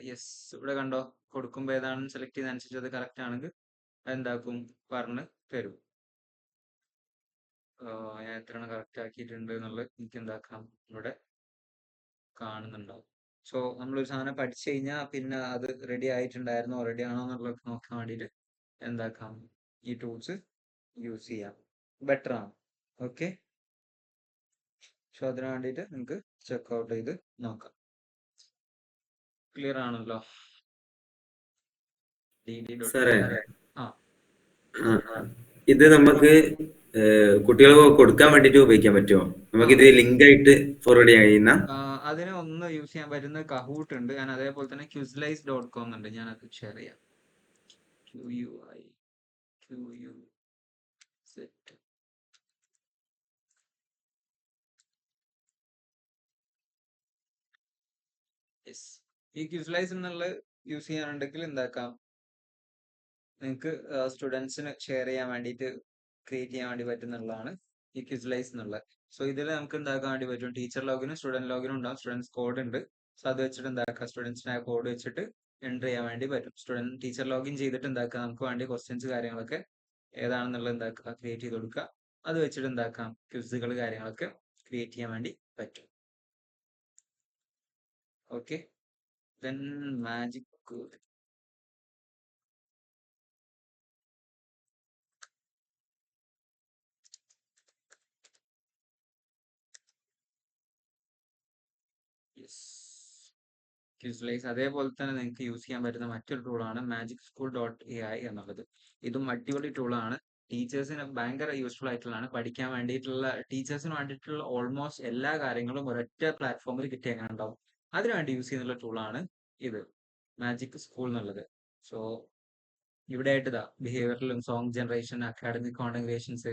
യെസ് ഇവിടെ കണ്ടോ കൊടുക്കുമ്പോൾ ഏതാണെന്ന് സെലക്ട് ചെയ്ത് അനുസരിച്ച് അത് കറക്റ്റ് ആണെങ്കിൽ എന്താക്കും പറഞ്ഞ് തരും. ഞാൻ എത്രയാണ് കറക്റ്റ് ആക്കിയിട്ടുണ്ട് എന്നുള്ളത് എനിക്ക് എന്താക്കാം ഇവിടെ കാണുന്നുണ്ടാവും. സോ നമ്മളൊരു സാധനം പഠിച്ചു കഴിഞ്ഞാൽ പിന്നെ അത് റെഡി ആയിട്ടുണ്ടായിരുന്നോ റെഡി ആണോ എന്നുള്ളത് നോക്കാൻ വേണ്ടിയിട്ട് എന്താക്കാം ഈ ടൂൾസ് യൂസ് ചെയ്യാം. ബെറ്റർ ആണ്. ഓക്കെ, സോ അതിന് വേണ്ടിയിട്ട് നിങ്ങൾക്ക് ചെക്കൗട്ട് ചെയ്ത് നോക്കാം. ക്ലിയർ ആണല്ലോ? സാറേ, ആ ഇത് നമുക്ക് കുട്ടികൾക്ക് കൊടുക്കാൻ വേണ്ടിട്ട് ഉപയോഗിക്കാൻ പറ്റുമോ? നമുക്ക് ഇത് ലിങ്ക് ആയിട്ട് ഫോർവേഡ് ചെയ്യാൻ കഴിയുന്ന? അതിന് ഒന്ന് യൂസ് ചെയ്യാൻ പറ്റുന്ന കഹൂട്ട് ഉണ്ട്, ഞാൻ അതേപോലെ തന്നെ quizlice.com ഉണ്ട്, ഞാൻ അത് ഷെയർ ചെയ്യാം. QUIZ. ഈ ക്വിസ്ലൈസ് എന്നുള്ള യൂസ് ചെയ്യാനുണ്ടെങ്കിൽ എന്താക്കാം, നിങ്ങൾക്ക് സ്റ്റുഡൻസിന് ഷെയർ ചെയ്യാൻ വേണ്ടിയിട്ട് ക്രിയേറ്റ് ചെയ്യാൻ വേണ്ടി പറ്റുന്നതാണ് ഈ ക്വിസ്ലൈസ് എന്നുള്ളത്. സോ ഇതിൽ നമുക്ക് എന്താക്കാൻ വേണ്ടി പറ്റും, ടീച്ചർ ലോഗിനും സ്റ്റുഡന്റ് ലോഗിനും ഉണ്ടാവും, സ്റ്റുഡൻസ് കോഡ് ഉണ്ട്. സോ അത് വെച്ചിട്ട് എന്താക്കുക, സ്റ്റുഡൻസിന് ആ കോഡ് വെച്ചിട്ട് എൻ്റർ ചെയ്യാൻ വേണ്ടി പറ്റും. സ്റ്റുഡന്റ് ടീച്ചർ ലോഗിൻ ചെയ്തിട്ട് എന്താക്കുക, നമുക്ക് വേണ്ടി ക്വസ്റ്റ്യൻസ് കാര്യങ്ങളൊക്കെ ഏതാണെന്നുള്ളത് എന്താക്കുക, ക്രിയേറ്റ് ചെയ്ത് കൊടുക്കുക. അത് വെച്ചിട്ട് എന്താക്കാം, ക്വിസുകൾ കാര്യങ്ങളൊക്കെ ക്രിയേറ്റ് ചെയ്യാൻ വേണ്ടി പറ്റും. Okay, then magic Quizlize. അതേപോലെ തന്നെ നിങ്ങൾക്ക് യൂസ് ചെയ്യാൻ പറ്റുന്ന മറ്റൊരു ടൂളാണ് magicschool.ai എന്നുള്ളത്. ഇതും അടിപൊളി ടൂളാണ്, ടീച്ചേഴ്സിന് ഭയങ്കര യൂസ്ഫുൾ ആയിട്ടുള്ളതാണ്. പഠിക്കാൻ വേണ്ടിയിട്ടുള്ള ടീച്ചേഴ്സിന് വേണ്ടിയിട്ടുള്ള ഓൾമോസ്റ്റ് എല്ലാ കാര്യങ്ങളും ഒരൊറ്റ പ്ലാറ്റ്ഫോമിൽ കിട്ടി എങ്ങനെ ഉണ്ടാവും, അതിനുവേണ്ടി യൂസ് ചെയ്യുന്ന ടൂളാണ് ഇത് മാജിക് സ്കൂൾ എന്നുള്ളത്. സോ ഇവിടെ ആയിട്ട് ഇതാ ബിഹേവിയറലും സോങ് ജനറേഷൻ, അക്കാഡമിക് കോൺഗ്രേഷൻസ്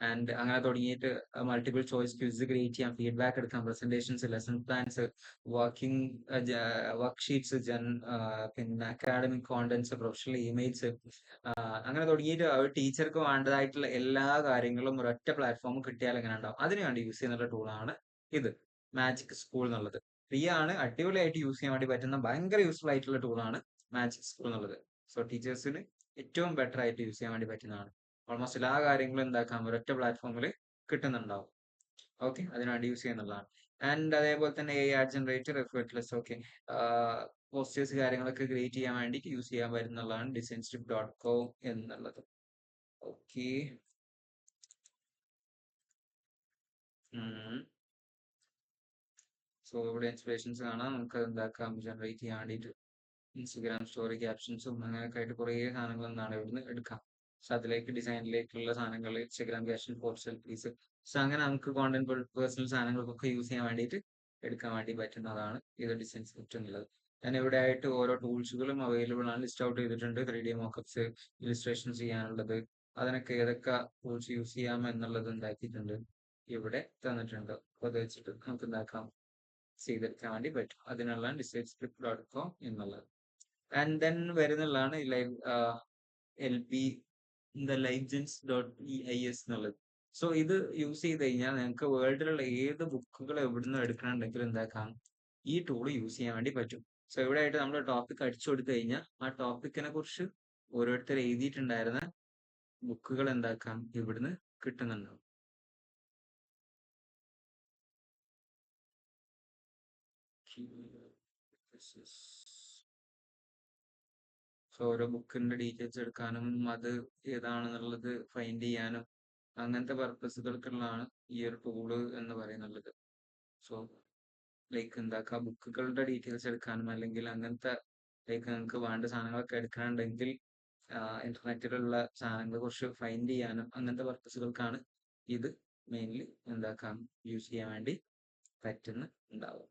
ആൻഡ് അങ്ങനെ തുടങ്ങിയിട്ട് മൾട്ടിപ്പിൾ ചോയ്സ് ക്വിസ് ക്രിയേറ്റ് ചെയ്യാം, ഫീഡ്ബാക്ക് എടുക്കാം, presentations, lesson plans, working worksheets, പിന്നെ അക്കാഡമിക് കോണ്ടന്റ്സ്, പ്രൊഫഷണൽ ഇമെയിൽസ്, അങ്ങനെ തുടങ്ങിയിട്ട് ടീച്ചർക്ക് വേണ്ടതായിട്ടുള്ള എല്ലാ കാര്യങ്ങളും ഒരൊറ്റ പ്ലാറ്റ്ഫോം കിട്ടിയാൽ എങ്ങനെ ഉണ്ടാവും, അതിനു വേണ്ടി യൂസ് ചെയ്യുന്ന ടൂളാണ് ഇത് മാജിക് സ്കൂൾ എന്നുള്ളത്. ഫ്രീ ആണ്, അടിപൊളിയായിട്ട് യൂസ് ചെയ്യാൻ വേണ്ടി പറ്റുന്ന ഭയങ്കര യൂസ്ഫുൾ ആയിട്ടുള്ള ടൂളാണ് മാജിക് സ്കൂൾ എന്നുള്ളത്. സോ ടീച്ചേഴ്സിന് ഏറ്റവും ബെറ്റർ ആയിട്ട് യൂസ് ചെയ്യാൻ വേണ്ടി പറ്റുന്നതാണ്. ഓൾമോസ്റ്റ് എല്ലാ കാര്യങ്ങളും എന്താക്കാം ഒരൊറ്റ പ്ലാറ്റ്ഫോമിൽ കിട്ടുന്നുണ്ടാവും. ഓക്കെ, അതിനുവേണ്ടി യൂസ് ചെയ്യുന്നതാണ്. ആൻഡ് അതേപോലെ തന്നെ AI generator, effortless, okay, posters കാര്യങ്ങളൊക്കെ ക്രിയേറ്റ് ചെയ്യാൻ വേണ്ടിയിട്ട് യൂസ് ചെയ്യാൻ പറ്റുന്നതാണ് designstrip.com എന്നുള്ളത്. ഓക്കെ, സോ ഇവിടെ ഇൻസ്പിറേഷൻസ് കാണാം, നമുക്ക് എന്താക്കാം ജനറേറ്റ് ചെയ്യാൻ വേണ്ടിയിട്ട് ഇൻസ്റ്റഗ്രാം സ്റ്റോറി ക്യാപ്ഷൻസും അങ്ങനെയൊക്കെ ആയിട്ട് കുറേ സാധനങ്ങൾ എന്താണ് ഇവിടുന്ന് എടുക്കാം. സോ അതിലേക്ക് ഡിസൈനിലേക്കുള്ള സാധനങ്ങൾ, Instagram caption, post selfies, so അങ്ങനെ നമുക്ക് കോണ്ടന്റ് പേഴ്സണൽ സാധനങ്ങൾക്കൊക്കെ യൂസ് ചെയ്യാൻ വേണ്ടിയിട്ട് എടുക്കാൻ വേണ്ടി പറ്റുന്നതാണ് ഇത് ഡിസൈൻ സ്ക്രിപ്റ്റ് എന്നുള്ളത്. ഞാൻ ഇവിടെ ആയിട്ട് ഓരോ ടൂൾസുകളും അവൈലബിൾ ആണ്, ലിസ്റ്റ് ഔട്ട് ചെയ്തിട്ടുണ്ട്. 3D മോക്കപ്സ്, ഇലിസ്ട്രേഷൻ ചെയ്യാനുള്ളത്, അതിനൊക്കെ ഏതൊക്കെ ടൂൾസ് യൂസ് ചെയ്യാം എന്നുള്ളത് എന്താക്കിയിട്ടുണ്ട്, ഇവിടെ തന്നിട്ടുണ്ട്. അപ്പോൾ അത് വെച്ചിട്ട് നമുക്ക് എന്താക്കാം, ചെയ്തെടുക്കാൻ വേണ്ടി പറ്റും. അതിനുള്ള designstrip.com എന്നുള്ളത്. ആൻഡ് ദെൻ വരുന്നുള്ളതാണ് ലൈവ് LP livegens.eis എന്നുള്ളത്. സോ ഇത് യൂസ് ചെയ്ത് കഴിഞ്ഞാൽ നിങ്ങൾക്ക് വേൾഡിലുള്ള ഏത് ബുക്കുകൾ എവിടുന്ന് എടുക്കണമെങ്കിലും എന്താക്കാം, ഈ ടൂൾ യൂസ് ചെയ്യാൻ വേണ്ടി പറ്റും. സോ ഇവിടെ ആയിട്ട് നമ്മൾ ടോപ്പിക് അടിച്ചു കൊടുത്തു കഴിഞ്ഞാൽ ആ ടോപ്പിക്കിനെ കുറിച്ച് ഓരോരുത്തർ എഴുതിയിട്ടുണ്ടായിരുന്ന ബുക്കുകൾ എന്താക്കാം ഇവിടുന്ന് കിട്ടുന്നുണ്ടാവും. സോ ഓരോ ബുക്കിന്റെ ഡീറ്റെയിൽസ് എടുക്കാനും അത് ഏതാണെന്നുള്ളത് ഫൈൻഡ് ചെയ്യാനും അങ്ങനത്തെ പർപ്പസുകൾക്കുള്ളതാണ് ഈ ഒരു ടൂള് എന്ന് പറയുന്നുള്ളത്. സോ ലൈക്ക് എന്താക്കുക, ബുക്കുകളുടെ ഡീറ്റെയിൽസ് എടുക്കാനും അല്ലെങ്കിൽ അങ്ങനത്തെ ലൈക്ക് നിങ്ങൾക്ക് വേണ്ട സാധനങ്ങളൊക്കെ എടുക്കാനുണ്ടെങ്കിൽ ഇന്റർനെറ്റിലുള്ള സാധനങ്ങളെ കുറിച്ച് ഫൈൻഡ് ചെയ്യാനും അങ്ങനത്തെ പർപ്പസുകൾക്കാണ് ഇത് മെയിൻലി എന്താക്കാം യൂസ് ചെയ്യാൻ വേണ്ടി പറ്റുന്നുണ്ടാവും.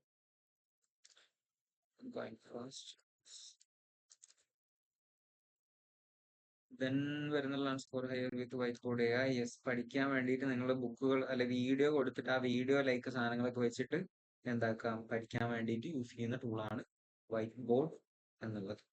ദെൻ വരുന്നുള്ളതാണ് score higher with whiteboard AI. Yes, പഠിക്കാൻ വേണ്ടിയിട്ട് നിങ്ങൾ ബുക്കുകൾ അല്ലെ വീഡിയോ കൊടുത്തിട്ട് ആ വീഡിയോ ലൈക്ക് സാധനങ്ങളൊക്കെ വെച്ചിട്ട് എന്താക്കാം പഠിക്കാൻ വേണ്ടിയിട്ട് യൂസ് ചെയ്യുന്ന ടൂളാണ് വൈറ്റ് ബോർഡ് എന്നുള്ളത്.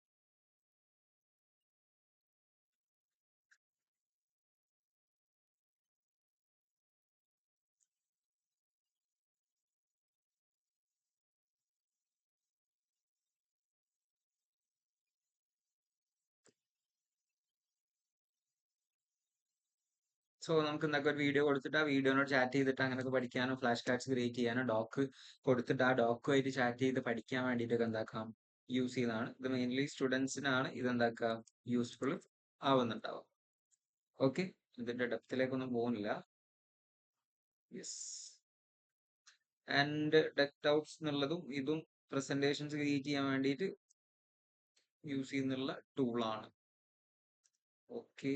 സോ നമുക്ക് എന്തൊക്കെ ഒരു വീഡിയോ കൊടുത്തിട്ട് ആ വീഡിയോനോട് ചാറ്റ് ചെയ്തിട്ട് അങ്ങനെയൊക്കെ പഠിക്കാനോ ഫ്ലാഷ് കാർഡ്സ് ക്രിയേറ്റ് ചെയ്യാനോ ഡോക്ക് കൊടുത്തിട്ട് ആ ഡോക്കുമായിട്ട് ചാറ്റ് ചെയ്ത് പഠിക്കാൻ വേണ്ടിയിട്ടൊക്കെ എന്താക്കാം യൂസ് ചെയ്യുന്നതാണ്. ഇത് മെയിൻലി സ്റ്റുഡൻസിനാണ് ഇത് എന്താക്കുക യൂസ്ഫുൾ ആവുന്നുണ്ടാവും. ഓക്കെ, ഇതിന്റെ ഡെപ്തിലേക്കൊന്നും പോകുന്നില്ല. യെസ്. ആൻഡ് ഡെക്ട് ഔട്ട്സ് എന്നുള്ളതും ഇതും പ്രസന്റേഷൻസ് ക്രിയേറ്റ് ചെയ്യാൻ വേണ്ടിയിട്ട് യൂസ് ചെയ്യുന്നുള്ള ടൂളാണ്. ഓക്കെ.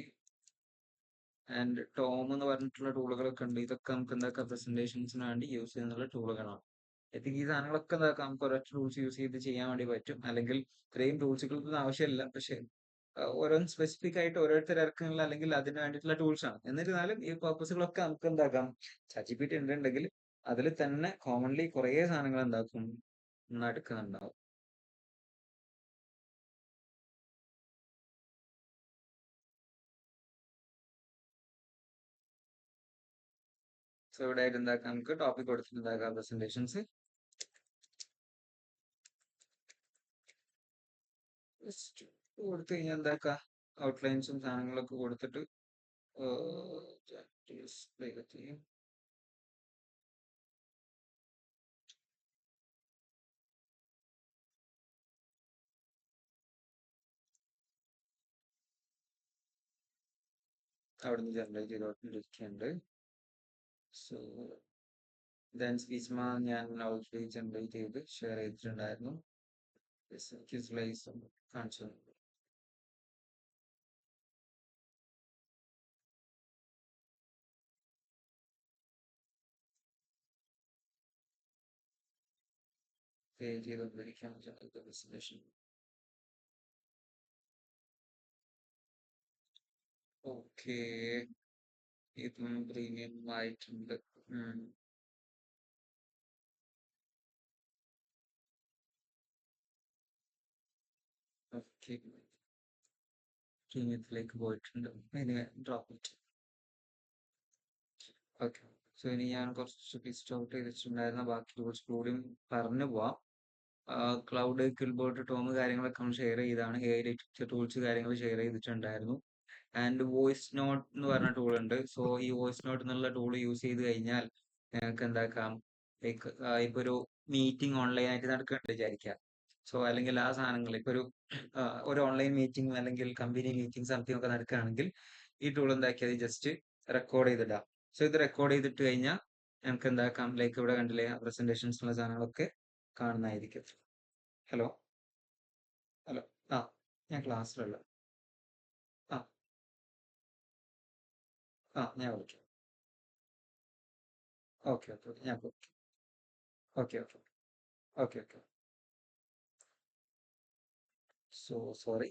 ആൻഡ് ടോം എന്ന് പറഞ്ഞിട്ടുള്ള ടൂളുകളൊക്കെ ഉണ്ട്. ഇതൊക്കെ നമുക്ക് എന്താക്കാം പ്രസന്റേഷൻസിന് വേണ്ടി യൂസ് ചെയ്യുന്നുള്ള ടൂളുകളാണ്. എത്തിക്ക് ഈ സാധനങ്ങളൊക്കെ എന്താക്കാം നമുക്ക് ഒരൊറ്റ ടൂൾസ് യൂസ് ചെയ്ത് ചെയ്യാൻ വേണ്ടി പറ്റും. അല്ലെങ്കിൽ ഇത്രയും ടൂൾസുകൾക്കൊന്നും ആവശ്യമില്ല. പക്ഷെ ഓരോന്ന് സ്പെസിഫിക് ആയിട്ട് ഓരോരുത്തർ ഇറക്കുന്നുള്ള അല്ലെങ്കിൽ അതിന് വേണ്ടിയിട്ടുള്ള ടൂൾസ് ആണ്. എന്നിരുന്നാലും ഈ പർപ്പസുകളൊക്കെ നമുക്ക് എന്താക്കാം ChatGPT ഉണ്ടെങ്കിൽ അതിൽ തന്നെ കോമൺലി കുറേ സാധനങ്ങൾ എന്താക്കും എടുക്കുന്നുണ്ടാവും. സോ ഇവിടെ ആയിട്ട് എന്താക്കാം നമുക്ക് ടോപ്പിക് കൊടുത്തിട്ട് എന്താക്കാം പ്രസന്റേഷൻസ് കൊടുത്തു കഴിഞ്ഞാൽ എന്താക്കാം ഔട്ട്ലൈൻസും സാധനങ്ങളൊക്കെ കൊടുത്തിട്ട് ചെയ്യും. അവിടുന്ന് ജനറേറ്റ് ചെയ്തോണ്ടിരിക്കുന്നുണ്ട്. സോ ദെൻ സ്പീച്ച്മാ ഞാൻ ഓൾറെഡി ജനറേറ്റ് ചെയ്ത് ഷെയർ ചെയ്തിട്ടുണ്ടായിരുന്നു. കാണിച്ചു. ക്രിയേറ്റ് ചെയ്തുകൊണ്ടിരിക്കുകയാണ് പ്രസന്റേഷൻ. ഓക്കെ, ഇതും പ്രീമിയം ആയിട്ടുണ്ട്. ഓക്കെ, പ്രീമിയത്തിലേക്ക് പോയിട്ടുണ്ട്. ഇനി ഡ്രോപ്പ് ഇറ്റ്. ഓക്കെ, സോ ഇനി ഞാൻ കുറച്ച് ലിസ്റ്റ് ഔട്ട് ചെയ്തിട്ടുണ്ടായിരുന്ന ബാക്കി ടൂൾസ് കൂടിയും പറഞ്ഞു പോവാം. ക്ലൗഡ്, കിൽബോർഡ്, ടോം കാര്യങ്ങളൊക്കെ ഷെയർ ചെയ്താണ്. AI ടൂൾസ് കാര്യങ്ങൾ ഷെയർ ചെയ്തിട്ടുണ്ടായിരുന്നു. ആൻഡ് വോയിസ് നോട്ട് എന്ന് പറഞ്ഞ ടൂൾ ഉണ്ട്. സോ ഈ വോയിസ് നോട്ട് എന്നുള്ള ടൂൾ യൂസ് ചെയ്ത് കഴിഞ്ഞാൽ ഞങ്ങൾക്ക് എന്താക്കാം, ലൈക്ക് ഇപ്പൊ ഒരു മീറ്റിംഗ് ഓൺലൈൻ ആയിട്ട് നടക്കുന്നുണ്ട് വിചാരിക്കുക. സോ അല്ലെങ്കിൽ ആ സാധനങ്ങൾ ഇപ്പൊ ഒരു ഓൺലൈൻ മീറ്റിംഗ് അല്ലെങ്കിൽ കമ്പനി മീറ്റിംഗ് സംതിങ് ഒക്കെ നടക്കുകയാണെങ്കിൽ ഈ ടൂൾ എന്താക്കിയത് ജസ്റ്റ് റെക്കോർഡ് ചെയ്തിടാം. സോ ഇത് റെക്കോർഡ് ചെയ്തിട്ട് കഴിഞ്ഞാൽ നമുക്ക് എന്താക്കാം, ലൈക്ക് ഇവിടെ കണ്ടില്ലേ പ്രസന്റേഷൻസിലുള്ള സാധനങ്ങളൊക്കെ കാണുന്നതായിരിക്കും. ഹലോ ഹലോ ആ, ഞാൻ ക്ലാസ്സിലുള്ള ആ ഞാൻ വിളിക്കാം. ഓക്കെ ഓക്കെ ഞാൻ okay okay okay okay. So sorry.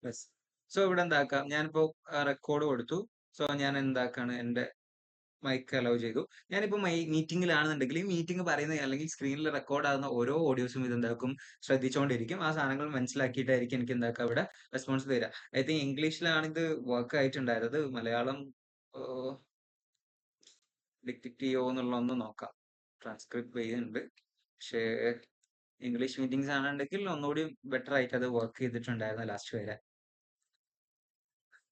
Yes. So ഇവിടെ എന്താക്കാം, ഞാനിപ്പോ റെക്കോർഡ് കൊടുത്തു. സോ ഞാൻ എന്താക്കാണ് എൻ്റെ മൈക്ക് അലൗ ചെയ്തു. ഞാനിപ്പോ മീറ്റിംഗിലാണെന്നുണ്ടെങ്കിൽ ഈ മീറ്റിംഗ് പറയുന്ന അല്ലെങ്കിൽ സ്ക്രീനിൽ റെക്കോർഡ് ആകുന്ന ഓരോ ഓഡിയോസും ഇത് എന്താക്കും ശ്രദ്ധിച്ചുകൊണ്ടിരിക്കും. ആ സാധനങ്ങൾ മനസ്സിലാക്കിയിട്ടായിരിക്കും എനിക്ക് എന്താക്കാം ഇവിടെ റെസ്പോൺസ് തരിക. ഐ തിങ്ക് ഇംഗ്ലീഷിലാണ് ഇത് വർക്ക് ആയിട്ടുണ്ടായിരുന്നത്. മലയാളം ഡിക്റ്റേറ്റ് ചെയ്യോ എന്നുള്ളതൊന്ന് നോക്കാം. ട്രാൻസ്ക്രിപ്റ്റ് ചെയ്യുന്നുണ്ട്. പക്ഷേ ഇംഗ്ലീഷ് മീറ്റിംഗ്സ് ആണെന്നുണ്ടെങ്കിൽ ഒന്നുകൂടി ബെറ്റർ ആയിട്ട് അത് വർക്ക് ചെയ്തിട്ടുണ്ടായിരുന്നു ലാസ്റ്റ് വരെ.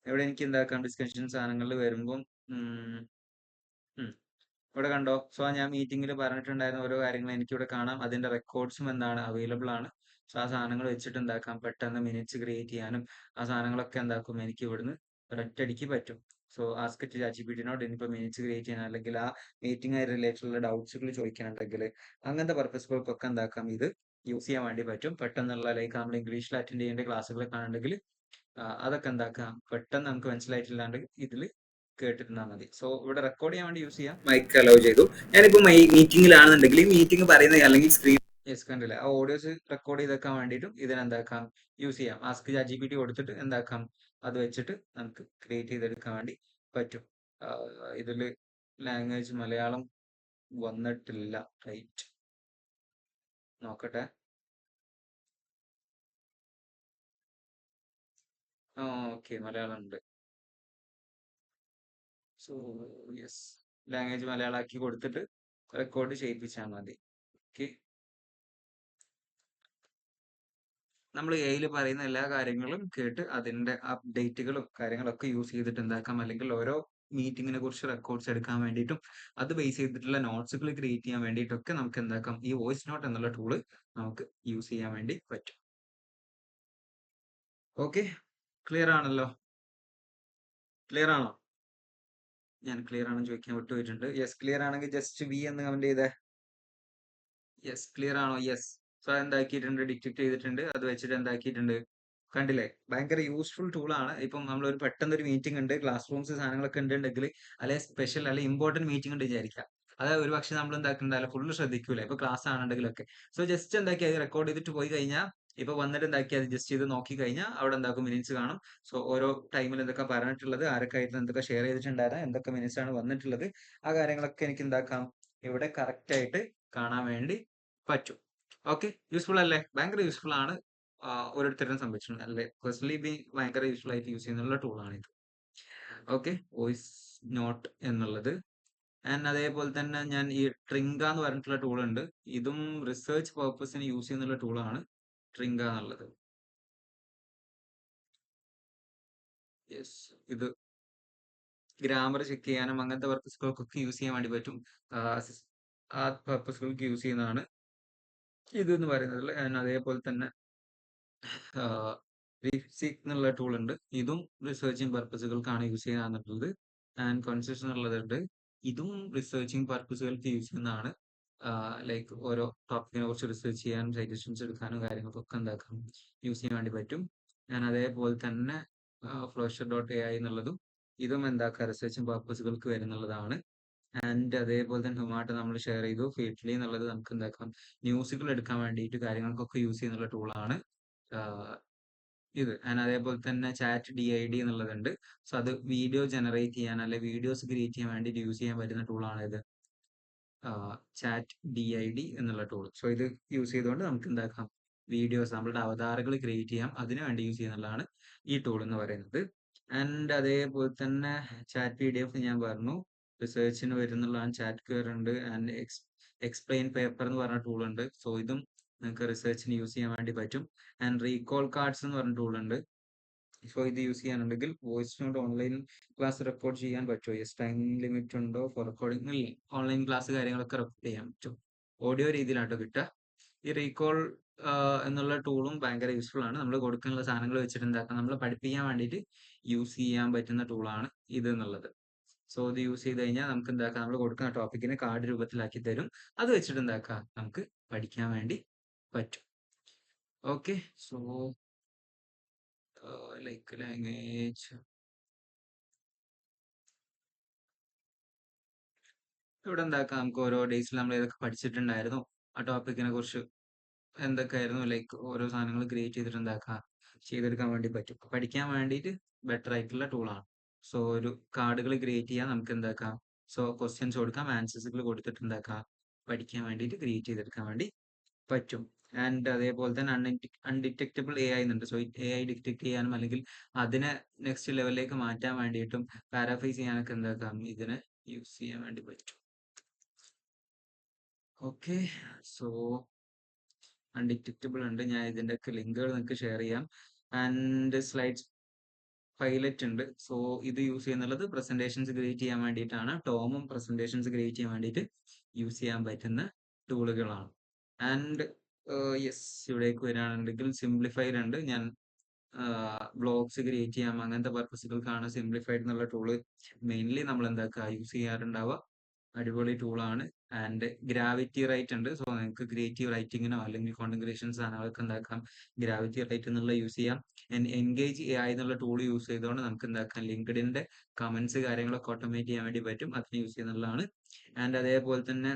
ഇവിടെ എനിക്ക് എന്താക്കാം ഡിസ്കഷൻ സാധനങ്ങളിൽ വരുമ്പം ഇവിടെ കണ്ടോ. സോ ഞാൻ മീറ്റിംഗിൽ പറഞ്ഞിട്ടുണ്ടായിരുന്ന ഓരോ കാര്യങ്ങളും എനിക്കിവിടെ കാണാം. അതിന്റെ റെക്കോർഡ്സും എന്താണ് അവൈലബിൾ ആണ്. സോ ആ സാധനങ്ങൾ വെച്ചിട്ട് എന്താക്കാം പെട്ടെന്ന് മിനിറ്റ്സ് ക്രിയേറ്റ് ചെയ്യാനും ആ സാധനങ്ങളൊക്കെ എന്താക്കും എനിക്ക് ഇവിടുന്ന് ഒരൊറ്റയടിക്ക് പറ്റും. സോ ആസ്ക് ChatGPT ഇനിയിപ്പോൾ മിനിറ്റ്സ് ക്രിയേറ്റ് ചെയ്യാൻ അല്ലെങ്കിൽ ആ മീറ്റിംഗ് ആയി റിലേറ്റഡുള്ള ഡൗട്ട്സുകൾ ചോദിക്കാനുണ്ടെങ്കിൽ അങ്ങനത്തെ പർപ്പസുകൾക്കൊക്കെ എന്താക്കാം ഇത് യൂസ് ചെയ്യാൻ വേണ്ടി പറ്റും. പെട്ടെന്നുള്ള ലൈക്ക് നമ്മൾ ഇംഗ്ലീഷിൽ അറ്റൻഡ് ചെയ്യേണ്ട ക്ലാസ്സുകളൊക്കെ ആണെങ്കിൽ അതൊക്കെ എന്താക്കാം പെട്ടെന്ന് നമുക്ക് മനസ്സിലായിട്ടില്ലാണ്ട് ഇതിൽ കേട്ടിരുന്നാൽ മതി. സോ ഇവിടെ റെക്കോർഡ് ചെയ്യാൻ വേണ്ടി യൂസ് ചെയ്യാം. മൈക്ക് അലൗ ചെയ്തു. ഞാനിപ്പോ മീറ്റിംഗിലാണെന്നുണ്ടെങ്കിൽ ഈ മീറ്റിംഗ് പറയുന്ന അല്ലെങ്കിൽ സ്ക്രീൻ കണ്ടില്ല ആ ഓഡിയോസ് റെക്കോർഡ് ചെയ്തെക്കാൻ വേണ്ടിയിട്ടും ഇതിനെന്താക്കാം യൂസ് ചെയ്യാം. ആസ്ക് ChatGPT കൊടുത്തിട്ട് എന്താക്കാം അത് വെച്ചിട്ട് നമുക്ക് ക്രിയേറ്റ് ചെയ്തെടുക്കാൻ വേണ്ടി പറ്റും. ഇതില് ലാംഗ്വേജ് മലയാളം വന്നിട്ടില്ല. റൈറ്റ്, നോക്കട്ടെ. ഓക്കെ, മലയാളം ഉണ്ട്. സോ യെസ്, ലാംഗ്വേജ് മലയാളമാക്കി കൊടുത്തിട്ട് റെക്കോർഡ് ചെയ്യിപ്പിച്ചാൽ മതി. ഓക്കെ, നമ്മൾ AI പറയുന്ന എല്ലാ കാര്യങ്ങളും കേട്ട് അതിന്റെ അപ്ഡേറ്റുകളും കാര്യങ്ങളൊക്കെ യൂസ് ചെയ്തിട്ട് എന്താക്കാം അല്ലെങ്കിൽ ഓരോ മീറ്റിങ്ങിനെ കുറിച്ച് റെക്കോർഡ്സ് എടുക്കാൻ വേണ്ടിയിട്ടും അത് ബേസ് ചെയ്തിട്ടുള്ള നോട്ട്സുകൾ ക്രിയേറ്റ് ചെയ്യാൻ വേണ്ടിയിട്ടൊക്കെ നമുക്ക് എന്താക്കാം ഈ വോയിസ് നോട്ട് എന്നുള്ള ടൂള് നമുക്ക് യൂസ് ചെയ്യാൻ വേണ്ടി പറ്റും. ഓക്കെ, ക്ലിയർ ആണല്ലോ? ക്ലിയർ ആണോ? ഞാൻ ക്ലിയർ ആണെന്ന് ചോദിക്കാൻ വിട്ടുപോയിട്ടുണ്ട്. യെസ്, ക്ലിയർ ആണെങ്കിൽ ജസ്റ്റ് വി എന്ന് കമന്റ് ചെയ്തേ. യെസ്, ക്ലിയർ ആണോ? യെസ്. സോ എന്താക്കിയിട്ടുണ്ട്, ഡിറ്റക്ട് ചെയ്തിട്ടുണ്ട്. അത് വെച്ചിട്ട് എന്താക്കിയിട്ടുണ്ട്, കണ്ടില്ലേ? ഭയങ്കര യൂസ്ഫുൾ ടൂളാണ്. ഇപ്പം നമ്മളൊരു പെട്ടെന്നൊരു മീറ്റിംഗ് ഉണ്ട്, ക്ലാസ് റൂംസ് സാധനങ്ങളൊക്കെ ഉണ്ടെങ്കിൽ, അല്ലെങ്കിൽ സ്പെഷ്യൽ അല്ലെങ്കിൽ ഇമ്പോർട്ടന്റ് മീറ്റിംഗ് ഉണ്ട് വിചാരിക്കാം. അത് ഒരു പക്ഷെ നമ്മൾ എന്താക്കുന്നുണ്ടാവില്ല, ഫുള്ള് ശ്രദ്ധിക്കൂല. ഇപ്പൊ ക്ലാസ് ആണെന്നുണ്ടെങ്കിലൊക്കെ. സോ ജസ്റ്റ് എന്താക്കി അത് റെക്കോർഡ് ചെയ്തിട്ട് പോയി കഴിഞ്ഞാൽ, ഇപ്പൊ വന്നിട്ട് എന്താക്കി അത് ജസ്റ്റ് ചെയ്ത് നോക്കി കഴിഞ്ഞാൽ അവിടെ എന്താക്കും മിനിറ്റ്സ് കാണും. സോ ഓരോ ടൈമിൽ എന്തൊക്കെ പറഞ്ഞിട്ടുള്ളത്, ആരൊക്കെ ആയിട്ട് എന്തൊക്കെ ഷെയർ ചെയ്തിട്ടുണ്ടായിരുന്നു, എന്തൊക്കെ മിനിറ്റ്സ് ആണ് വന്നിട്ടുള്ളത്, ആ കാര്യങ്ങളൊക്കെ എനിക്ക് എന്താക്കാം ഇവിടെ കറക്റ്റ് ആയിട്ട് കാണാൻ വേണ്ടി പറ്റും. ഓക്കെ, യൂസ്ഫുൾ അല്ലേ? ഭയങ്കര യൂസ്ഫുൾ ആണ്. ഓരോരുത്തരും സംഭവിച്ചിട്ടുണ്ട് അല്ലെ? പേഴ്സണലി ഭയങ്കര യൂസ്ഫുൾ ആയിട്ട് യൂസ് ചെയ്യുന്നുള്ള ടൂളാണ് ഇത്. ഓക്കെ, വോയിസ് നോട്ട് എന്നുള്ളത്. ആൻഡ് അതേപോലെ തന്നെ ഞാൻ ഈ ട്രിങ്ക എന്ന് പറഞ്ഞിട്ടുള്ള ടൂൾ ഉണ്ട്. ഇതും റിസർച്ച് പർപ്പസിന് യൂസ് ചെയ്യുന്നുള്ള ടൂളാണ് ട്രിങ്ക എന്നുള്ളത്. യെസ്, ഇത് ഗ്രാമർ ചെക്ക് ചെയ്യാനും അങ്ങനത്തെ പർപ്പസുകൾക്കൊക്കെ യൂസ് ചെയ്യാൻ വേണ്ടി പറ്റും. ആ പർപ്പസുകൾക്ക് യൂസ് ചെയ്യുന്നതാണ് ഇത് എന്ന് പറയുന്നത്. ആൻഡ് അതേപോലെ തന്നെ റീസീക്ക് എന്നുള്ള ടൂൾ ഉണ്ട്. ഇതും റിസർച്ചിങ് പർപ്പസുകൾക്കാണ് യൂസ് ചെയ്യാന്നുള്ളത്. ആൻഡ് കോൺസെഷൻ ഉള്ളതുണ്ട്. ഇതും റിസർച്ചിങ് പർപ്പസുകൾക്ക് യൂസ് ചെയ്യുന്നതാണ്. ലൈക്ക് ഓരോ ടോപ്പിക്കിനെ കുറിച്ച് റിസർച്ച് ചെയ്യാനും സജഷൻസ് എടുക്കാനും കാര്യങ്ങൾക്കൊക്കെ എന്താക്കാം യൂസ് ചെയ്യാൻ വേണ്ടി പറ്റും. ഞാൻ അതേപോലെ തന്നെ flowshare.ai എന്നുള്ളതും ഇതും എന്താക്കാം റിസർച്ചിങ് പർപ്പസുകൾക്ക് വരുന്നുള്ളതാണ്. ആൻഡ് അതേപോലെ തന്നെ ഹുമാട്ട് നമ്മൾ ഷെയർ ചെയ്തു. ഫീഡ്ലി എന്നുള്ളത് നമുക്ക് എന്താക്കാം ന്യൂസുകൾ എടുക്കാൻ വേണ്ടിയിട്ട് കാര്യങ്ങൾക്കൊക്കെ യൂസ് ചെയ്യുന്നുള്ള ടൂളാണ് ഇത്. ആൻഡ് അതേപോലെ തന്നെ ചാറ്റ് DID എന്നുള്ളതുണ്ട്. സോ അത് വീഡിയോ ജനറേറ്റ് ചെയ്യാൻ അല്ലെ വീഡിയോസ് ക്രിയേറ്റ് ചെയ്യാൻ വേണ്ടിയിട്ട് യൂസ് ചെയ്യാൻ പറ്റുന്ന ടൂളാണ് ഇത്, ചാറ്റ് DID എന്നുള്ള ടൂൾ. സോ ഇത് യൂസ് ചെയ്തുകൊണ്ട് നമുക്ക് എന്താക്കാം വീഡിയോസ് നമ്മളുടെ അവതാരകൾ ക്രിയേറ്റ് ചെയ്യാം. അതിനു വേണ്ടി യൂസ് ചെയ്യുന്നതാണ് ഈ ടൂൾ എന്ന് പറയുന്നത്. ആൻഡ് അതേപോലെ തന്നെ ചാറ്റ് PDF ഞാൻ പറഞ്ഞു, റിസർച്ചിന് വരുന്നുള്ളതാണ്. ചാറ്റ് കെയർ ഉണ്ട്. ആൻഡ് എക്സ്പ്ലെയിൻ പേപ്പർ എന്ന് പറഞ്ഞ ടൂൾ ഉണ്ട്. സോ ഇതും നിങ്ങൾക്ക് റിസർച്ചിന് യൂസ് ചെയ്യാൻ വേണ്ടി പറ്റും. ആൻഡ് റീകോൾ കാർഡ്സ് എന്ന് പറഞ്ഞ ടൂൾ ഉണ്ട്. സോ ഇത് യൂസ് ചെയ്യാനുണ്ടെങ്കിൽ voice note online class record ചെയ്യാൻ പറ്റുമോ? യെസ്, ടൈം ലിമിറ്റ് ഉണ്ടോ ഫോർ റെക്കോർഡിംഗ്? ഇല്ല, ഓൺലൈൻ ക്ലാസ് കാര്യങ്ങളൊക്കെ റെക്കോർഡ് ചെയ്യാൻ പറ്റും. ഓഡിയോ രീതിയിലാട്ടോ കിട്ടുക. ഈ റീകോൾ എന്നുള്ള ടൂളും ഭയങ്കര യൂസ്ഫുൾ ആണ്. നമ്മൾ കൊടുക്കാനുള്ള സാധനങ്ങൾ വെച്ചിട്ട് എന്താക്കാം നമ്മൾ പഠിപ്പിക്കാൻ വേണ്ടിയിട്ട് യൂസ് ചെയ്യാൻ പറ്റുന്ന ടൂളാണ് ഇത് എന്നുള്ളത്. സോ ഇത് യൂസ് ചെയ്ത് കഴിഞ്ഞാൽ നമുക്ക് എന്താക്കാം നമ്മൾ കൊടുക്കുന്ന ടോപ്പിക്കിനെ കാർഡ് രൂപത്തിലാക്കി തരും. അത് വെച്ചിട്ട് എന്താക്കാം നമുക്ക് പഠിക്കാൻ വേണ്ടി പറ്റും. ഓക്കെ, സോ ലൈക്ക് ലാംഗ്വേജ് ഇവിടെ എന്താക്കാം നമുക്ക് ഓരോ ഡേയ്സിൽ നമ്മൾ ഏതൊക്കെ പഠിച്ചിട്ടുണ്ടായിരുന്നു, ആ ടോപ്പിക്കിനെ കുറിച്ച് എന്തൊക്കെയായിരുന്നു, ലൈക്ക് ഓരോ സാധനങ്ങൾ ക്രിയേറ്റ് ചെയ്തിട്ട് എന്താക്കാം ചെയ്തെടുക്കാൻ വേണ്ടി പറ്റും. പഠിക്കാൻ വേണ്ടിയിട്ട് ബെറ്റർ ആയിട്ടുള്ള ടൂളാണ്. സോ ഒരു കാർഡുകൾ ക്രിയേറ്റ് ചെയ്യാൻ നമുക്ക് എന്താക്കാം, സോ ക്വസ്റ്റ്യൻസ് കൊടുക്കാം, ആൻസേഴ്സുകൾ കൊടുത്തിട്ട് എന്താക്കാം പഠിക്കാൻ വേണ്ടിയിട്ട് ക്രിയേറ്റ് ചെയ്തെടുക്കാൻ വേണ്ടി പറ്റും. ആൻഡ് അതേപോലെ തന്നെ അൺഡിറ്റക്റ്റബിൾ AI എന്നുണ്ട്. സോ AI ഡിറ്റക്ട് ചെയ്യാനും അല്ലെങ്കിൽ അതിനെ നെക്സ്റ്റ് ലെവലിലേക്ക് മാറ്റാൻ വേണ്ടിയിട്ടും പാരാഫ്രൈസ് ചെയ്യാനൊക്കെ എന്താക്കാം ഇതിനെ യൂസ് ചെയ്യാൻ വേണ്ടി പറ്റും. ഓക്കെ, സോ അൺഡിറ്റക്റ്റബിൾ ഉണ്ട്. ഞാൻ ഇതിന്റെ ഒക്കെ ലിങ്കുകൾ നിങ്ങൾക്ക് ഷെയർ ചെയ്യാം. ആൻഡ് സ്ലൈഡ്സ് പൈലറ്റ് ഉണ്ട്. സോ ഇത് യൂസ് ചെയ്യുന്നുള്ളത് പ്രസന്റേഷൻസ് ക്രിയേറ്റ് ചെയ്യാൻ വേണ്ടിയിട്ടാണ്. ടോമും പ്രസന്റേഷൻസ് ക്രിയേറ്റ് ചെയ്യാൻ വേണ്ടിയിട്ട് യൂസ് ചെയ്യാൻ പറ്റുന്ന ടൂളുകളാണ്. ആൻഡ് യെസ്, ഇവിടേക്ക് വരികയാണെന്നുണ്ടെങ്കിൽ സിംപ്ലിഫൈഡ് ഉണ്ട്. ഞാൻ ബ്ലോഗ്സ് ക്രിയേറ്റ് ചെയ്യാം അങ്ങനത്തെ പർപ്പസുകൾക്കാണ് സിംപ്ലിഫൈഡ് എന്നുള്ള ടൂള് മെയിൻലി നമ്മൾ എന്താക്കുക യൂസ് ചെയ്യാറുണ്ടാവുക. അടിപൊളി ടൂളാണ്. ആൻഡ് ഗ്രാവിറ്റി റൈറ്റ് ഉണ്ട്. സോ നിങ്ങൾക്ക് ക്രിയേറ്റീവ് റൈറ്റിങ്ങിനോ അല്ലെങ്കിൽ കോണ്ടന്റ് ക്രിയേഷൻ സാധനങ്ങളൊക്കെ എന്താക്കാം ഗ്രാവിറ്റി റൈറ്റ് എന്നുള്ള യൂസ് ചെയ്യാം. എൻഗേജ് AI എന്നുള്ള ടൂൾ യൂസ് ചെയ്തുകൊണ്ട് നമുക്ക് എന്താക്കാം ലിങ്ക്ഡിന്റെ കമന്റ്സ് കാര്യങ്ങളൊക്കെ ഓട്ടോമേറ്റ് ചെയ്യാൻ വേണ്ടി പറ്റും. അതിന് യൂസ് ചെയ്യുന്നുള്ളതാണ്. ആൻഡ് അതേപോലെ തന്നെ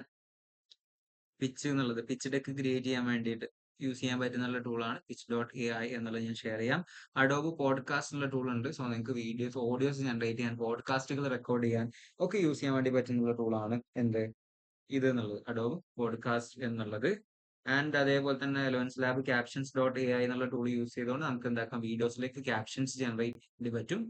പിച്ച് എന്നുള്ളത് പിച്ച് ഡെക്ക് ക്രിയേറ്റ് ചെയ്യാൻ വേണ്ടിയിട്ട് യൂസ് ചെയ്യാൻ പറ്റുന്ന ടൂളാണ് pitch.ai എന്നുള്ളത് ഞാൻ ഷെയർ ചെയ്യാം. അഡോബ് പോഡ്കാസ്റ്റ് എന്നുള്ള ടൂൾ ഉണ്ട്. സോ നിങ്ങൾക്ക് വീഡിയോസ് ഓഡിയോസ് ജനറേറ്റ് ചെയ്യാൻ പോഡ്കാസ്റ്റുകൾ റെക്കോർഡ് ചെയ്യാൻ ഒക്കെ യൂസ് ചെയ്യാൻ വേണ്ടി പറ്റുന്ന ടൂളാണ് എന്ത് ഇത് എന്നുള്ളത്, അഡോബ് പോഡ്കാസ്റ്റ് എന്നുള്ളത്. ആൻഡ് അതേപോലെ തന്നെ എലവൻസ് ലാബ് captions.ai എന്നുള്ള ടൂൾ യൂസ് ചെയ്തുകൊണ്ട് നമുക്ക് എന്താക്കാം വീഡിയോസിലേക്ക് ക്യാപ്ഷൻസ് ജനറേറ്റ് ചെയ്യാൻ പറ്റും.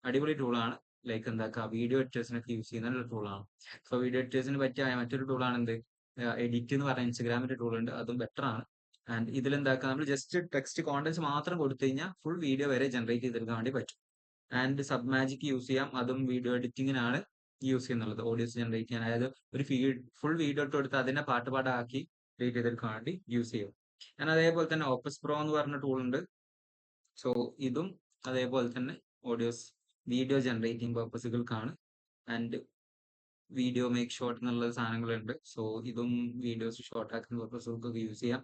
അടിപൊളി ടൂളാണ്. ലൈക്ക് എന്താക്കാം വീഡിയോ എഡിറ്റേഴ്സിനൊക്കെ യൂസ് ചെയ്യുന്ന ടൂളാണ്. സോ വീഡിയോ എഡിറ്റേഴ്സിന് പറ്റിയ മറ്റൊരു ടൂളാണ് എന്ത് എഡിറ്റ് എന്ന് പറഞ്ഞ ഇൻസ്റ്റാഗ്രാമിന്റെ ടൂൾ ഉണ്ട്. അതും ബെറ്റർ ആണ്. ആൻഡ് ഇതിൽ എന്താക്കാം നമ്മൾ ജസ്റ്റ് ടെക്സ്റ്റ് കോണ്ടന്റ്സ് മാത്രം കൊടുത്തു കഴിഞ്ഞാൽ ഫുൾ വീഡിയോ വരെ ജനറേറ്റ് ചെയ്തെടുക്കാൻ വേണ്ടി പറ്റും. ആൻഡ് സബ് മാജിക് യൂസ് ചെയ്യാം. അതും വീഡിയോ എഡിറ്റിങ്ങിനാണ് യൂസ് ചെയ്യുന്നുള്ളത്, ഓഡിയോസ് ജനറേറ്റ് ചെയ്യാൻ. അതായത് ഒരു ഫുൾ വീഡിയോ ഇട്ട് കൊടുത്ത് അതിനെ പാട്ട് പാടാക്കി ക്രിയേറ്റ് ചെയ്തെടുക്കാൻ വേണ്ടി യൂസ് ചെയ്യും. ഞാൻ അതേപോലെ തന്നെ ഓപ്പസ് പ്രോ എന്ന് പറഞ്ഞ ടൂൾ ഉണ്ട്. സോ ഇതും അതേപോലെ തന്നെ വീഡിയോ ജനറേറ്റിംഗ് പർപ്പസുകൾക്കാണ്. ആൻഡ് വീഡിയോ മേക്ക് ഷോർട്ട് എന്നുള്ള സാധനങ്ങളുണ്ട്. സോ ഇതും വീഡിയോസ് ഷോർട്ട് ആക്കുന്ന പർപ്പസുകൾക്കൊക്കെ യൂസ് ചെയ്യാം.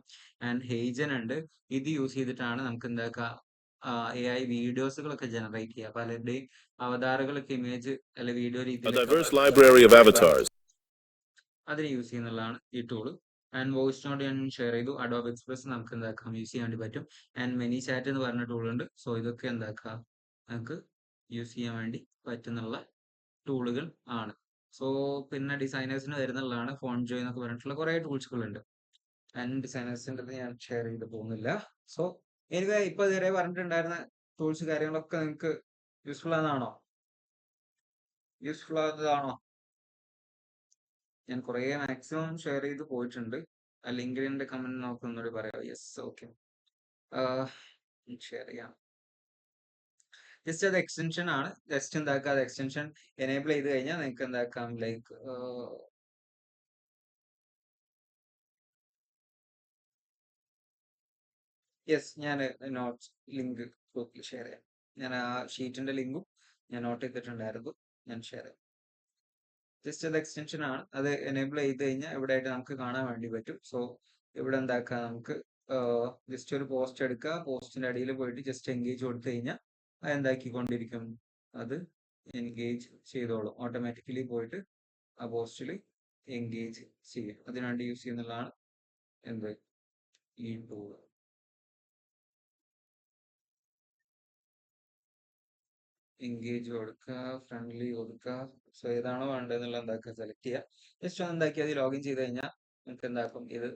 ആൻഡ് ഹെയ്ജൻ ഉണ്ട്. ഇത് യൂസ് ചെയ്തിട്ടാണ് നമുക്ക് എന്താക്കാം, AI വീഡിയോസുകളൊക്കെ ജനറേറ്റ് ചെയ്യുക. പലരുടെയും അവതാറുകളൊക്കെ ഇമേജ് അല്ലെ വീഡിയോ A രീതിയിൽ diverse library of avatars. അതിന് യൂസ് ചെയ്യുന്നതാണ് ഈ ടൂള്. ആൻഡ് വോയിസ് നോട്ട് ഞാൻ ഷെയർ ചെയ്തു. അഡോബ് എക്സ്പ്രസ് നമുക്ക് എന്താക്കാം, യൂസ് ചെയ്യാൻ വേണ്ടി പറ്റും. ആൻഡ് മെനി ചാറ്റ് എന്ന് പറഞ്ഞ ടൂൾ ഉണ്ട്. സോ ഇതൊക്കെ എന്താക്കാം, നമുക്ക് യൂസ് ചെയ്യാൻ വേണ്ടി പറ്റുന്നുള്ള ടൂളുകൾ ആണ്. സോ പിന്നെ ഡിസൈനേഴ്സിന് വരുന്നുള്ളതാണ് ഫോൺ ജോയ് എന്നൊക്കെ പറഞ്ഞിട്ടുള്ള കുറെ ടൂൾസുകൾ ഉണ്ട്. ആൻഡ് ഡിസൈനേഴ്സിൻ്റെ ഞാൻ ഷെയർ ചെയ്ത് പോകുന്നില്ല. സോ എനിക്ക് ഇപ്പൊ ഇതുവരെ പറഞ്ഞിട്ടുണ്ടായിരുന്ന ടൂൾസ് കാര്യങ്ങളൊക്കെ നിങ്ങൾക്ക് യൂസ്ഫുൾ ആണോ? ഞാൻ കുറേ മാക്സിമം ഷെയർ ചെയ്ത് പോയിട്ടുണ്ട്. ആ ലിങ്കിന്റെ കമന്റ് നോക്കുന്നോട് പറയാം. യെസ്, ഓക്കെ, ഷെയർ ചെയ്യാം. ജസ്റ്റ് അത് എക്സ്റ്റൻഷൻ ആണ്. ജസ്റ്റ് എന്താക്കുക, അത് എക്സ്റ്റൻഷൻ എനേബിൾ ചെയ്ത് കഴിഞ്ഞാൽ നിങ്ങൾക്ക് എന്താക്കാം, ലൈക്ക് യെസ്, ഞാൻ നോട്ട്സ് ലിങ്ക് ഗ്രൂപ്പിൽ ഷെയർ ചെയ്യാം. ഞാൻ ആ ഷീറ്റിന്റെ ലിങ്കും ഞാൻ നോട്ട് ചെയ്തിട്ടുണ്ടായിരുന്നു, ഞാൻ ഷെയർ ചെയ്യാം. ജസ്റ്റ് അത് എക്സ്റ്റൻഷൻ ആണ്. അത് എനേബിൾ ചെയ്ത് കഴിഞ്ഞാൽ ഇവിടെ ആയിട്ട് നമുക്ക് കാണാൻ വേണ്ടി പറ്റും. സോ ഇവിടെ എന്താക്കുക, നമുക്ക് ജസ്റ്റ് ഒരു പോസ്റ്റ് എടുക്കുക, പോസ്റ്റിന്റെ അടിയിൽ പോയിട്ട് ജസ്റ്റ് എൻഗേജ് കൊടുത്തു കഴിഞ്ഞാൽ അത് എന്താക്കിക്കൊണ്ടിരിക്കും, അത് എൻഗേജ് ചെയ്തോളും. ഓട്ടോമാറ്റിക്കലി പോയിട്ട് ആ പോസ്റ്റിൽ എൻഗേജ് ചെയ്യും. അതിനുവേണ്ടി യൂസ് ചെയ്യുന്നതാണ് എന്ത്, ഈ ടൂൾ. എൻഗേജ് കൊടുക്കുക, ഫ്രണ്ട്ലി കൊടുക്കുക. സോ ഏതാണോ വേണ്ടതെന്നുള്ള എന്താക്കുക, സെലക്ട് ചെയ്യുക. ജസ്റ്റ് ഒന്ന് എന്താക്കി അത് ലോഗിൻ ചെയ്ത് കഴിഞ്ഞാൽ നമുക്ക് എന്താക്കും, ഇത്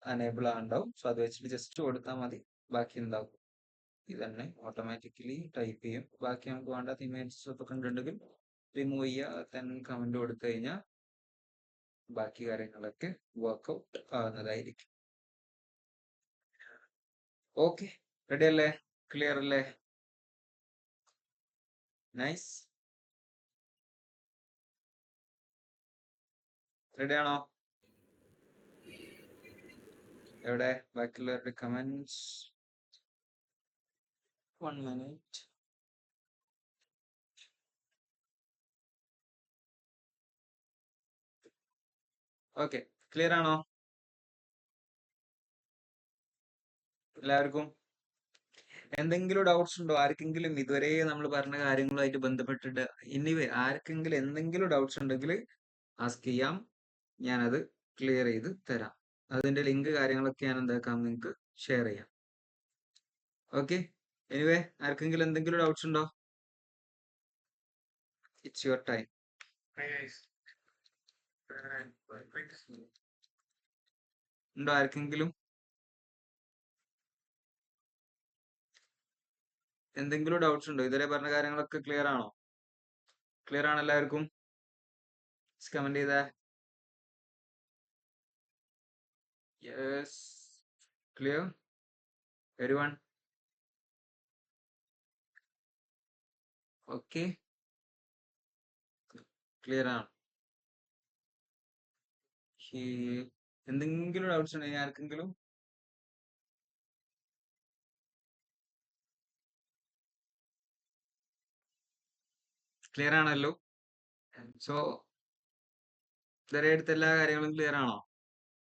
അനേബിൾ ആണ്ടാവും. സോ അത് വെച്ചിട്ട് ജസ്റ്റ് കൊടുത്താൽ മതി, ബാക്കി എന്താവും, ഇത് തന്നെ ഓട്ടോമാറ്റിക്കലി ടൈപ്പ് ചെയ്യും. ബാക്കി നമുക്ക് വേണ്ടാത്ത ഇമേജസ് ഒക്കെ കണ്ടിട്ടുണ്ടെങ്കിൽ റിമൂവ് ചെയ്യുക, then കമന്റ് കൊടുത്തു കഴിഞ്ഞാൽ ബാക്കി കാര്യങ്ങളൊക്കെ വർക്ക്ഔട്ട് ആവുന്നതായിരിക്കും. ഓക്കെ, റെഡി അല്ലേ? ക്ലിയർ അല്ലേ? നൈസ്. റെഡി ആണോ? എവിടെ ബാക്കിയുള്ളവരുടെ കമന്റ്സ്? 1 minute. ഓക്കെ, ക്ലിയർ ആണോ എല്ലാവർക്കും? എന്തെങ്കിലും ഡൗട്ട്സ് ഉണ്ടോ ആർക്കെങ്കിലും? ഇതുവരെ നമ്മൾ പറഞ്ഞ കാര്യങ്ങളുമായിട്ട് ബന്ധപ്പെട്ടിട്ട് എനിവേ ആർക്കെങ്കിലും എന്തെങ്കിലും ഡൗട്ട്സ് ഉണ്ടെങ്കിൽ ആസ്ക് ചെയ്യാം, ഞാനത് ക്ലിയർ ചെയ്ത് തരാം. അതിന്റെ ലിങ്ക് കാര്യങ്ങളൊക്കെ ഞാൻ എന്താക്കാം, നിങ്ങൾക്ക് ഷെയർ ചെയ്യാം. ഓക്കെ, എനിവേ ആർക്കെങ്കിലും എന്തെങ്കിലും ഡൗട്ട്സ് ഉണ്ടോ? It's your time. ഉണ്ടോ ആർക്കെങ്കിലും എന്തെങ്കിലും ഡൗട്ട്സ് ഉണ്ടോ? ഇതുവരെ പറഞ്ഞ കാര്യങ്ങളൊക്കെ ക്ലിയർ ആണോ? ക്ലിയർ ആണ് എല്ലാവർക്കും? കമന്റ് ചെയ്തേ. Yes, clear everyone? Okay, clear ആണ്. എന്തെങ്കിലും ഡൗട്ട്സ് ഉണ്ടെങ്കിൽ ആർക്കെങ്കിലും? ക്ലിയർ ആണല്ലോ? സോ ഇതുവരെ എടുത്ത എല്ലാ കാര്യങ്ങളും ക്ലിയർ ആണോ?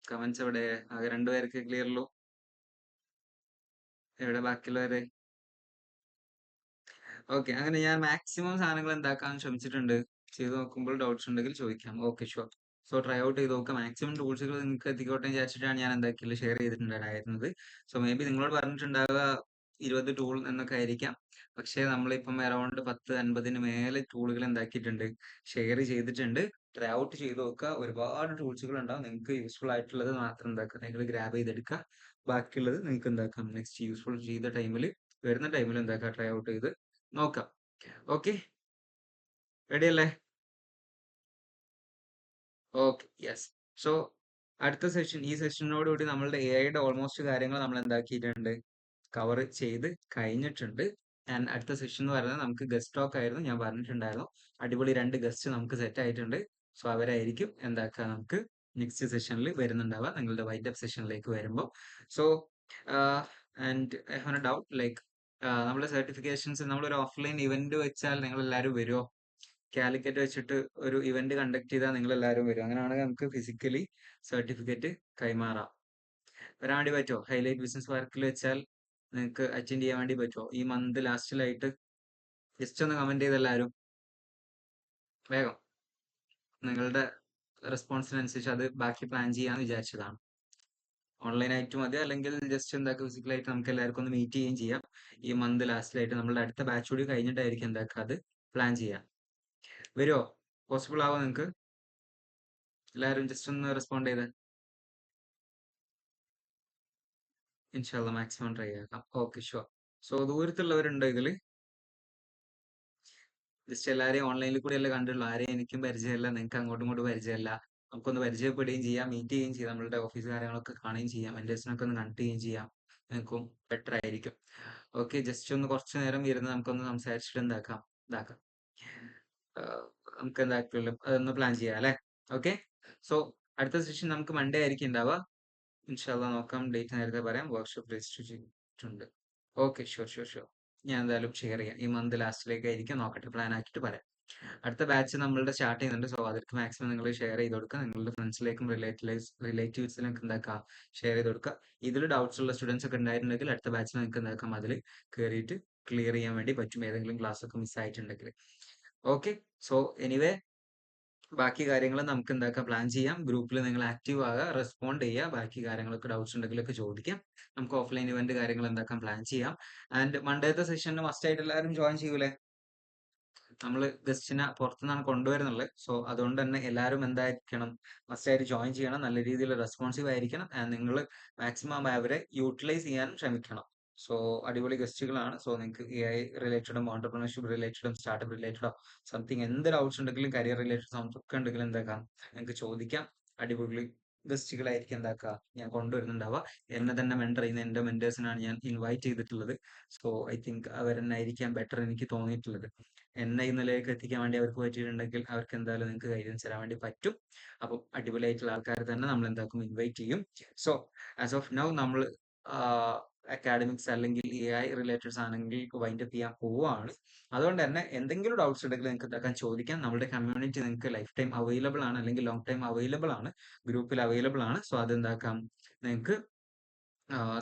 കമന്റ്സ് എവിടെ? ആകെ 2 പേർക്ക് ക്ലിയർ ഉള്ളൂ. എവിടെ ബാക്കിയുള്ളവരെ? ഓക്കെ, അങ്ങനെ ഞാൻ മാക്സിമം സാധനങ്ങൾ എന്താക്കാൻ ശ്രമിച്ചിട്ടുണ്ട്. ചെയ്ത് നോക്കുമ്പോൾ ഡൗട്ട്സ് ഉണ്ടെങ്കിൽ ചോദിക്കാം. Okay, sure. So try out ചെയ്ത് നോക്കാം. മാക്സിമം ടൂൾസുകൾ നിങ്ങൾക്ക് എത്തിക്കോട്ടെ വിചാരിച്ചിട്ടാണ് ഞാൻ എന്താക്കില്ല ഷെയർ ചെയ്തിട്ടുണ്ടായിരുന്നത്. സോ മേ ബി നിങ്ങളോട് പറഞ്ഞിട്ടുണ്ടാവുക 20 ടൂൾ എന്നൊക്കെ ആയിരിക്കാം. പക്ഷേ നമ്മളിപ്പം അറൗണ്ട് 10-50 മേലെ ടൂളുകൾ എന്താക്കിയിട്ടുണ്ട്, ഷെയർ ചെയ്തിട്ടുണ്ട്. ട്രൈ ഔട്ട് ചെയ്ത് നോക്കുക. ഒരുപാട് ടൂൾസുകൾ ഉണ്ടാവും. നിങ്ങൾക്ക് യൂസ്ഫുൾ ആയിട്ടുള്ളത് മാത്രം എന്താക്കുക, നിങ്ങൾ ഗ്രാബ് ചെയ്തെടുക്കുക. ബാക്കിയുള്ളത് നിങ്ങൾക്ക് എന്താക്കാം, നെക്സ്റ്റ് യൂസ്ഫുൾ ചെയ്ത ടൈമിൽ വരുന്ന ടൈമിൽ എന്താക്കുക, ട്രൈ ഔട്ട് ചെയ്ത് നോക്കാം. ഓക്കെ, റെഡി അല്ലേ? Okay, yes. സോ അടുത്ത സെഷൻ, ഈ സെഷനോട് കൂടി നമ്മളുടെ AI യുടെ ഓൾമോസ്റ്റ് കാര്യങ്ങൾ നമ്മൾ എന്താക്കിയിട്ടുണ്ട്, കവർ ചെയ്ത് കഴിഞ്ഞിട്ടുണ്ട്. ആൻഡ് അടുത്ത സെഷൻ എന്ന് പറയുന്നത് നമുക്ക് ഗസ്റ്റ് ടോക്ക് ആയിരുന്നു, ഞാൻ പറഞ്ഞിട്ടുണ്ടായിരുന്നു. അടിപൊളി 2 ഗസ്റ്റ് നമുക്ക് സെറ്റ് ആയിട്ടുണ്ട്. സോ അവരായിരിക്കും എന്താക്കുക നമുക്ക് നെക്സ്റ്റ് സെഷനിൽ വരുന്നുണ്ടാവുക നിങ്ങളുടെ വൈൻഡപ്പ് സെഷനിലേക്ക് വരുമ്പോൾ. So and I have A doubt like നമ്മുടെ സർട്ടിഫിക്കേഷൻസ് നമ്മളൊരു ഓഫ്ലൈൻ ഇവന്റ് വെച്ചാൽ നിങ്ങൾ എല്ലാവരും വരുമോ? കാലിക്കറ്റ് വെച്ചിട്ട് ഒരു ഇവന്റ് കണ്ടക്ട് ചെയ്താൽ നിങ്ങൾ എല്ലാവരും വരും. അങ്ങനെയാണെങ്കിൽ നമുക്ക് ഫിസിക്കലി സർട്ടിഫിക്കറ്റ് കൈമാറാം. വരാൻ വേണ്ടി പറ്റുമോ? ഹൈലൈറ്റ് ബിസിനസ് പാർക്കിൽ വെച്ചാൽ നിങ്ങൾക്ക് അറ്റൻഡ് ചെയ്യാൻ വേണ്ടി പറ്റുമോ? ഈ മന്ത് ലാസ്റ്റിലായിട്ട് ജസ്റ്റ് ഒന്ന് കമന്റ് ചെയ്ത് എല്ലാവരും വേഗം. നിങ്ങളുടെ റെസ്പോൺസിനനുസരിച്ച് അത് ബാക്കി പ്ലാൻ ചെയ്യാന്ന് വിചാരിച്ചതാണ്. ഓൺലൈൻ ആയിട്ട് മതി, അല്ലെങ്കിൽ ജസ്റ്റ് എന്താക്കുക ഫിസിക്കലായിട്ട് നമുക്ക് എല്ലാവർക്കും ഒന്ന് മീറ്റ് ചെയ്യുകയും ചെയ്യാം. ഈ മന്ത് ലാസ്റ്റിലായിട്ട് നമ്മളുടെ അടുത്ത ബാച്ച് കൂടി കഴിഞ്ഞിട്ടായിരിക്കും എന്താക്കുക അത് പ്ലാൻ ചെയ്യാം. വരുമോ? പോസിബിൾ ആവോ നിങ്ങൾക്ക്? എല്ലാവരും ജസ്റ്റ് ഒന്ന് റെസ്പോണ്ട് ചെയ്ത് ഇൻഷാല്ല മാക്സിമം ട്രൈ ആക്കാം. Okay sure. സോ ദൂരത്തുള്ളവരുണ്ടോ ഇതിൽ? ജസ്റ്റ് എല്ലാവരെയും ഓൺലൈനിൽ കൂടി അല്ലേ കണ്ടുള്ളൂ, ആരെയും എനിക്കും പരിചയമില്ല, നിങ്ങൾക്ക് അങ്ങോട്ടും ഇങ്ങോട്ടും പരിചയമില്ല. നമുക്കൊന്ന് പരിചയപ്പെടുകയും ചെയ്യാം, മീറ്റ് ചെയ്യുകയും ചെയ്യാം, നമ്മളുടെ ഓഫീസ് കാര്യങ്ങളൊക്കെ കാണുകയും ചെയ്യാം, വെൻഡേഴ്സിനൊക്കെ ഒന്ന് കണക്ട് ചെയ്യുകയും ചെയ്യാം. നിങ്ങൾക്കും ബെറ്റർ ആയിരിക്കും. ഓക്കെ, ജസ്റ്റ് ഒന്ന് കുറച്ച് നേരം ഇരുന്ന് നമുക്കൊന്ന് സംസാരിച്ചിട്ട് ഇതാക്കാം. നമുക്ക് എന്താക്കില്ല അതൊന്ന് പ്ലാൻ ചെയ്യാം അല്ലേ? ഓക്കെ, സോ അടുത്ത സെഷൻ നമുക്ക് മൺഡേ ആയിരിക്കും ഉണ്ടാവുക. ഇൻഷാല്ല നോക്കാം, ഡേറ്റ് നേരത്തെ പറയാം. വർക്ക്ഷോപ്പ് രജിസ്റ്റർ ചെയ്തിട്ടുണ്ട്. Okay, sure sure sure. ഞാൻ എന്തായാലും ഷെയർ ചെയ്യാം. ഈ മന്ത് ലാസ്റ്റിലേക്ക് ആയിരിക്കും, നോക്കട്ടെ, പ്ലാൻ ആക്കിയിട്ട് പറയാം. അടുത്ത ബാച്ച് നമ്മളുടെ സ്റ്റാർട്ട് ചെയ്യുന്നുണ്ട്. സോ അതിലേക്ക് മാക്സിമം നിങ്ങൾ ഷെയർ ചെയ്ത് കൊടുക്കുക. നിങ്ങളുടെ ഫ്രണ്ട്സിലേക്കും റിലേറ്റീവ്സിലേക്കും എന്താക്കാം ഷെയർ ചെയ്ത് കൊടുക്കുക. ഇതിൽ ഡൗട്ട്സ് ഉള്ള സ്റ്റുഡൻസ് ഒക്കെ ഉണ്ടായിട്ടുണ്ടെങ്കിൽ അടുത്ത ബാച്ചിൽ നിങ്ങൾക്ക് എന്താക്കാം അതിൽ കയറിയിട്ട് ക്ലിയർ ചെയ്യാൻ വേണ്ടി പറ്റും, ഏതെങ്കിലും ക്ലാസ് ഒക്കെ മിസ് ആയിട്ടുണ്ടെങ്കിൽ. ഓക്കെ, സോ എനിവേ ബാക്കി കാര്യങ്ങൾ നമുക്ക് എന്താക്കാം പ്ലാൻ ചെയ്യാം. ഗ്രൂപ്പിൽ നിങ്ങൾ ആക്റ്റീവ് ആകുക, റെസ്പോണ്ട് ചെയ്യുക, ബാക്കി കാര്യങ്ങളൊക്കെ ഡൗട്ട്സ് ഉണ്ടെങ്കിലൊക്കെ ചോദിക്കാം. നമുക്ക് ഓഫ്ലൈൻ ഇവന്റ് കാര്യങ്ങൾ എന്താക്കാം പ്ലാൻ ചെയ്യാം. ആൻഡ് മൺഡേത്തെ സെഷന് മസ്റ്റ് ആയിട്ട് എല്ലാവരും ജോയിൻ ചെയ്യൂലേ? നമ്മൾ ഗസ്റ്റിനെ പുറത്തുനിന്നാണ് കൊണ്ടുവരുന്നുള്ളത്. സോ അതുകൊണ്ട് തന്നെ എല്ലാവരും എന്തായിരിക്കണം, മസ്റ്റ് ആയിട്ട് ജോയിൻ ചെയ്യണം, നല്ല രീതിയിൽ റെസ്പോൺസീവ് ആയിരിക്കണം. ആൻഡ് നിങ്ങൾ മാക്സിമം അവരെ യൂട്ടിലൈസ് ചെയ്യാനും ശ്രമിക്കണം. സോ അടിപൊളി ഗസ്റ്റുകളാണ്. സോ നിങ്ങൾക്ക് AI റിലേറ്റഡും ഓണ്ടർപ്രണർഷിപ്പ് റിലേറ്റഡും സ്റ്റാർട്ടപ്പ് റിലേറ്റഡോ സംതിങ് എന്ത് ഡൗട്ട്സ് ഉണ്ടെങ്കിലും കരിയർ റിലേറ്റഡ് ഒക്കെ ഉണ്ടെങ്കിലും എന്താക്കാം നിങ്ങൾക്ക് ചോദിക്കാം. അടിപൊളി ഗസ്റ്റുകളായിരിക്കും എന്താക്കുക ഞാൻ കൊണ്ടുവരുന്നുണ്ടാവുക. എന്നെ തന്നെ മെന്റർ ചെയ്യുന്ന എൻ്റെ മെന്റേഴ്സിനാണ് ഞാൻ ഇൻവൈറ്റ് ചെയ്തിട്ടുള്ളത്. സോ ഐ തിങ്ക് അവരെന്നായിരിക്കാം ബെറ്റർ എനിക്ക് തോന്നിയിട്ടുള്ളത്. എന്നെ ഈ നിലയിലേക്ക് എത്തിക്കാൻ വേണ്ടി അവർക്ക് പറ്റിയിട്ടുണ്ടെങ്കിൽ അവർക്ക് എന്തായാലും നിങ്ങൾക്ക് ഗൈഡൻസ് തരാൻ വേണ്ടി പറ്റും. അപ്പം അടിപൊളിയായിട്ടുള്ള ആൾക്കാരെ തന്നെ നമ്മൾ എന്താക്കും ഇൻവൈറ്റ് ചെയ്യും. സോ ആസ് ഓഫ് നൗ നമ്മൾ അക്കാഡമിക്സ് അല്ലെങ്കിൽ AI റിലേറ്റഡ്സ് ആണെങ്കിൽ വൈൻഡപ്പ് ചെയ്യാൻ പോവുകയാണ്. അതുകൊണ്ട് തന്നെ എന്തെങ്കിലും ഡൗട്ട്സ് ഉണ്ടെങ്കിൽ നിങ്ങൾക്ക് എന്താക്കാൻ ചോദിക്കാം. നമ്മുടെ കമ്മ്യൂണിറ്റി നിങ്ങൾക്ക് ലൈഫ് ടൈം അവൈലബിൾ ആണ്, അല്ലെങ്കിൽ ലോങ് ടൈം അവൈലബിൾ ആണ്, ഗ്രൂപ്പിൽ അവൈലബിൾ ആണ്. സോ അതെന്താക്കാം നിങ്ങൾക്ക്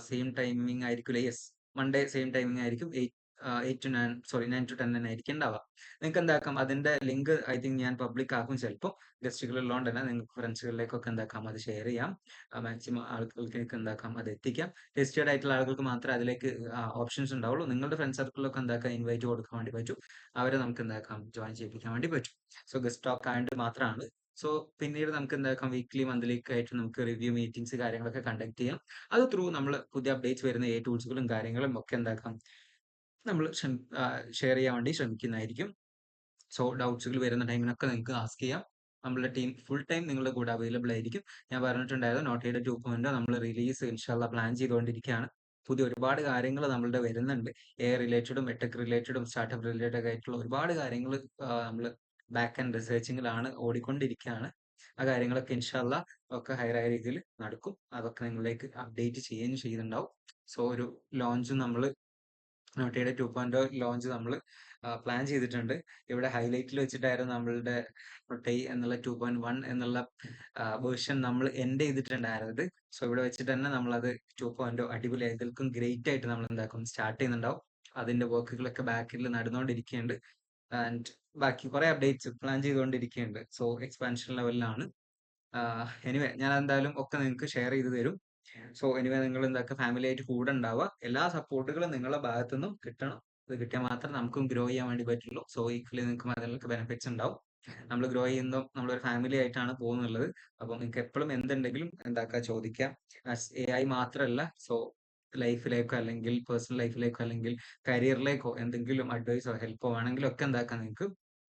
സെയിം ടൈമിംഗ് ആയിരിക്കില്ല. യെസ്, മൺഡേ സെയിം ടൈമിംഗ് ആയിരിക്കും. 8 to 9 സോറി 9 to 10 തന്നെ ആയിരിക്കും ഉണ്ടാവുക. നിങ്ങൾക്ക് എന്താക്കാം അതിന്റെ ലിങ്ക് ഐ തിങ്ക് ഞാൻ പബ്ലിക് ആക്കും ചിലപ്പോൾ. ഗസ്റ്റുകൾ ഉള്ളതുകൊണ്ട് തന്നെ നിങ്ങൾക്ക് ഫ്രണ്ട്സുകളിലേക്കൊക്കെ എന്താക്കാം അത് ഷെയർ ചെയ്യാം. മാക്സിമം ആളുകൾക്ക് എന്താക്കാം അത് എത്തിക്കാം. രജിസ്റ്റേർഡ് ആയിട്ടുള്ള ആളുകൾക്ക് മാത്രമേ അതിലേക്ക് ഓപ്ഷൻസ് ഉണ്ടാവുള്ളൂ. നിങ്ങളുടെ ഫ്രണ്ട് സർക്കിളിലൊക്കെ എന്താക്കാം ഇൻവൈറ്റ് കൊടുക്കാൻ വേണ്ടി പറ്റും, അവരെ നമുക്ക് എന്താക്കാം ജോയിൻ ചെയ്യിപ്പിക്കാൻ വേണ്ടി പറ്റും. സോ ഗസ്റ്റ് ടോക്ക് ആയിട്ട് മാത്രമാണ്. സോ പിന്നീട് നമുക്ക് എന്താക്കാം വീക്ക്ലി മന്ത്ലി ആയിട്ട് നമുക്ക് റിവ്യൂ മീറ്റിംഗ്സ് കാര്യങ്ങളൊക്കെ കണ്ടക്ട് ചെയ്യാം. അത് ത്രൂ നമ്മൾ പുതിയ അപ്ഡേറ്റ്സ് വരുന്ന ടൂൾസുകളും കാര്യങ്ങളും ഒക്കെ എന്താക്കാം നമ്മൾ ഷെയർ ചെയ്യാൻ വേണ്ടി ശ്രമിക്കുന്നതായിരിക്കും. സോ ഡൗട്ട്സുകൾ വരുന്ന ടൈമിനൊക്കെ നിങ്ങൾക്ക് ആസ്ക് ചെയ്യാം. നമ്മളുടെ ടീം ഫുൾ ടൈം നിങ്ങളുടെ കൂടെ അവൈലബിൾ ആയിരിക്കും. ഞാൻ പറഞ്ഞിട്ടുണ്ടായിരുന്നു നോട്ടയുടെ 2.0 നമ്മൾ റിലീസ് ഇൻഷാല്ല പ്ലാൻ ചെയ്തുകൊണ്ടിരിക്കുകയാണ്. പുതിയ ഒരുപാട് കാര്യങ്ങൾ നമ്മളുടെ വരുന്നുണ്ട്. AI റിലേറ്റഡും ടെക് റിലേറ്റഡും സ്റ്റാർട്ടപ്പ് റിലേറ്റഡ് ആയിട്ടുള്ള ഒരുപാട് കാര്യങ്ങൾ നമ്മൾ ബാക്ക് ആൻഡ് റിസർച്ചിങ്ങിലാണ്, ഓടിക്കൊണ്ടിരിക്കുകയാണ്. ആ കാര്യങ്ങളൊക്കെ ഇൻഷാല്ല ഒക്കെ ഹയറായ രീതിയിൽ നടക്കും. അതൊക്കെ നിങ്ങളിലേക്ക് അപ്ഡേറ്റ് ചെയ്യുകയും ചെയ്യുന്നുണ്ടാവും. സോ ഒരു ലോഞ്ച് നമ്മൾ നോട്ടയുടെ 2.0 ലോഞ്ച് നമ്മൾ പ്ലാൻ ചെയ്തിട്ടുണ്ട്. ഇവിടെ ഹൈലൈറ്റിൽ വെച്ചിട്ടായിരുന്നു നമ്മളുടെ നൊട്ടൈ എന്നുള്ള 2.1 എന്നുള്ള വേർഷൻ നമ്മൾ എൻഡ് ചെയ്തിട്ടുണ്ടായിരുന്നത്. സോ ഇവിടെ വെച്ചിട്ട് തന്നെ നമ്മളത് 2.0 അടിപൊളിയായി ഇതിൽക്കും ഗ്രേറ്റ് ആയിട്ട് നമ്മൾ എന്താക്കും സ്റ്റാർട്ട് ചെയ്യുന്നുണ്ടാവും. അതിന്റെ വർക്കുകളൊക്കെ ബാക്കിൽ നടന്നുകൊണ്ടിരിക്കുന്നുണ്ട്. ആൻഡ് ബാക്കി കുറെ അപ്ഡേറ്റ്സ് പ്ലാൻ ചെയ്തുകൊണ്ടിരിക്കുന്നുണ്ട്. സോ എക്സ്പാൻഷൻ ലെവലിലാണ്. എനിവേ ഞാൻ എന്തായാലും ഒക്കെ നിങ്ങൾക്ക് ഷെയർ ചെയ്ത് തരും. സോ എനിവേ നിങ്ങൾ എന്താക്കുക ഫാമിലി ആയിട്ട് കൂടെ ഉണ്ടാവുക. എല്ലാ സപ്പോർട്ടുകളും നിങ്ങളുടെ ഭാഗത്തു നിന്നും കിട്ടണം. അത് കിട്ടിയാൽ മാത്രമേ നമുക്കും ഗ്രോ ചെയ്യാൻ വേണ്ടി പറ്റുള്ളൂ. സോ ഈക്വലി നിങ്ങൾക്ക് അതിലൊക്കെ ബെനിഫിറ്റ്സ് ഉണ്ടാവും. നമ്മൾ ഗ്രോ ചെയ്യുമ്പോൾ നമ്മളൊരു ഫാമിലി ആയിട്ടാണ് പോകുന്നുള്ളത്. അപ്പോൾ നിങ്ങൾക്ക് എപ്പോഴും എന്തുണ്ടെങ്കിലും എന്താക്കുക ചോദിക്കാം. AI മാത്രമല്ല, സോ ലൈഫിലേക്കോ അല്ലെങ്കിൽ പേഴ്സണൽ ലൈഫിലേക്കോ അല്ലെങ്കിൽ കരിയറിലേക്കോ എന്തെങ്കിലും അഡ്വൈസോ ഹെൽപ്പോ വേണമെങ്കിലും ഒക്കെ എന്താക്കാം നിങ്ങൾക്ക്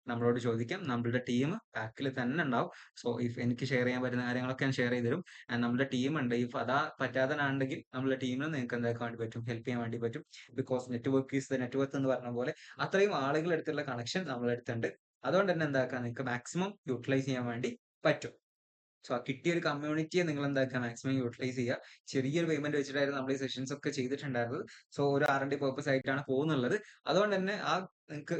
നമ്മളോട് ചോദിക്കാം. നമ്മളുടെ ടീം ബാക്കിൽ തന്നെ ഉണ്ടാവും. സോ ഇഫ് എനിക്ക് ഷെയർ ചെയ്യാൻ പറ്റുന്ന കാര്യങ്ങളൊക്കെ ഞാൻ ഷെയർ ചെയ്ത് തരും. ആൻഡ് നമ്മുടെ ടീം ഉണ്ട്. ഇഫ് അതാ പറ്റാത്തതാണെങ്കിൽ നമ്മുടെ ടീമിന് നിങ്ങൾക്ക് എന്താക്കാൻ വേണ്ടി പറ്റും, ഹെൽപ്പ് ചെയ്യാൻ വേണ്ടി പറ്റും. Because network is the network എന്ന് പറഞ്ഞ പോലെ അത്രയും ആളുകളുടെ അടുത്തുള്ള കണക്ഷൻ നമ്മുടെ അടുത്തുണ്ട്. അതുകൊണ്ട് തന്നെ എന്താക്കാം, നിങ്ങൾക്ക് മാക്സിമം യൂട്ടിലൈസ് ചെയ്യാൻ വേണ്ടി പറ്റും. സോ ആ കിട്ടിയ ഒരു കമ്മ്യൂണിറ്റിയെ നിങ്ങൾ എന്താക്കുക, മാക്സിമം യൂട്ടിലൈസ് ചെയ്യുക. ചെറിയൊരു പേയ്മെന്റ് വെച്ചിട്ടായിരുന്നു നമ്മൾ ഈ സെഷൻസ് ഒക്കെ ചെയ്തിട്ടുണ്ടായിരുന്നത്. സോ ഒരു R&D പർപ്പസ് ആയിട്ടാണ് പോകുന്നുള്ളത്. അതുകൊണ്ട് തന്നെ ആ നിങ്ങൾക്ക്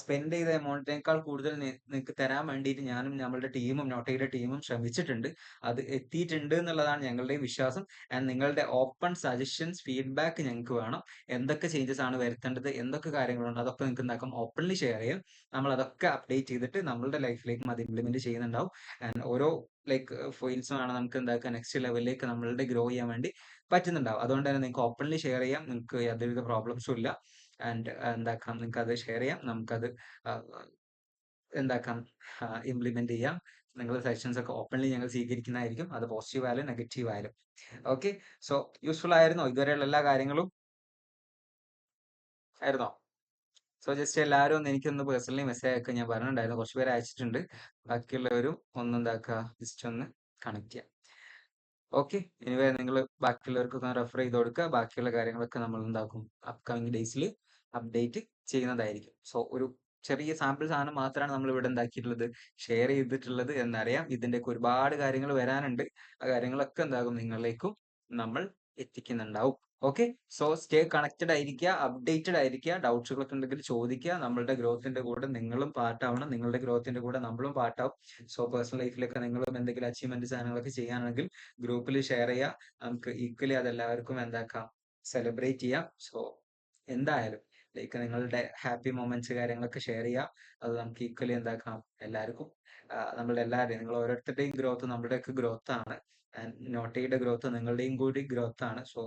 സ്പെൻഡ് ചെയ്ത എമൗണ്ടിനേക്കാൾ കൂടുതൽ നിങ്ങൾക്ക് തരാൻ വേണ്ടിയിട്ട് ഞാനും നമ്മളുടെ ടീമും നോട്ടയുടെ ടീമും ശ്രമിച്ചിട്ടുണ്ട്. അത് എത്തിയിട്ടുണ്ട് എന്നുള്ളതാണ് ഞങ്ങളുടെയും വിശ്വാസം. ആൻഡ് നിങ്ങളുടെ ഓപ്പൺ സജഷൻസ്, ഫീഡ്ബാക്ക് ഞങ്ങൾക്ക് വേണം. എന്തൊക്കെ ചേഞ്ചസ് ആണ് വരുത്തേണ്ടത്, എന്തൊക്കെ കാര്യങ്ങളുണ്ട്, അതൊക്കെ നിങ്ങൾക്ക് എന്താക്കാം, ഓപ്പൺലി ഷെയർ ചെയ്യാം. നമ്മൾ അതൊക്കെ അപ്ഡേറ്റ് ചെയ്തിട്ട് നമ്മളുടെ ലൈഫിലേക്കും അത് ഇംപ്ലിമെന്റ് ചെയ്യുന്നുണ്ടാവും. ആൻഡ് ഓരോ ഫീൽഡ്സും ആണ് നമുക്ക് എന്താക്കുക, നെക്സ്റ്റ് ലെവലിലേക്ക് നമ്മളുടെ ഗ്രോ ചെയ്യാൻ വേണ്ടി പറ്റുന്നുണ്ടാവും. അതുകൊണ്ട് തന്നെ നിങ്ങൾക്ക് ഓപ്പൺലി ഷെയർ ചെയ്യാം. നിങ്ങൾക്ക് യാതൊരുവിധ പ്രോബ്ലംസും ഇല്ല. ആൻഡ് എന്താക്കാം, നിങ്ങൾക്ക് അത് ഷെയർ ചെയ്യാം. നമുക്കത് എന്താക്കാം, ഇംപ്ലിമെന്റ് ചെയ്യാം. നിങ്ങളുടെ സെഷൻസ് ഒക്കെ ഓപ്പൺലി ഞങ്ങൾ സ്വീകരിക്കുന്നതായിരിക്കും. അത് പോസിറ്റീവ് ആയാലും നെഗറ്റീവ് ആയാലും. ഓക്കെ, സോ യൂസ്ഫുൾ ആയിരുന്നോ ഇതുവരെയുള്ള എല്ലാ കാര്യങ്ങളും? ആയിരുന്നോ? സോ ജസ്റ്റ് എല്ലാവരും ഒന്ന് എനിക്കൊന്ന് പേഴ്സണലി മെസ്സേജ് അയക്കുക. ഞാൻ പറഞ്ഞിട്ടുണ്ടായിരുന്നു, കുറച്ച് പേര് അയച്ചിട്ടുണ്ട്. ബാക്കിയുള്ളവരും ഒന്നെന്താക്കുക, ജസ്റ്റ് ഒന്ന് കണക്ട് ചെയ്യാം. ഓക്കെ, എനിവേ നിങ്ങൾ ബാക്കിയുള്ളവർക്കൊക്കെ റെഫർ ചെയ്ത് കൊടുക്കുക. ബാക്കിയുള്ള കാര്യങ്ങളൊക്കെ നമ്മൾ എന്താക്കും, അപ്കമിങ് ഡേയ്സിൽ അപ്ഡേറ്റ് ചെയ്യുന്നതായിരിക്കും. സോ ഒരു ചെറിയ സാമ്പിൾ സാധനം മാത്രമാണ് നമ്മൾ ഇവിടെ എന്താക്കിയിട്ടുള്ളത്, ഷെയർ ചെയ്തിട്ടുള്ളത് എന്നറിയാം. ഇതിൻ്റെയൊക്കെ ഒരുപാട് കാര്യങ്ങൾ വരാനുണ്ട്. ആ കാര്യങ്ങളൊക്കെ എന്താകും, നിങ്ങളിലേക്കും നമ്മൾ എത്തിക്കുന്നുണ്ടാവും. ഓക്കെ, സോ സ്റ്റേ കണക്റ്റഡ് ആയിരിക്കുക, അപ്ഡേറ്റഡ് ആയിരിക്കുക. ഡൗട്ട്സുകളൊക്കെ ഉണ്ടെങ്കിൽ ചോദിക്കുക. നമ്മളുടെ ഗ്രോത്തിന്റെ കൂടെ നിങ്ങളും പാർട്ടാവണം, നിങ്ങളുടെ ഗ്രോത്തിന്റെ കൂടെ നമ്മളും പാർട്ടാവും. സോ പേഴ്സണൽ ലൈഫിലൊക്കെ നിങ്ങളും എന്തെങ്കിലും അച്ചീവ്മെന്റ് സാധനങ്ങളൊക്കെ ചെയ്യാനാണെങ്കിൽ ഗ്രൂപ്പിൽ ഷെയർ ചെയ്യുക. നമുക്ക് ഈക്വലി അതെല്ലാവർക്കും എന്താക്കാം, സെലിബ്രേറ്റ് ചെയ്യാം. സോ എന്തായാലും നിങ്ങളുടെ ഹാപ്പി മൊമെന്റ്സ് കാര്യങ്ങളൊക്കെ ഷെയർ ചെയ്യാം. അത് നമുക്ക് ഈക്വലി എന്താക്കാം, എല്ലാവർക്കും നമ്മളുടെ എല്ലാവരുടെയും, നിങ്ങൾ ഓരോരുത്തരുടെയും ഗ്രോത്ത് നമ്മുടെയൊക്കെ ഗ്രോത്ത് ആണ്. ആൻഡ് നോട്ടയുടെ ഗ്രോത്ത് നിങ്ങളുടെയും കൂടി ഗ്രോത്ത് ആണ്. സോ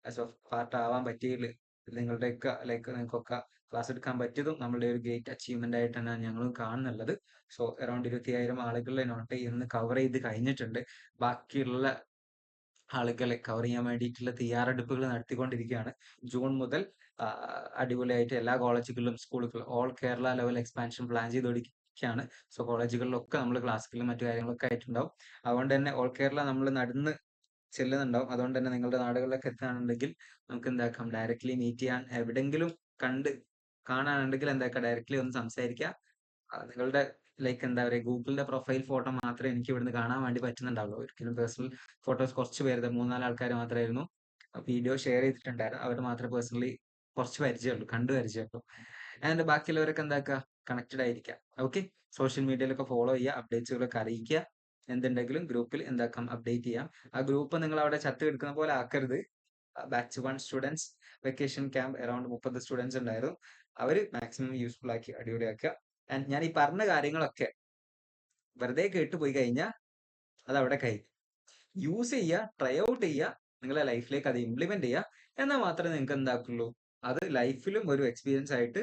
ആസ് ഓഫ് പാർട്ട് ആവാൻ പറ്റിയില്ല നിങ്ങളുടെയൊക്കെ നിങ്ങൾക്കൊക്കെ ക്ലാസ് എടുക്കാൻ പറ്റിയതും നമ്മളുടെ ഒരു ഗ്രേറ്റ് അച്ചീവ്മെന്റ് ആയിട്ട് തന്നെയാണ് ഞങ്ങളും കാണുന്നുള്ളത്. സോ അറൌണ്ട് 25,000 ആളുകളെ നോട്ട് ഇന്ന് കവർ ചെയ്ത് കഴിഞ്ഞിട്ടുണ്ട്. ബാക്കിയുള്ള ആളുകളെ കവർ ചെയ്യാൻ വേണ്ടിയിട്ടുള്ള തയ്യാറെടുപ്പുകൾ നടത്തിക്കൊണ്ടിരിക്കുകയാണ്. ജൂൺ മുതൽ അടിപൊളിയായിട്ട് എല്ലാ കോളേജുകളിലും സ്കൂളുകളിലും all Kerala level expansion plan ചെയ്തുകൊണ്ടിരിക്കുകയാണ്. സോ കോളേജുകളിലൊക്കെ നമ്മൾ ക്ലാസ്സുകളും മറ്റു കാര്യങ്ങളൊക്കെ ആയിട്ടുണ്ടാവും. അതുകൊണ്ട് തന്നെ ഓൾ കേരള നമ്മൾ നടന്ന് ചെല്ലുന്നുണ്ടാവും. അതുകൊണ്ട് തന്നെ നിങ്ങളുടെ നാടുകളിലൊക്കെ എത്തുകയാണെന്നുണ്ടെങ്കിൽ നമുക്ക് എന്താക്കാം, ഡയറക്ട്ലി മീറ്റ് ചെയ്യാൻ, എവിടെങ്കിലും കാണാനുണ്ടെങ്കിൽ എന്താക്കാം, ഡയറക്ട്ലി ഒന്ന് സംസാരിക്കുക. നിങ്ങളുടെ എന്താ പറയുക, ഗൂഗിളിന്റെ പ്രൊഫൈൽ ഫോട്ടോ മാത്രമേ എനിക്ക് ഇവിടുന്ന് കാണാൻ വേണ്ടി പറ്റുന്നുണ്ടാവുള്ളൂ. ഒരിക്കലും പേഴ്സണൽ ഫോട്ടോസ് കുറച്ച് പേര്, 3-4 ആൾക്കാർ മാത്രമായിരുന്നു വീഡിയോ ഷെയർ ചെയ്തിട്ടുണ്ടായിരുന്നു. അവർ മാത്രമേ പേഴ്സണലി കുറച്ച് പരിചയമുള്ളൂ, കണ്ടു പരിചയമുള്ളൂ. ആൻഡ് ബാക്കിയുള്ളവരൊക്കെ എന്താക്കുക, കണക്റ്റഡ് ആയിരിക്കുക. ഓക്കെ, സോഷ്യൽ മീഡിയയിലൊക്കെ ഫോളോ ചെയ്യുക, അപ്ഡേറ്റ്സുകളൊക്കെ അറിയിക്കുക. എന്തുണ്ടെങ്കിലും ഗ്രൂപ്പിൽ എന്താക്കാം, അപ്ഡേറ്റ് ചെയ്യാം. ആ ഗ്രൂപ്പ് നിങ്ങൾ അവിടെ ചത്ത് കിടക്കുന്ന പോലെ ആക്കരുത്. Batch 1 students vacation camp around 30 students ഉണ്ടായിരുന്നു. അവര് മാക്സിമം യൂസ്ഫുൾ ആക്കി അടിപൊളിയാക്കുക. ആൻഡ് ഞാൻ ഈ പറഞ്ഞ കാര്യങ്ങളൊക്കെ വെറുതെ കേട്ടുപോയി കഴിഞ്ഞാൽ അത് അവിടെ കഴിഞ്ഞു. യൂസ് ചെയ്യുക, ട്രൈ ഔട്ട് ചെയ്യുക, നിങ്ങളുടെ ലൈഫിലേക്ക് അത് ഇംപ്ലിമെന്റ് ചെയ്യുക. എന്നാൽ മാത്രമേ നിങ്ങൾക്ക് എന്താക്കുള്ളൂ, അത് ലൈഫിലും ഒരു എക്സ്പീരിയൻസ് ആയിട്ട്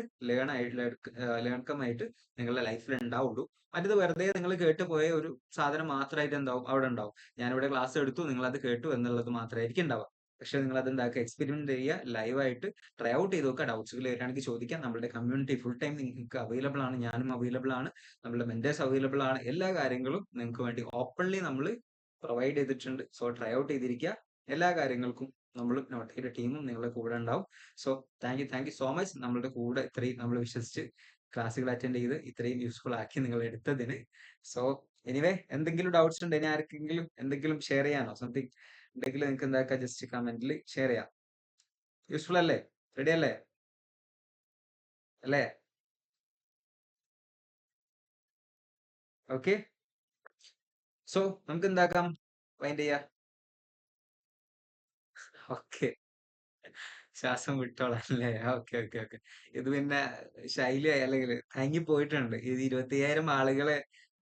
ലേൺകമായിട്ട് നിങ്ങളുടെ ലൈഫിൽ ഉണ്ടാവുള്ളൂ. മറ്റത് വെറുതെ നിങ്ങൾ കേട്ടുപോയ ഒരു സാധനം മാത്രമായിട്ട് എന്താവും, അവിടെ ഉണ്ടാവും. ഞാനിവിടെ ക്ലാസ് എടുത്തു, നിങ്ങൾ അത് കേട്ടു എന്നുള്ളത് മാത്രമായിരിക്കും ഉണ്ടാവുക. പക്ഷെ നിങ്ങൾ അത് എന്താക്കുക, എക്സ്പെരിമെന്റ് ചെയ്യുക, ലൈവായിട്ട് ട്രൈ ഔട്ട് ചെയ്ത് നോക്കുക. ഡൗട്ട്സുകൾ വരികയാണെങ്കിൽ ചോദിക്കാം. നമ്മുടെ കമ്മ്യൂണിറ്റി ഫുൾ ടൈം നിങ്ങൾക്ക് അവൈലബിൾ ആണ്. ഞാനും അവൈലബിൾ ആണ്, നമ്മുടെ മെന്റേഴ്സ് അവൈലബിൾ ആണ്. എല്ലാ കാര്യങ്ങളും നിങ്ങൾക്ക് വേണ്ടി ഓപ്പൺലി നമ്മൾ പ്രൊവൈഡ് ചെയ്തിട്ടുണ്ട്. സോ ട്രൈ ഔട്ട് ചെയ്തിരിക്കുക. എല്ലാ കാര്യങ്ങൾക്കും നമ്മൾ നോട്ടയുടെ ടീമും നിങ്ങളുടെ കൂടെ ഉണ്ടാവും. So thank you so much. നമ്മളുടെ കൂടെ ഇത്രയും നമ്മൾ വിശ്വസിച്ച് ക്ലാസ്സുകൾ അറ്റൻഡ് ചെയ്ത് ഇത്രയും യൂസ്ഫുൾ ആക്കി നിങ്ങൾ എടുത്തതിന്. സോ എനിവേ, എന്തെങ്കിലും ഡൗട്ട്സ് ഉണ്ട്, ഇനി ആർക്കെങ്കിലും എന്തെങ്കിലും ഷെയർ ചെയ്യാനോ സംതിങ് ഉണ്ടെങ്കിൽ നിങ്ങൾക്ക് എന്താക്കാം, ജസ്റ്റ് കമന്റിൽ ഷെയർ ചെയ്യാം. യൂസ്ഫുൾ അല്ലേ? റെഡി അല്ലേ? അല്ലേ? ഓക്കെ, സോ നമുക്ക് എന്താക്കാം, വൈൻഡ് ചെയ്യാം. ഓക്കെ, ശ്വാസം വിട്ടോളാം അല്ലേ? ഓക്കെ. ഇത് പിന്നെ ശൈലി അല്ലെങ്കിൽ താങ്ങി പോയിട്ടുണ്ട്. ഇത് 25,000 ആളുകളെ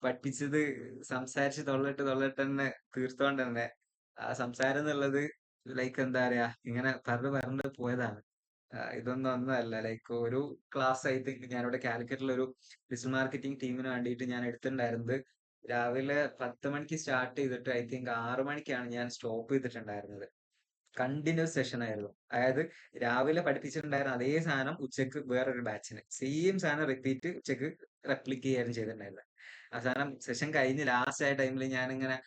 പഠിപ്പിച്ചത് സംസാരിച്ച് തൊള്ളിട്ട് തന്നെ തീർത്തോണ്ട് തന്നെ ആ സംസാരം എന്നുള്ളത് എന്താ പറയാ, ഇങ്ങനെ പറഞ്ഞു പോയതാണ്. ഇതൊന്നും ഒന്നല്ല. ഒരു ക്ലാസ് ഐ തിങ്ക് ഞാനിവിടെ കാലിക്കറ്റിൽ ഒരു ഡിജിറ്റൽ മാർക്കറ്റിംഗ് ടീമിന് വേണ്ടിയിട്ട് ഞാൻ എടുത്തിട്ടുണ്ടായിരുന്നത്. രാവിലെ 10 മണിക്ക് സ്റ്റാർട്ട് ചെയ്തിട്ട് ഐ തിങ്ക് 6 മണിക്കാണ് ഞാൻ സ്റ്റോപ്പ് ചെയ്തിട്ടുണ്ടായിരുന്നത്. കണ്ടിന്യൂസ് സെഷൻ ആയിരുന്നു. അതായത് രാവിലെ പഠിപ്പിച്ചിട്ടുണ്ടായിരുന്ന അതേ സാധനം ഉച്ചക്ക് വേറൊരു ബാച്ചിന്, സെയിം സാധനം റിപ്പീറ്റ് ഉച്ചക്ക് റെപ്ലിക്ക് ചെയ്യാനും ചെയ്തിട്ടുണ്ടായിരുന്നത്. അവസാനം സെഷൻ കഴിഞ്ഞ് ലാസ്റ്റ് ആയ ടൈമിൽ ഞാനിങ്ങനെ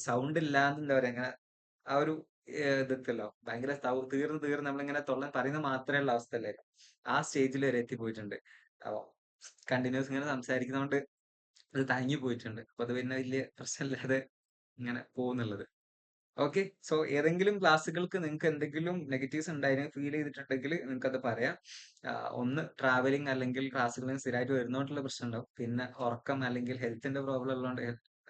സൗണ്ട് ഇല്ലാന്ന് എന്താ പറയാ ഇങ്ങനെ ആ ഒരു ഇതെത്തല്ലോ ഭയങ്കര തീർന്ന് തീർന്ന് നമ്മളിങ്ങനെ പറയുന്നത് മാത്രമേ ഉള്ള അവസ്ഥയല്ലായിരുന്നു. ആ സ്റ്റേജിൽ വരെ എത്തിപ്പോയിട്ടുണ്ട്. അപ്പൊ കണ്ടിന്യൂസ് ഇങ്ങനെ സംസാരിക്കുന്നതുകൊണ്ട് അത് തങ്ങി പോയിട്ടുണ്ട്. അപ്പൊ അത് പിന്നെ വലിയ പ്രശ്നമില്ലാതെ ഇങ്ങനെ പോകുന്നുള്ളത്. ഓക്കെ. സോ ഏതെങ്കിലും ക്ലാസ്സുകൾക്ക് നിങ്ങൾക്ക് എന്തെങ്കിലും നെഗറ്റീവ്സ് ഉണ്ടായിരുന്നു ഫീൽ ചെയ്തിട്ടുണ്ടെങ്കിൽ നിങ്ങൾക്ക് അത് പറയാം. ഒന്ന് ട്രാവലിംഗ് അല്ലെങ്കിൽ ക്ലാസ്സുകളിൽ സ്ഥിരമായിട്ട് വരുന്നോണ്ടുള്ള പ്രശ്നം ഉണ്ടാവും. പിന്നെ ഉറക്കം അല്ലെങ്കിൽ ഹെൽത്തിന്റെ പ്രോബ്ലം ഉള്ളതുകൊണ്ട്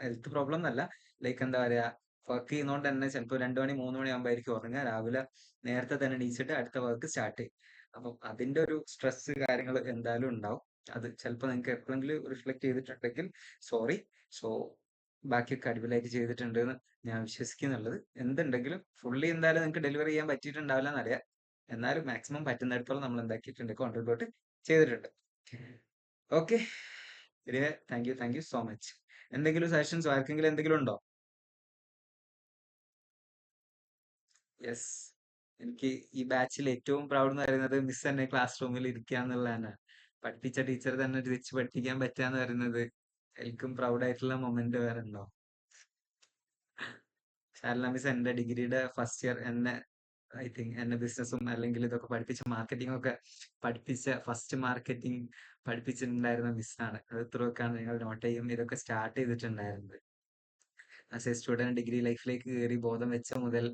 ഹെൽത്ത് പ്രോബ്ലം എന്നല്ല, ലൈക്ക് എന്താ പറയാ വർക്ക് ചെയ്യുന്നോണ്ട് തന്നെ ചിലപ്പോൾ 2 മണി 3 മണി ആകുമ്പോഴായിരിക്കും ഉറങ്ങുക. രാവിലെ നേരത്തെ തന്നെ എണീച്ചിട്ട് അടുത്ത വർക്ക് സ്റ്റാർട്ട് ചെയ്യും. അപ്പം അതിന്റെ ഒരു സ്ട്രെസ് കാര്യങ്ങൾ എന്തായാലും ഉണ്ടാവും. അത് ചിലപ്പോൾ നിങ്ങൾക്ക് എപ്പോഴെങ്കിലും റിഫ്ലക്ട് ചെയ്തിട്ടുണ്ടെങ്കിൽ സോറി. സോ ബാക്കിയൊക്കെ അടിപൊളിയായിട്ട് ചെയ്തിട്ടുണ്ട് എന്ന് ഞാൻ വിശ്വസിക്കുന്നുള്ളത്. എന്തുണ്ടെങ്കിലും ഫുള്ളി എന്തായാലും നിങ്ങൾക്ക് ഡെലിവറി ചെയ്യാൻ പറ്റിയിട്ടുണ്ടാവില്ല എന്നറിയാം. എന്നാലും മാക്സിമം പറ്റുന്നിടത്തോളം നമ്മൾ എന്താക്കിയിട്ടുണ്ട് കോൺട്രിബ്യൂട്ട് ചെയ്തിട്ടുണ്ട്. Okay. Thank you so much. എന്തെങ്കിലും സജഷൻസ് ആർക്കെങ്കിലും എന്തെങ്കിലും ഉണ്ടോ? യെസ്. എനിക്ക് ഈ ബാച്ചിൽ ഏറ്റവും പ്രൗഡ് എന്ന് പറയുന്നത് മിസ് തന്നെ ക്ലാസ് റൂമിൽ ഇരിക്കുക എന്നുള്ളതാണ്. പഠിപ്പിച്ച ടീച്ചർ തന്നെ തിരിച്ച് പഠിപ്പിക്കാൻ പറ്റുക എന്ന് പറയുന്നത് എനിക്കും പ്രൗഡ് ആയിട്ടുള്ള മൊമെന്റ് വേറെ ഉണ്ടോ? ഷാർല മിസ് എന്റെ ഡിഗ്രിയുടെ ഫസ്റ്റ് ഇയർ എന്നെ ഐ തിങ്ക് എന്നെ ബിസിനസ്സും അല്ലെങ്കിൽ ഇതൊക്കെ പഠിപ്പിച്ച മാർക്കറ്റിംഗ് ഒക്കെ പഠിപ്പിച്ച ഫസ്റ്റ് മാർക്കറ്റിംഗ് പഠിപ്പിച്ചിട്ടുണ്ടായിരുന്ന മിസ്സാണ്. അത് ഇത്രയൊക്കെയാണ് നിങ്ങൾ നോട്ട് ചെയ്യും ഇതൊക്കെ സ്റ്റാർട്ട് ചെയ്തിട്ടുണ്ടായിരുന്നത്. ആസ് എ സ്റ്റുഡന്റ് ഡിഗ്രി ലൈഫിലേക്ക് കയറി ബോധം വെച്ച മുതൽ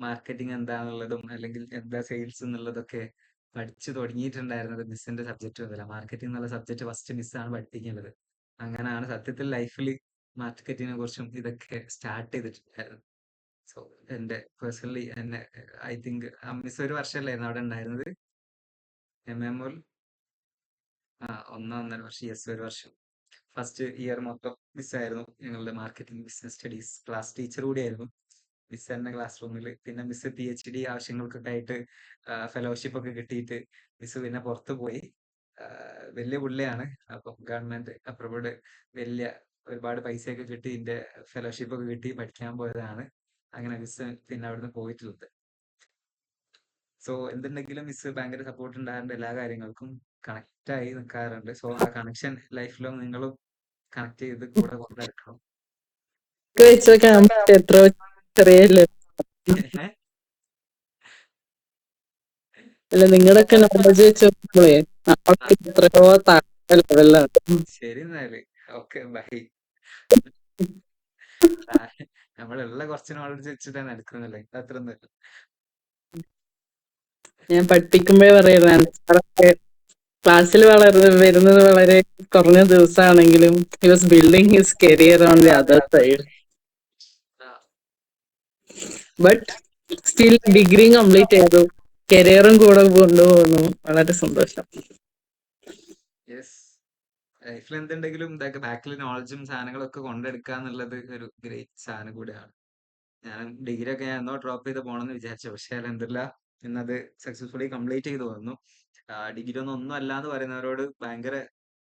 മാർക്കറ്റിംഗ് എന്താണെന്നുള്ളതും അല്ലെങ്കിൽ എന്താ സെയിൽസ് എന്നുള്ളതൊക്കെ പഠിച്ചു തുടങ്ങിയിട്ടുണ്ടായിരുന്നത് മിസ്സിന്റെ സബ്ജക്ട് മുതല. മാർക്കറ്റിംഗ് എന്നുള്ള സബ്ജക്ട് ഫസ്റ്റ് മിസ്സാണ് പഠിപ്പിക്കുന്നത്. അങ്ങനെയാണ് സത്യത്തിൽ ലൈഫിൽ മാർക്കറ്റിങ്ങിനെ കുറിച്ചും ഇതൊക്കെ സ്റ്റാർട്ട് ചെയ്തിട്ടുണ്ടായിരുന്നത്. സോ എന്റെ പേഴ്സണലി എന്നെ ഐ തിങ്ക് മിസ് ഒരു വർഷമല്ലായിരുന്നു അവിടെ ഉണ്ടായിരുന്നത്. MMOൽ 1.5 വർഷം. യെസ്, ഒരു വർഷം. ഫസ്റ്റ് ഇയർ മൊത്തം മിസ്സായിരുന്നു ഞങ്ങളുടെ marketing business studies class teacher കൂടിയായിരുന്നു. മിസ് തന്നെ ക്ലാസ് റൂമിൽ. പിന്നെ മിസ് PhD ആവശ്യങ്ങൾക്കൊക്കെ ആയിട്ട് ഫെലോഷിപ്പ് ഒക്കെ കിട്ടിയിട്ട് മിസ് പിന്നെ പുറത്തു പോയി. വലിയ പുള്ളിയാണ്. അപ്പം ഗവൺമെന്റ് അപ്രൂവ്ഡ് വലിയ ഒരുപാട് പൈസയൊക്കെ കിട്ടി ഇതിന്റെ ഫെലോഷിപ്പ് ഒക്കെ കിട്ടി പഠിക്കാൻ പോയതാണ്. അങ്ങനെ മിസ് പിന്നെ അവിടുന്ന് പോയിട്ടുള്ളത്. സോ എന്തുണ്ടെങ്കിലും മിസ് ഭയങ്കര സപ്പോർട്ട് ഉണ്ടാകാറുണ്ട് എല്ലാ കാര്യങ്ങൾക്കും. കണക്ട് ആയി നിൽക്കാറുണ്ട്. സോ ആ കണക്ഷൻ ലൈഫ് ലോങ് നിങ്ങളും കണക്ട് ചെയ്ത് കൂടെ കൊണ്ടെടുക്കണം. വെച്ചൊക്കെ നമുക്ക് എത്ര ചെറിയല്ലേ. അല്ല നിങ്ങളുടെയൊക്കെ നോളജ് വെച്ച് നോക്കുമ്പോഴേ നമ്മളൊക്കെ എത്രയോ താഴെ ലെവലിലാണ്. ശരി എന്നാല്. Okay, by. നമ്മളുള്ള കുറച്ച് നോളജ് വെച്ചിട്ടാണ് എടുക്കുന്നില്ലേ, അത്ര ഒന്നും. ഞാൻ പഠിപ്പിക്കുമ്പോഴേ പറയുന്നതാണ് ക്ലാസ്സിൽ വരുന്നത് വളരെ കുറഞ്ഞ ദിവസമാണെങ്കിലും he was building his career on the other side. But still degree complete ചെയ്തു, കരിയറും കൂടെ കൊണ്ടുപോകുന്നു. വളരെ സന്തോഷം. യെസ്. ലൈഫിൽ എന്തുണ്ടെങ്കിലും ഇതൊക്കെ ബാക്കിൽ നോളജും സാധനങ്ങളൊക്കെ കൊണ്ടെടുക്കുക എന്നുള്ളത് ഒരു ഗ്രേറ്റ് സാധനം കൂടെയാണ്. ഞാൻ ഡിഗ്രി ഒക്കെ ഞാൻ എന്നോ ഡ്രോപ്പ് ചെയ്ത് പോകണമെന്ന് വിചാരിച്ചു. പക്ഷേ അൽഹംദുലില്ലാ ഇന്നത് സക്സസ്ഫുള്ളി കംപ്ലീറ്റ് ചെയ്തു വന്നു. ഡിഗ്രി ഒന്നും അല്ല എന്ന് പറയുന്നവരോട് ഭയങ്കര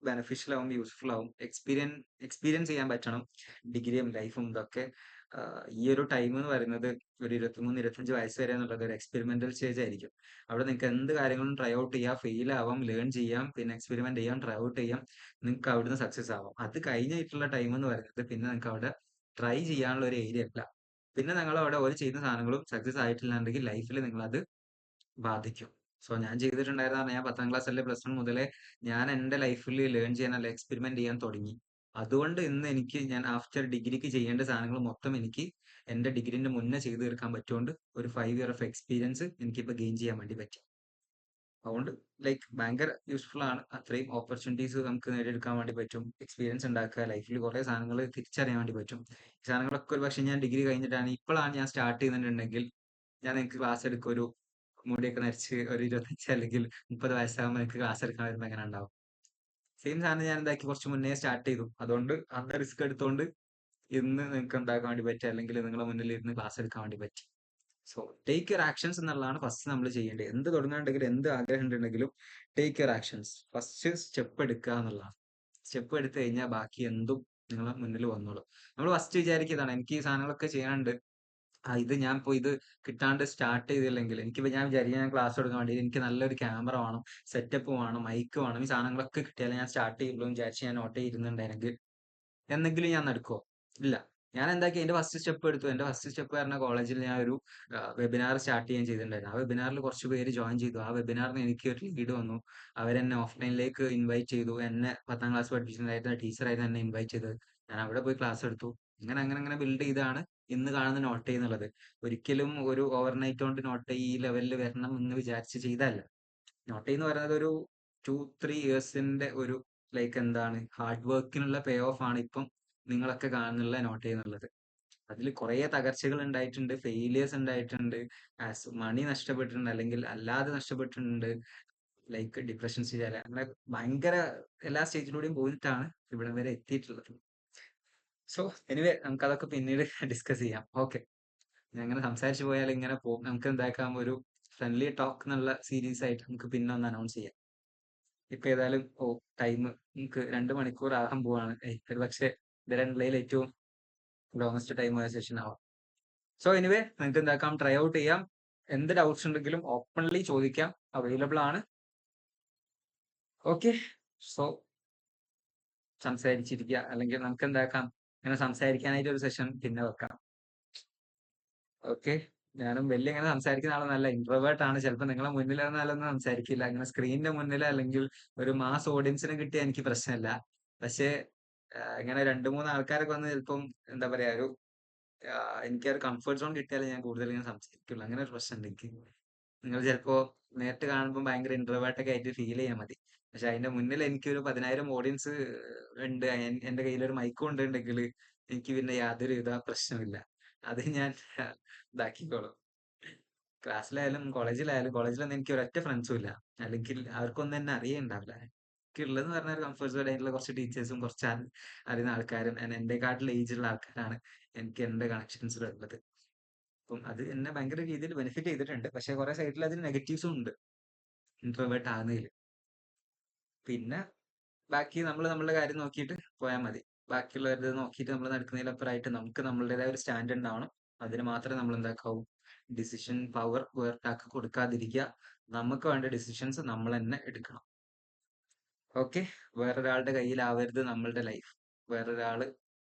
ബെനിഫിഷ്യൽ ആവും, യൂസ്ഫുൾ ആവും. എക്സ്പീരിയൻസ് ചെയ്യാൻ പറ്റണം ഡിഗ്രിയും ലൈഫും ഇതൊക്കെ. ഈ ഒരു ടൈം എന്ന് പറയുന്നത് ഒരു 23-25 വയസ്സ് വരെ എന്നുള്ളത് ഒരു എക്സ്പെരിമെന്റൽ സ്റ്റേജ് ആയിരിക്കും. അവിടെ നിങ്ങൾക്ക് എന്ത് കാര്യങ്ങളും ട്രൈ ഔട്ട് ചെയ്യാം, ഫെയിൽ ആവാം, ലേൺ ചെയ്യാം, പിന്നെ എക്സ്പെരിമെന്റ് ചെയ്യാം, ട്രൈ ഔട്ട് ചെയ്യാം. നിങ്ങൾക്ക് അവിടുന്ന് സക്സസ് ആവാം. അത് കഴിഞ്ഞിട്ടുള്ള ടൈം എന്ന് പറയുന്നത് പിന്നെ നിങ്ങൾക്ക് അവിടെ ട്രൈ ചെയ്യാനുള്ള ഒരു ഏരിയ അല്ല. പിന്നെ നിങ്ങൾ അവിടെ ഓരോ ചെയ്യുന്ന സാധനങ്ങളും സക്സസ് ആയിട്ടില്ലാണ്ടെങ്കിൽ ലൈഫിൽ നിങ്ങൾ അത് ബാധിക്കും. സോ ഞാൻ ചെയ്തിട്ടുണ്ടായിരുന്ന ഞാൻ 10ാം ക്ലാസ് അല്ലെ പ്ലസ് 1 മുതലേ ഞാൻ എന്റെ ലൈഫിൽ ലേൺ ചെയ്യാൻ അല്ലെ എക്സ്പെരിമെന്റ് ചെയ്യാൻ തുടങ്ങി. അതുകൊണ്ട് ഇന്ന് എനിക്ക് ഞാൻ ആഫ്റ്റർ ഡിഗ്രിക്ക് ചെയ്യേണ്ട സാധനങ്ങൾ മൊത്തം എനിക്ക് എന്റെ ഡിഗ്രിന്റെ മുന്നേ ചെയ്തു തീർക്കാൻ പറ്റുകൊണ്ട് ഒരു 5 ഇയർ ഓഫ് എക്സ്പീരിയൻസ് എനിക്കിപ്പോ ഗെയിൻ ചെയ്യാൻ വേണ്ടി പറ്റി. അതുകൊണ്ട് ലൈക്ക് ഭയങ്കര യൂസ്ഫുൾ ആണ്. അത്രയും ഓപ്പർച്യൂണിറ്റീസ് നമുക്ക് നേടിയെടുക്കാൻ വേണ്ടി പറ്റും. എക്സ്പീരിയൻസ് ഉണ്ടാക്കുക, ലൈഫിൽ കുറെ സാധനങ്ങൾ തിരിച്ചറിയാൻ വേണ്ടി പറ്റും. ഈ സാധനങ്ങളൊക്കെ ഒരു പക്ഷെ ഞാൻ ഡിഗ്രി കഴിഞ്ഞിട്ടാണ് ഇപ്പോഴാണ് ഞാൻ സ്റ്റാർട്ട് ചെയ്യുന്നുണ്ടെങ്കിൽ ഞാൻ നിങ്ങൾക്ക് ക്ലാസ് എടുക്കും. ഒരു മുടിയൊക്കെ നരച്ച് ഒരു 25 അല്ലെങ്കിൽ 30 വയസ്സാകുമ്പോൾ എനിക്ക് ക്ലാസ് എടുക്കാൻ വരുമ്പോൾ എങ്ങനെ ഉണ്ടാവും? സെയിം സാധനം ഞാൻ എന്താക്കി കുറച്ച് മുന്നേ സ്റ്റാർട്ട് ചെയ്തു. അതുകൊണ്ട് അന്ന് റിസ്ക് എടുത്തോണ്ട് ഇന്ന് നിങ്ങൾക്ക് എന്താക്കാൻ വേണ്ടി പറ്റുക, അല്ലെങ്കിൽ നിങ്ങളുടെ മുന്നിൽ ഇരുന്ന് ക്ലാസ് എടുക്കാൻ വേണ്ടി പറ്റി. സോ ടേക്ക് യുവർ ആക്ഷൻസ് എന്നുള്ളതാണ് ഫസ്റ്റ് നമ്മൾ ചെയ്യേണ്ടത്. എന്ത് തുടങ്ങാണ്ടെങ്കിലും എന്ത് ആഗ്രഹം ഉണ്ടെങ്കിലും take your actions. First step എടുക്കുക എന്നുള്ളതാണ്. സ്റ്റെപ്പ് എടുത്തു കഴിഞ്ഞാൽ ബാക്കി എന്തും നിങ്ങളെ മുന്നിൽ വന്നോളും. നമ്മൾ ഫസ്റ്റ് വിചാരിക്കുന്നതാണ് എനിക്ക് ഈ സാധനങ്ങളൊക്കെ ചെയ്യാനുണ്ട്, ഇത് ഞാൻ ഇപ്പോൾ ഇത് കിട്ടാണ്ട് സ്റ്റാർട്ട് ചെയ്തില്ലെങ്കിൽ എനിക്കിപ്പോൾ ഞാൻ വിചാരിക്കും ഞാൻ ക്ലാസ് എടുക്കാൻ വേണ്ടി എനിക്ക് നല്ലൊരു ക്യാമറ വേണം, സെറ്റപ്പ് വേണം, മൈക്ക് വേണം, ഈ സാധനങ്ങളൊക്കെ കിട്ടിയാലേ ഞാൻ സ്റ്റാർട്ട് ചെയ്യുള്ളൂ എന്ന് വിചാരിച്ച് ഞാൻ നോട്ട് ചെയ്തിരുന്നുണ്ടായിരുന്നെങ്കിൽ എന്നെങ്കിലും ഞാൻ നടക്കുമോ? ഇല്ല. ഞാൻ എന്താക്കി എന്റെ ഫസ്റ്റ് സ്റ്റെപ്പ് എടുത്തു. എന്റെ ഫസ്റ്റ് സ്റ്റെപ്പ് പറഞ്ഞ കോളേജിൽ ഞാൻ ഒരു വെബിനാർ സ്റ്റാർട്ട് ചെയ്യാൻ ചെയ്തിട്ടുണ്ടായിരുന്നു. ആ വെബിനാറിൽ കുറച്ച് പേര് ജോയിൻ ചെയ്തു. ആ വെബിനാറിന് എനിക്ക് ഒരു ലീഡ് വന്നു. അവരെന്നെ ഓഫ്ലൈനിലേക്ക് ഇൻവൈറ്റ് ചെയ്തു. എന്നെ 10ാം ക്ലാസ് പഠിപ്പിച്ചിട്ടുണ്ടായിരുന്ന ടീച്ചറായിരുന്നു എന്നെ ഇൻവൈറ്റ് ചെയ്തത്. ഞാൻ അവിടെ പോയി ക്ലാസ് എടുത്തു. അങ്ങനെ അങ്ങനെ അങ്ങനെ ബിൽഡ് ചെയ്താണ് ഇന്ന് കാണുന്ന നോട്ട് എന്നുള്ളത്. ഒരിക്കലും ഒരു ഓവർനൈറ്റ് കൊണ്ട് നോട്ട് ഈ ലെവലിൽ വരണം എന്ന് വിചാരിച്ച് ചെയ്തതല്ല. നോട്ട് എന്ന് പറയുന്നത് ഒരു 2-3 ഇയേഴ്സിന്റെ ഒരു ലൈക്ക് എന്താണ് ഹാർഡ് വർക്കിനുള്ള പേ ഓഫ് ആണ് ഇപ്പം നിങ്ങളൊക്കെ കാണുന്നുള്ള നോട്ട് എന്നുള്ളത്. അതിൽ കുറേ തകർച്ചകൾ ഉണ്ടായിട്ടുണ്ട്, ഫെയിലിയേഴ്സ് ഉണ്ടായിട്ടുണ്ട്, മണി നഷ്ടപ്പെട്ടിട്ടുണ്ട്, അല്ലെങ്കിൽ അല്ലാതെ നഷ്ടപ്പെട്ടിട്ടുണ്ട്, ലൈക്ക് ഡിപ്രഷൻ സ്റ്റേജ് അങ്ങനെ ഭയങ്കര എല്ലാ സ്റ്റേജിലൂടെയും പോയിട്ടാണ് ഇവിടെ വരെ എത്തിയിട്ടുള്ളത്. സോ എനിവേ നമുക്ക് അതൊക്കെ പിന്നീട് ഡിസ്കസ് ചെയ്യാം. ഓക്കെ, ഞാൻ അങ്ങനെ സംസാരിച്ചു പോയാൽ ഇങ്ങനെ പോകും. നമുക്ക് എന്താക്കാം, ഒരു ഫ്രണ്ട്ലി ടോക്ക് എന്നുള്ള സീരീസ് ആയിട്ട് നമുക്ക് പിന്നെ ഒന്ന് അനൗൺസ് ചെയ്യാം. ഇപ്പൊ ഏതായാലും ടൈം നമുക്ക് 2 മണിക്കൂർ ആകാൻ പോവാണ്. ഒരു പക്ഷേ ഇത് രണ്ടിലയിൽ ഏറ്റവും ലോങ്സ്റ്റ് ടൈം ആയ സെഷൻ ആവാം. സോ എനിവേ നിങ്ങൾക്ക് എന്താക്കാം, ട്രൈ ഔട്ട് ചെയ്യാം. എന്ത് ഡൗട്ട്സ് ഉണ്ടെങ്കിലും ഓപ്പൺലി ചോദിക്കാം, അവൈലബിൾ ആണ്. ഓക്കെ, സോ സംസാരിച്ചിരിക്കുക, അല്ലെങ്കിൽ നമുക്ക് എന്താക്കാം, ഇങ്ങനെ സംസാരിക്കാനായിട്ട് ഒരു സെഷൻ പിന്നെ വെക്കാം. ഓക്കെ, ഞാനും വലിയ ഇങ്ങനെ സംസാരിക്കുന്ന ആളൊന്നല്ല, ഇൻട്രോവേർട്ട് ആണ്. ചിലപ്പോൾ നിങ്ങളെ മുന്നിലൊന്നും സംസാരിക്കില്ല, ഇങ്ങനെ സ്ക്രീനിന്റെ മുന്നിൽ അല്ലെങ്കിൽ ഒരു മാസ് ഓഡിയൻസിനെ കിട്ടിയാൽ എനിക്ക് പ്രശ്നമില്ല. പക്ഷേ ഇങ്ങനെ 2-3 ആൾക്കാരൊക്കെ വന്ന് ചിലപ്പം എന്താ പറയാ ഒരു എനിക്ക് ഒരു കംഫർട്ട് സോൺ കിട്ടിയാലേ ഞാൻ കൂടുതൽ ഇങ്ങനെ സംസാരിക്കുള്ളൂ. അങ്ങനെ ഒരു പ്രശ്നമുണ്ട് എനിക്ക്. നിങ്ങൾ ചിലപ്പോ നേരിട്ട് കാണുമ്പോൾ ഭയങ്കര ഇൻട്രോവേർട്ട് ഒക്കെ ആയിട്ട് ഫീൽ ചെയ്യാൻ മതി. പക്ഷെ അതിന്റെ മുന്നിൽ എനിക്കൊരു 10,000 ഓഡിയൻസ് ഉണ്ട്, എന്റെ കയ്യിൽ ഒരു മൈക്കും ഉണ്ടെങ്കിൽ എനിക്ക് പിന്നെ യാതൊരു വിധ പ്രശ്നമില്ല. അത് ഞാൻ ഇതാക്കിക്കോളും. ക്ലാസ്സിലായാലും കോളേജിലൊന്നും എനിക്ക് ഒരൊറ്റ ഫ്രണ്ട്സും ഇല്ല, അല്ലെങ്കിൽ അവർക്കൊന്നും എന്നെ അറിയുണ്ടാവില്ല. എനിക്കുള്ളതെന്ന് പറഞ്ഞാൽ ഒരു കംഫർട്ട് സോൺ ആയിട്ടുള്ള കുറച്ച് ടീച്ചേഴ്സും കുറച്ച് അറിയുന്ന ആൾക്കാരും എന്നെക്കാട്ടിൽ ഏജ് ഉള്ള ആൾക്കാരാണ് എനിക്ക് എന്റെ കണക്ഷൻസിലുള്ളത്. അപ്പം അത് എന്നെ ഭയങ്കര രീതിയിൽ ബെനിഫിറ്റ് ചെയ്തിട്ടുണ്ട്. പക്ഷെ കുറെ സൈഡിൽ അതിന് നെഗറ്റീവ്സും ഉണ്ട് ഇൻട്രോവേർട്ട് ആകുന്നതിൽ. പിന്നെ ബാക്കി നമ്മൾ നമ്മളുടെ കാര്യം നോക്കിയിട്ട് പോയാൽ മതി. ബാക്കിയുള്ളവരുടെ നോക്കിയിട്ട് നമ്മൾ നടക്കുന്നതിലപ്പുറമായിട്ട് നമുക്ക് നമ്മളുടേതായ ഒരു സ്റ്റാൻഡ് ഉണ്ടാവണം. അതിന് മാത്രമേ നമ്മൾ എന്താക്കാവൂ, ഡിസിഷൻ പവർ വേറൊരാൾക്ക് കൊടുക്കാതിരിക്കുക. നമുക്ക് വേണ്ട ഡിസിഷൻസ് നമ്മൾ തന്നെ എടുക്കണം. ഓക്കെ, വേറൊരാളുടെ കയ്യിലാവരുത് നമ്മളുടെ ലൈഫ്. വേറൊരാള്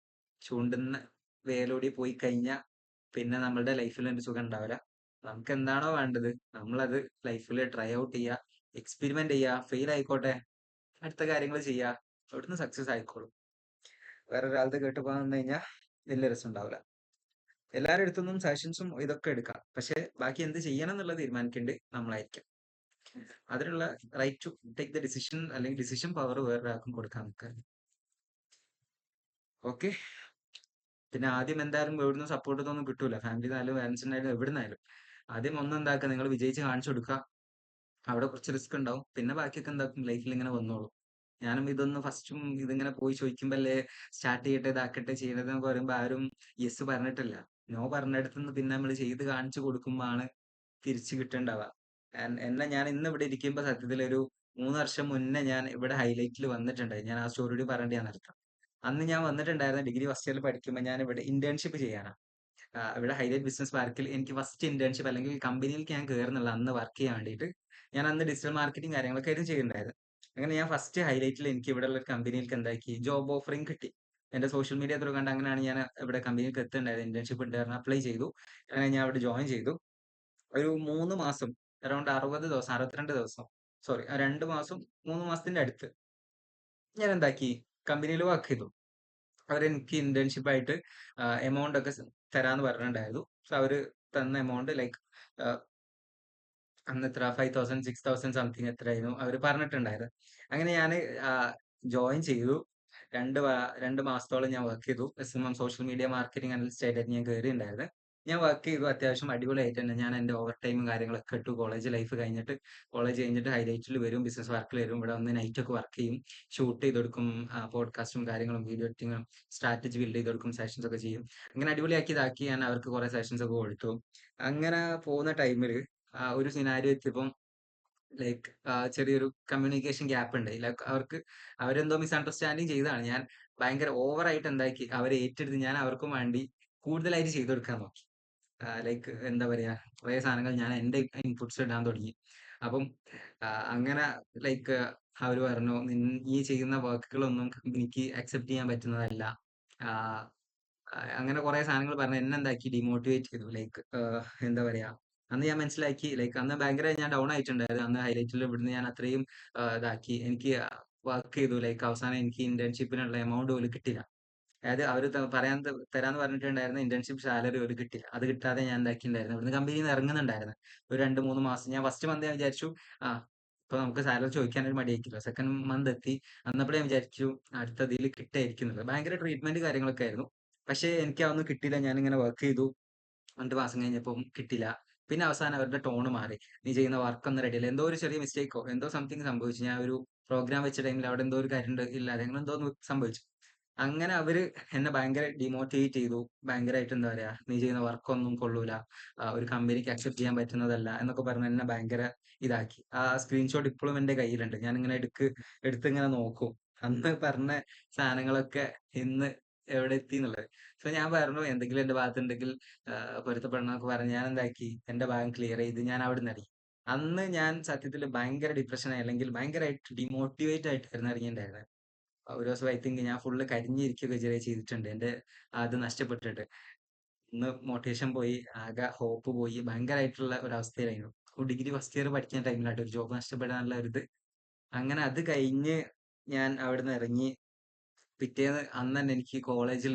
ചൂണ്ടുന്ന വേലോടി പോയി കഴിഞ്ഞാൽ പിന്നെ നമ്മളുടെ ലൈഫിൽ ഒരു സുഖം ഉണ്ടാവില്ല. നമുക്ക് എന്താണോ വേണ്ടത് നമ്മളത് ലൈഫിൽ ട്രൈ ഔട്ട് ചെയ്യുക, എക്സ്പെരിമെന്റ് ചെയ്യുക, ഫെയിൽ ആയിക്കോട്ടെ, അടുത്ത കാര്യങ്ങൾ ചെയ്യുക, അവിടുന്ന് സക്സസ് ആയിക്കോളും. വേറൊരാളത് കേട്ട് പോകാൻ വന്നു കഴിഞ്ഞാൽ വലിയ രസം ഉണ്ടാവില്ല. എല്ലാവരുടെ അടുത്തുനിന്നും സജഷൻസും ഇതൊക്കെ എടുക്കാം, പക്ഷെ ബാക്കി എന്ത് ചെയ്യണം എന്നുള്ളത് തീരുമാനിക്കേണ്ടത് നമ്മളായിരിക്കും. അതിനുള്ള right to take the decision, അല്ലെങ്കിൽ ഡിസിഷൻ പവർ വേറൊരാൾക്കും കൊടുക്കാൻ നിൽക്കുക. ഓക്കെ, പിന്നെ ആദ്യം എന്തായാലും എവിടുന്ന് സപ്പോർട്ട് ഒന്നും കിട്ടൂല, ഫാമിലി ആയാലും പാരന്റ്സ് ആയാലും എവിടുന്നായാലും. ആദ്യം ഒന്നും എന്താക്കുക, നിങ്ങൾ വിജയിച്ച് കാണിച്ചു കൊടുക്കുക. അവിടെ കുറച്ച് റിസ്ക് ഉണ്ടാവും, പിന്നെ ബാക്കിയൊക്കെ എന്താക്കും ലൈഫിൽ ഇങ്ങനെ വന്നോളും. ഞാനും ഇതൊന്നും ഫസ്റ്റും ഇതിങ്ങനെ പോയി ചോദിക്കുമ്പോൾ അല്ലേ സ്റ്റാർട്ട് ചെയ്യട്ടെ ഇതാക്കട്ടെ ചെയ്യണത് എന്ന് പറയുമ്പോൾ ആരും യെസ് പറഞ്ഞിട്ടില്ല. നോ പറഞ്ഞിടത്തുനിന്ന് പിന്നെ നമ്മൾ ചെയ്ത് കാണിച്ചു കൊടുക്കുമ്പോഴാണ് തിരിച്ചു കിട്ടേണ്ടാവുക. എന്നെ ഞാൻ ഇന്ന് ഇവിടെ ഇരിക്കുമ്പോൾ സത്യത്തിൽ ഒരു 3 വർഷം മുന്നേ ഞാൻ ഇവിടെ ഹൈലൈറ്റിൽ വന്നിട്ടുണ്ടായി. ഞാൻ ആ സ്റ്റോറി പറയേണ്ടി ഞാൻ നടത്താം. അന്ന് ഞാൻ വന്നിട്ടുണ്ടായിരുന്ന ഡിഗ്രി ഫസ്റ്റ് ഇയറിൽ പഠിക്കുമ്പോൾ ഞാൻ ഇവിടെ ഇന്റേൺഷിപ്പ് ചെയ്യാനാണ്. ഇവിടെ ഹൈലൈറ്റ് ബിസിനസ് പാർക്കിൽ എനിക്ക് ഫസ്റ്റ് ഇന്റേൺഷിപ്പ്, അല്ലെങ്കിൽ കമ്പനിയിലേക്ക് ഞാൻ കയറുന്നില്ല അന്ന് വർക്ക് ചെയ്യാൻ വേണ്ടിയിട്ട്. ഞാൻ അന്ന് ഡിജിറ്റൽ മാർക്കറ്റിംഗ് കാര്യങ്ങളൊക്കെ ആയിരുന്നു ചെയ്യുന്നുണ്ടായത്. അങ്ങനെ ഞാൻ ഫസ്റ്റ് ഹൈലൈറ്റിൽ എനിക്ക് ഇവിടെ ഉള്ള ഒരു കമ്പനിയിലേക്ക് എന്താക്കി ജോബ് ഓഫറിംഗ് കിട്ടി. എന്റെ സോഷ്യൽ മീഡിയ ത്രൂ കണ്ട് അങ്ങനെയാണ് ഞാൻ ഇവിടെ കമ്പനിയിലേക്ക് എത്തുന്നുണ്ടായത്. ഇന്റേൺഷിപ്പ് ഉണ്ടായിരുന്നു, അപ്ലൈ ചെയ്തു. അങ്ങനെ ഞാൻ അവിടെ ജോയിൻ ചെയ്തു. ഒരു 3 മാസം, അറൗണ്ട് 60 ദിവസം 62 ദിവസം, സോറി 2 മാസം 3 മാസത്തിന്റെ അടുത്ത് ഞാൻ എന്താക്കി കമ്പനിയിൽ വർക്ക് ചെയ്തു. അവരെനിക്ക് ഇന്റേൺഷിപ്പ് ആയിട്ട് എമൗണ്ട് ഒക്കെ തരാന്ന് പറഞ്ഞിട്ടുണ്ടായിരുന്നു. സോ അവര് തന്ന എമൗണ്ട് ലൈക്ക് അന്ന് എത്ര 5,000 6,000 സംതിങ് എത്രയായിരുന്നു അവർ പറഞ്ഞിട്ടുണ്ടായത്. അങ്ങനെ ഞാൻ ജോയിൻ ചെയ്തു. 2 മാസത്തോളം ഞാൻ വർക്ക് ചെയ്തു. SMM social media marketing analyst ആയിട്ട് ഞാൻ കയറിയിട്ടുണ്ടായത്. ഞാൻ വർക്ക് ചെയ്തു, അത്യാവശ്യം അടിപൊളിയായിട്ട് തന്നെ. ഞാൻ എൻ്റെ ഓവർ ടൈമും കാര്യങ്ങളൊക്കെ ഇട്ടു. കോളേജ് കഴിഞ്ഞിട്ട് ഹൈലൈറ്റിൽ വരും, ബിസിനസ് വർക്കിൽ വരും, ഇവിടെ വന്ന് നൈറ്റ് ഒക്കെ വർക്ക് ചെയ്യും, ഷൂട്ട് ചെയ്ത് കൊടുക്കും, പോഡ്കാസ്റ്റും കാര്യങ്ങളും വീഡിയോ എഡിറ്റിങ്ങും സ്ട്രാറ്റജി ബിൽഡ് ചെയ്ത് കൊടുക്കും, സെഷൻസ് ഒക്കെ ചെയ്യും. അങ്ങനെ അടിപൊളിയാക്കി ഇതാക്കി ഞാൻ അവർക്ക് കുറെ സെഷൻസ് ഒക്കെ കൊടുത്തു. അങ്ങനെ പോകുന്ന ടൈമിൽ ഒരു സിനാരിയോ എത്തിയപ്പം ലൈക്ക് ചെറിയൊരു കമ്മ്യൂണിക്കേഷൻ ഗ്യാപ്പ് ഉണ്ട്. ലൈക്ക് അവരെന്തോ മിസ്അണ്ടർസ്റ്റാൻഡിങ് ചെയ്തതാണ്. ഞാൻ ഭയങ്കര ഓവറായിട്ട് എന്താക്കി അവരെ ഏറ്റെടുത്ത് ഞാൻ അവർക്കും വേണ്ടി കൂടുതലായിട്ട് ചെയ്തു കൊടുക്കാൻ നോക്കി. ലൈക്ക് എന്താ പറയാ, കുറെ സാധനങ്ങൾ ഞാൻ എൻ്റെ ഇൻപുട്സ് ഇടാൻ തുടങ്ങി. അപ്പം അങ്ങനെ ലൈക്ക് അവര് പറഞ്ഞു, നീ ചെയ്യുന്ന വർക്കുകളൊന്നും കമ്പനിക്ക് അക്സെപ്റ്റ് ചെയ്യാൻ പറ്റുന്നതല്ല. ആഹ് അങ്ങനെ കുറെ സാധനങ്ങൾ പറഞ്ഞ് എന്നെ എന്താക്കി ഡിമോട്ടിവേറ്റ് ചെയ്തു. ലൈക്ക് എന്താ പറയാ, അന്ന് ഞാൻ മനസ്സിലാക്കി, ലൈക്ക് അന്ന് ഭയങ്കര ഞാൻ ഡൗൺ ആയിട്ടുണ്ടായിരുന്നു. അന്ന് ഹൈലൈറ്റിൽ ഇവിടുന്ന് ഞാൻ അത്രയും ഇതാക്കി, എനിക്ക് വർക്ക് ചെയ്തു. ലൈക്ക് അവസാനം എനിക്ക് ഇന്റേൺഷിപ്പിനുള്ള എമൗണ്ട് പോലും കിട്ടില്ല. അതായത് അവര് തരാന്ന് പറഞ്ഞിട്ടുണ്ടായിരുന്ന ഇന്റേൺഷിപ്പ് സാലറി ഒരു കിട്ടില്ല. അത് കിട്ടാതെ ഞാൻ എന്താക്കിയിട്ടുണ്ടായിരുന്നു, ഇവിടുന്ന് കമ്പനിയിൽ നിന്ന് ഇറങ്ങുന്നുണ്ടായിരുന്നു. ഒരു 2-3 മാസം ഞാൻ ഫസ്റ്റ് മന്ത് ഞാൻ വിചാരിച്ചു, ആ ഇപ്പൊ നമുക്ക് സാലറി ചോദിക്കാനൊരു മടിയായിരിക്കില്ല. സെക്കൻഡ് മന്ത് എത്തി, അന്നപ്പോഴേ ഞാൻ വിചാരിച്ചു അടുത്തതിൽ കിട്ടായിരിക്കുന്നത്. ഭയങ്കര ട്രീറ്റ്മെന്റ് കാര്യങ്ങളൊക്കെ ആയിരുന്നു. പക്ഷേ എനിക്ക് അതൊന്നും കിട്ടിയില്ല. ഞാനിങ്ങനെ വർക്ക് ചെയ്തു. 2 മാസം കഴിഞ്ഞപ്പം കിട്ടില്ല. പിന്നെ അവസാനം അവരുടെ ടോണ് മാറി. നീ ചെയ്യുന്ന വർക്ക് ഒന്നും റെഡിയല്ല. എന്തോ ഒരു ചെറിയ മിസ്റ്റേക്കോ എന്തോ സംതിങ് സംഭവിച്ചു. ഞാൻ ഒരു പ്രോഗ്രാം വെച്ച ടൈമിൽ അവിടെ എന്തോ ഒരു കറണ്ട് ഇല്ലാതെ അങ്ങനെ എന്തോ ഒന്ന് സംഭവിച്ചു. അങ്ങനെ അവര് എന്നെ ഭയങ്കര ഡിമോട്ടിവേറ്റ് ചെയ്തു. ഭയങ്കരമായിട്ട് എന്താ പറയാ, നീ ചെയ്യുന്ന വർക്കൊന്നും കൊള്ളൂല, ഒരു കമ്പനിക്ക് അക്സെപ്റ്റ് ചെയ്യാൻ പറ്റുന്നതല്ല എന്നൊക്കെ പറഞ്ഞ് എന്നെ ഭയങ്കര ഇതാക്കി. ആ സ്ക്രീൻഷോട്ട് ഇപ്പോഴും എന്റെ കയ്യിലുണ്ട്. ഞാനിങ്ങനെ എടുത്തിങ്ങനെ നോക്കും. അന്ന് പറഞ്ഞ സാധനങ്ങളൊക്കെ ഇന്ന് എവിടെ എത്തി എന്നുള്ളത്. സോ ഞാൻ പറഞ്ഞു, എന്തെങ്കിലും എന്റെ ഭാഗത്തുണ്ടെങ്കിൽ പൊരുത്തപ്പെടണമെന്നൊക്കെ പറഞ്ഞ് ഞാൻ എന്താക്കി, എന്റെ ഭാഗം ക്ലിയർ ചെയ്ത് ഞാൻ അവിടെ നിന്ന് ഇറങ്ങി. അന്ന് ഞാൻ സത്യത്തിൽ ഭയങ്കര ഡിപ്രഷനായി, അല്ലെങ്കിൽ ഭയങ്കരമായിട്ട് ഡിമോട്ടിവേറ്റ് ആയിട്ടായിരുന്നു ഇറങ്ങിയിട്ടുണ്ടായിരുന്നത്. ഒരു ദിവസം ഐ തിങ്ക് ഞാൻ ഫുള്ള് കരിഞ്ഞിരിക്കുകയൊക്കെ ചെറിയ ചെയ്തിട്ടുണ്ട്. എന്റെ അത് നഷ്ടപ്പെട്ടിട്ട് ഇന്ന് മോട്ടിവേഷൻ പോയി, ആകെ ഹോപ്പ് പോയി, ഭയങ്കരമായിട്ടുള്ള ഒരു അവസ്ഥയിലായിരുന്നു. ഡിഗ്രി ഫസ്റ്റ് ഇയർ പഠിക്കുന്ന ടൈമിലായിട്ട് ഒരു ജോബ് നഷ്ടപ്പെടാനുള്ള ഒരു ഇത്. അങ്ങനെ അത് കഴിഞ്ഞ് ഞാൻ അവിടുന്ന് ഇറങ്ങി. പിറ്റേന്ന് അന്ന് തന്നെ എനിക്ക് കോളേജിൽ,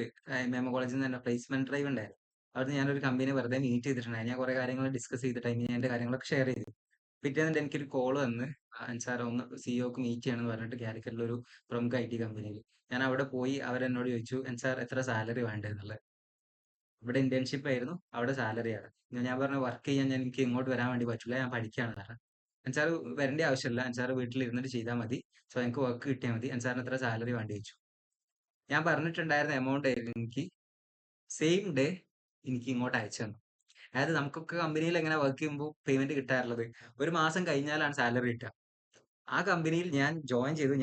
എം കോളേജിൽ നിന്ന് തന്നെ പ്ലേസ്മെന്റ് ഡ്രൈവ് ഉണ്ടായിരുന്നു. അവിടുന്ന് ഞാനൊരു കമ്പനി വെറുതെ മീറ്റ് ചെയ്തിട്ടുണ്ടായിരുന്നു. ഞാൻ കുറെ കാര്യങ്ങൾ ഡിസ്കസ് ചെയ്ത ടൈമിൽ ഞാൻ എന്റെ കാര്യങ്ങളൊക്കെ ഷെയർ ചെയ്തു. പിറ്റേന്ന് എനിക്കൊരു കോള് വന്ന്, അൻസാർ ഒന്ന് സിഇഒക്ക് മീറ്റ് ചെയ്യണമെന്ന് പറഞ്ഞിട്ട് കാലിക്കറ്റിൽ ഒരു പ്രമുഖ IT കമ്പനിയിൽ. ഞാൻ അവിടെ പോയി. അവരെന്നോട് ചോദിച്ചു, അൻസാർ എത്ര സാലറി വേണ്ടതെന്നുള്ളത്. ഇവിടെ ഇന്റേൺഷിപ്പ് ആയിരുന്നു, അവിടെ സാലറിയാണ്. ഞാൻ പറഞ്ഞു, വർക്ക് ചെയ്യാൻ എനിക്ക് ഇങ്ങോട്ട് വരാൻ വേണ്ടി പറ്റില്ല, ഞാൻ പഠിക്കുകയാണ് പറഞ്ഞു. അൻസാർ വരേണ്ട ആവശ്യമില്ല, അൻസാർ വീട്ടിൽ ഇരുന്നിട്ട് ചെയ്താൽ മതി, സോ എനിക്ക് വർക്ക് കിട്ടിയാൽ മതി, അൻസാറിന് എത്ര സാലറി വേണ്ടി ചോദിച്ചു. ഞാൻ പറഞ്ഞിട്ടുണ്ടായിരുന്ന എമൗണ്ട് ആയിരുന്നു എനിക്ക് സെയിം ഡേ എനിക്ക് ഇങ്ങോട്ട് അയച്ചു തന്നു. അതായത് നമുക്കൊക്കെ കമ്പനിയിൽ എങ്ങനെ വർക്ക് ചെയ്യുമ്പോൾ പേയ്മെന്റ് കിട്ടാറുള്ളത് 1 മാസം കഴിഞ്ഞാലാണ് സാലറി കിട്ടുക. ആ കമ്പനിയിൽ ഞാൻ ജോയിൻ ചെയ്തു.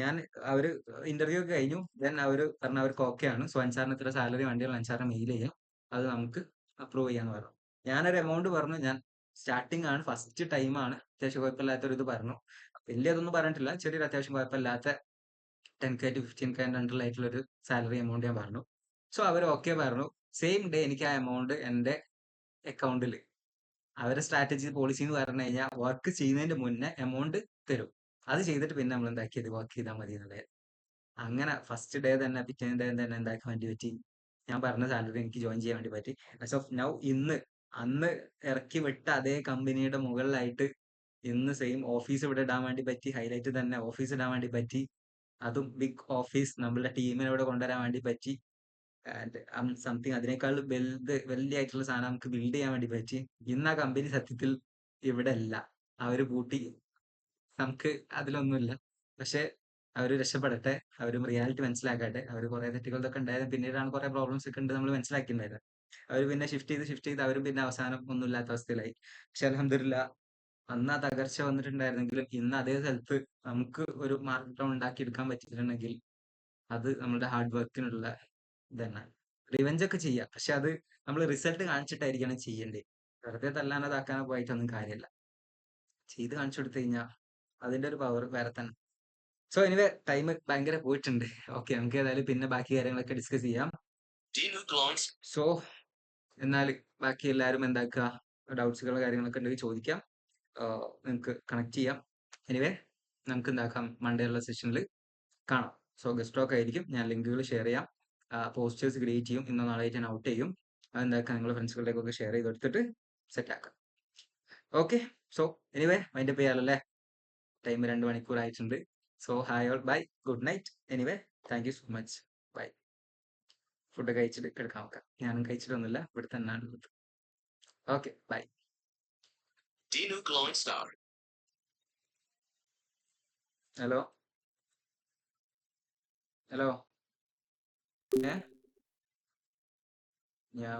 അവര് ഇന്റർവ്യൂ ഒക്കെ കഴിഞ്ഞു. ദെൻ അവര് പറഞ്ഞു അവർക്ക് ഓക്കെ ആണ്, സോ അൻസാറിന് ഇത്ര സാലറി വേണ്ടിയുള്ള അൻസാറിന് മെയിൽ ചെയ്യാം, അത് നമുക്ക് അപ്രൂവ് ചെയ്യാന്ന് പറഞ്ഞു. ഞാനൊരു എമൗണ്ട് പറഞ്ഞു. ഞാൻ സ്റ്റാർട്ടിംഗ് ആണ്, ഫസ്റ്റ് ടൈം ആണ്, അത്യാവശ്യം കുഴപ്പമില്ലാത്തൊരു ഇത് പറഞ്ഞു. വലിയതൊന്നും പറഞ്ഞിട്ടില്ല, ചെറിയൊരു അത്യാവശ്യം കുഴപ്പമില്ലാത്ത 10K to 15K അണ്ടറിലായിട്ടുള്ള ഒരു സാലറി എമൗണ്ട് ഞാൻ പറഞ്ഞു. സോ അവർ ഓക്കെ പറഞ്ഞു. സെയിം ഡേ എനിക്ക് ആ എമൗണ്ട് എന്റെ അക്കൗണ്ടിൽ, അവരുടെ സ്ട്രാറ്റജി പോളിസി എന്ന് പറഞ്ഞു കഴിഞ്ഞാൽ വർക്ക് ചെയ്യുന്നതിന്റെ മുന്നേ എമൗണ്ട് തരും. അത് ചെയ്തിട്ട് പിന്നെ നമ്മൾ എന്താക്കിയത് വർക്ക് ചെയ്താൽ മതി എന്നുള്ളത്. അങ്ങനെ ഫസ്റ്റ് ഡേ തന്നെ, പിറ്റേ ഡേ തന്നെ എന്താക്കാൻ വേണ്ടി പറ്റി, ഞാൻ പറഞ്ഞ സാലറി എനിക്ക് ജോയിൻ ചെയ്യാൻ വേണ്ടി പറ്റി. ആസ് ഓഫ് നൗ ഇന്ന്, അന്ന് ഇറക്കി വിട്ട അതേ കമ്പനിയുടെ മുകളിലായിട്ട് ഇന്ന് സെയിം ഓഫീസ് ഇവിടെ ഇടാൻ വേണ്ടി പറ്റി. ഹൈലൈറ്റ് തന്നെ ഓഫീസ് ഇടാൻ വേണ്ടി പറ്റി. അതും ബിഗ് ഓഫീസ് നമ്മളുടെ ടീമിനെ ഇവിടെ കൊണ്ടുവരാൻ വേണ്ടി പറ്റി. ആൻഡ് സംതിങ് അതിനേക്കാൾ വലിയ ആയിട്ടുള്ള സാധനം നമുക്ക് ബിൽഡ് ചെയ്യാൻ വേണ്ടി പറ്റി. ഇന്ന് ആ കമ്പനി സത്യത്തിൽ ഇവിടെ അല്ല, അവര് പൂട്ടി. നമുക്ക് അതിലൊന്നുമില്ല. പക്ഷെ അവര് രക്ഷപ്പെടട്ടെ, അവരും റിയാലിറ്റി മനസ്സിലാക്കട്ടെ. അവര് കുറെ തെറ്റുകളൊക്കെ ഉണ്ടായത് പിന്നീടാണ്, കുറെ പ്രോബ്ലംസ് ഒക്കെ ഉണ്ട് നമ്മൾ മനസ്സിലാക്കിയിട്ടുണ്ടായത്. അവര് പിന്നെ ഷിഫ്റ്റ് ചെയ്ത് അവരും പിന്നെ അവസാനം ഒന്നുമില്ലാത്ത അവസ്ഥയിലായി. പക്ഷെ അൽഹംദുലില്ലാ, അന്ന് ആ തകർച്ച വന്നിട്ടുണ്ടായിരുന്നെങ്കിലും ഇന്ന് അതേ സ്ഥലത്ത് നമുക്ക് ഒരു മാർക്കറ്റ് ഉണ്ടാക്കി എടുക്കാൻ പറ്റിയിട്ടുണ്ടെങ്കിൽ അത് നമ്മുടെ ഹാർഡ് വർക്കിനുള്ള ഇതന്നെ. റിവെഞ്ച് ഒക്കെ ചെയ്യാം, പക്ഷെ അത് നമ്മൾ റിസൾട്ട് കാണിച്ചിട്ടായിരിക്കണം ചെയ്യേണ്ടത്. വെറുതെ തല്ലാനോ ഇതാക്കാനോ പോയിട്ടൊന്നും കാര്യമില്ല. ചെയ്ത് കാണിച്ചു കൊടുത്തു കഴിഞ്ഞാൽ അതിന്റെ ഒരു പവർ വേറെ തന്നെ. സോ എനിവേ ടൈം ഭയങ്കര പോയിട്ടുണ്ട്. ഓക്കെ, നമുക്ക് ഏതായാലും പിന്നെ ബാക്കി കാര്യങ്ങളൊക്കെ ഡിസ്കസ് ചെയ്യാം. സോ എന്നാൽ ബാക്കി എല്ലാവരും എന്താക്കുക, ഡൗട്ട്സുകളോ കാര്യങ്ങളൊക്കെ ഉണ്ടെങ്കിൽ ചോദിക്കാം. നിങ്ങൾക്ക് കണക്ട് ചെയ്യാം. എനിവേ നമുക്ക് എന്താക്കാം, മൺഡേ ഉള്ള സെഷനിൽ കാണാം. സോ ഗസ്റ്റ് ടോക്ക് ആയിരിക്കും. ഞാൻ ലിങ്കുകൾ ഷെയർ ചെയ്യാം, പോസ്റ്റേഴ്സ് ക്രിയേറ്റ് ചെയ്യും. ഇന്നോ നാളെ ഞാൻ ഔട്ട് ചെയ്യും. അതെന്താക്കാം, നിങ്ങളുടെ ഫ്രണ്ട്സുകളിലേക്കൊക്കെ ഷെയർ ചെയ്ത് കൊടുത്തിട്ട് സെറ്റ് ആക്കാം. ഓക്കെ, സോ എനിവേ മൈൻഡപ്പ് ചെയ്യാമല്ലേ, ടൈം 2 മണിക്കൂർ ആയിട്ടുണ്ട്. So hi all, bye, good night. Anyway thank you so much, bye. Food കഴിച്ചിട്ട് എടുക്കാൻ നോക്കാം. ഞാനും കഴിച്ചിട്ടൊന്നുമില്ല, ഇവിടെ തന്നെയാണ് ഉള്ളത്. Okay, by. ഹലോ ഹലോ, ഞാൻ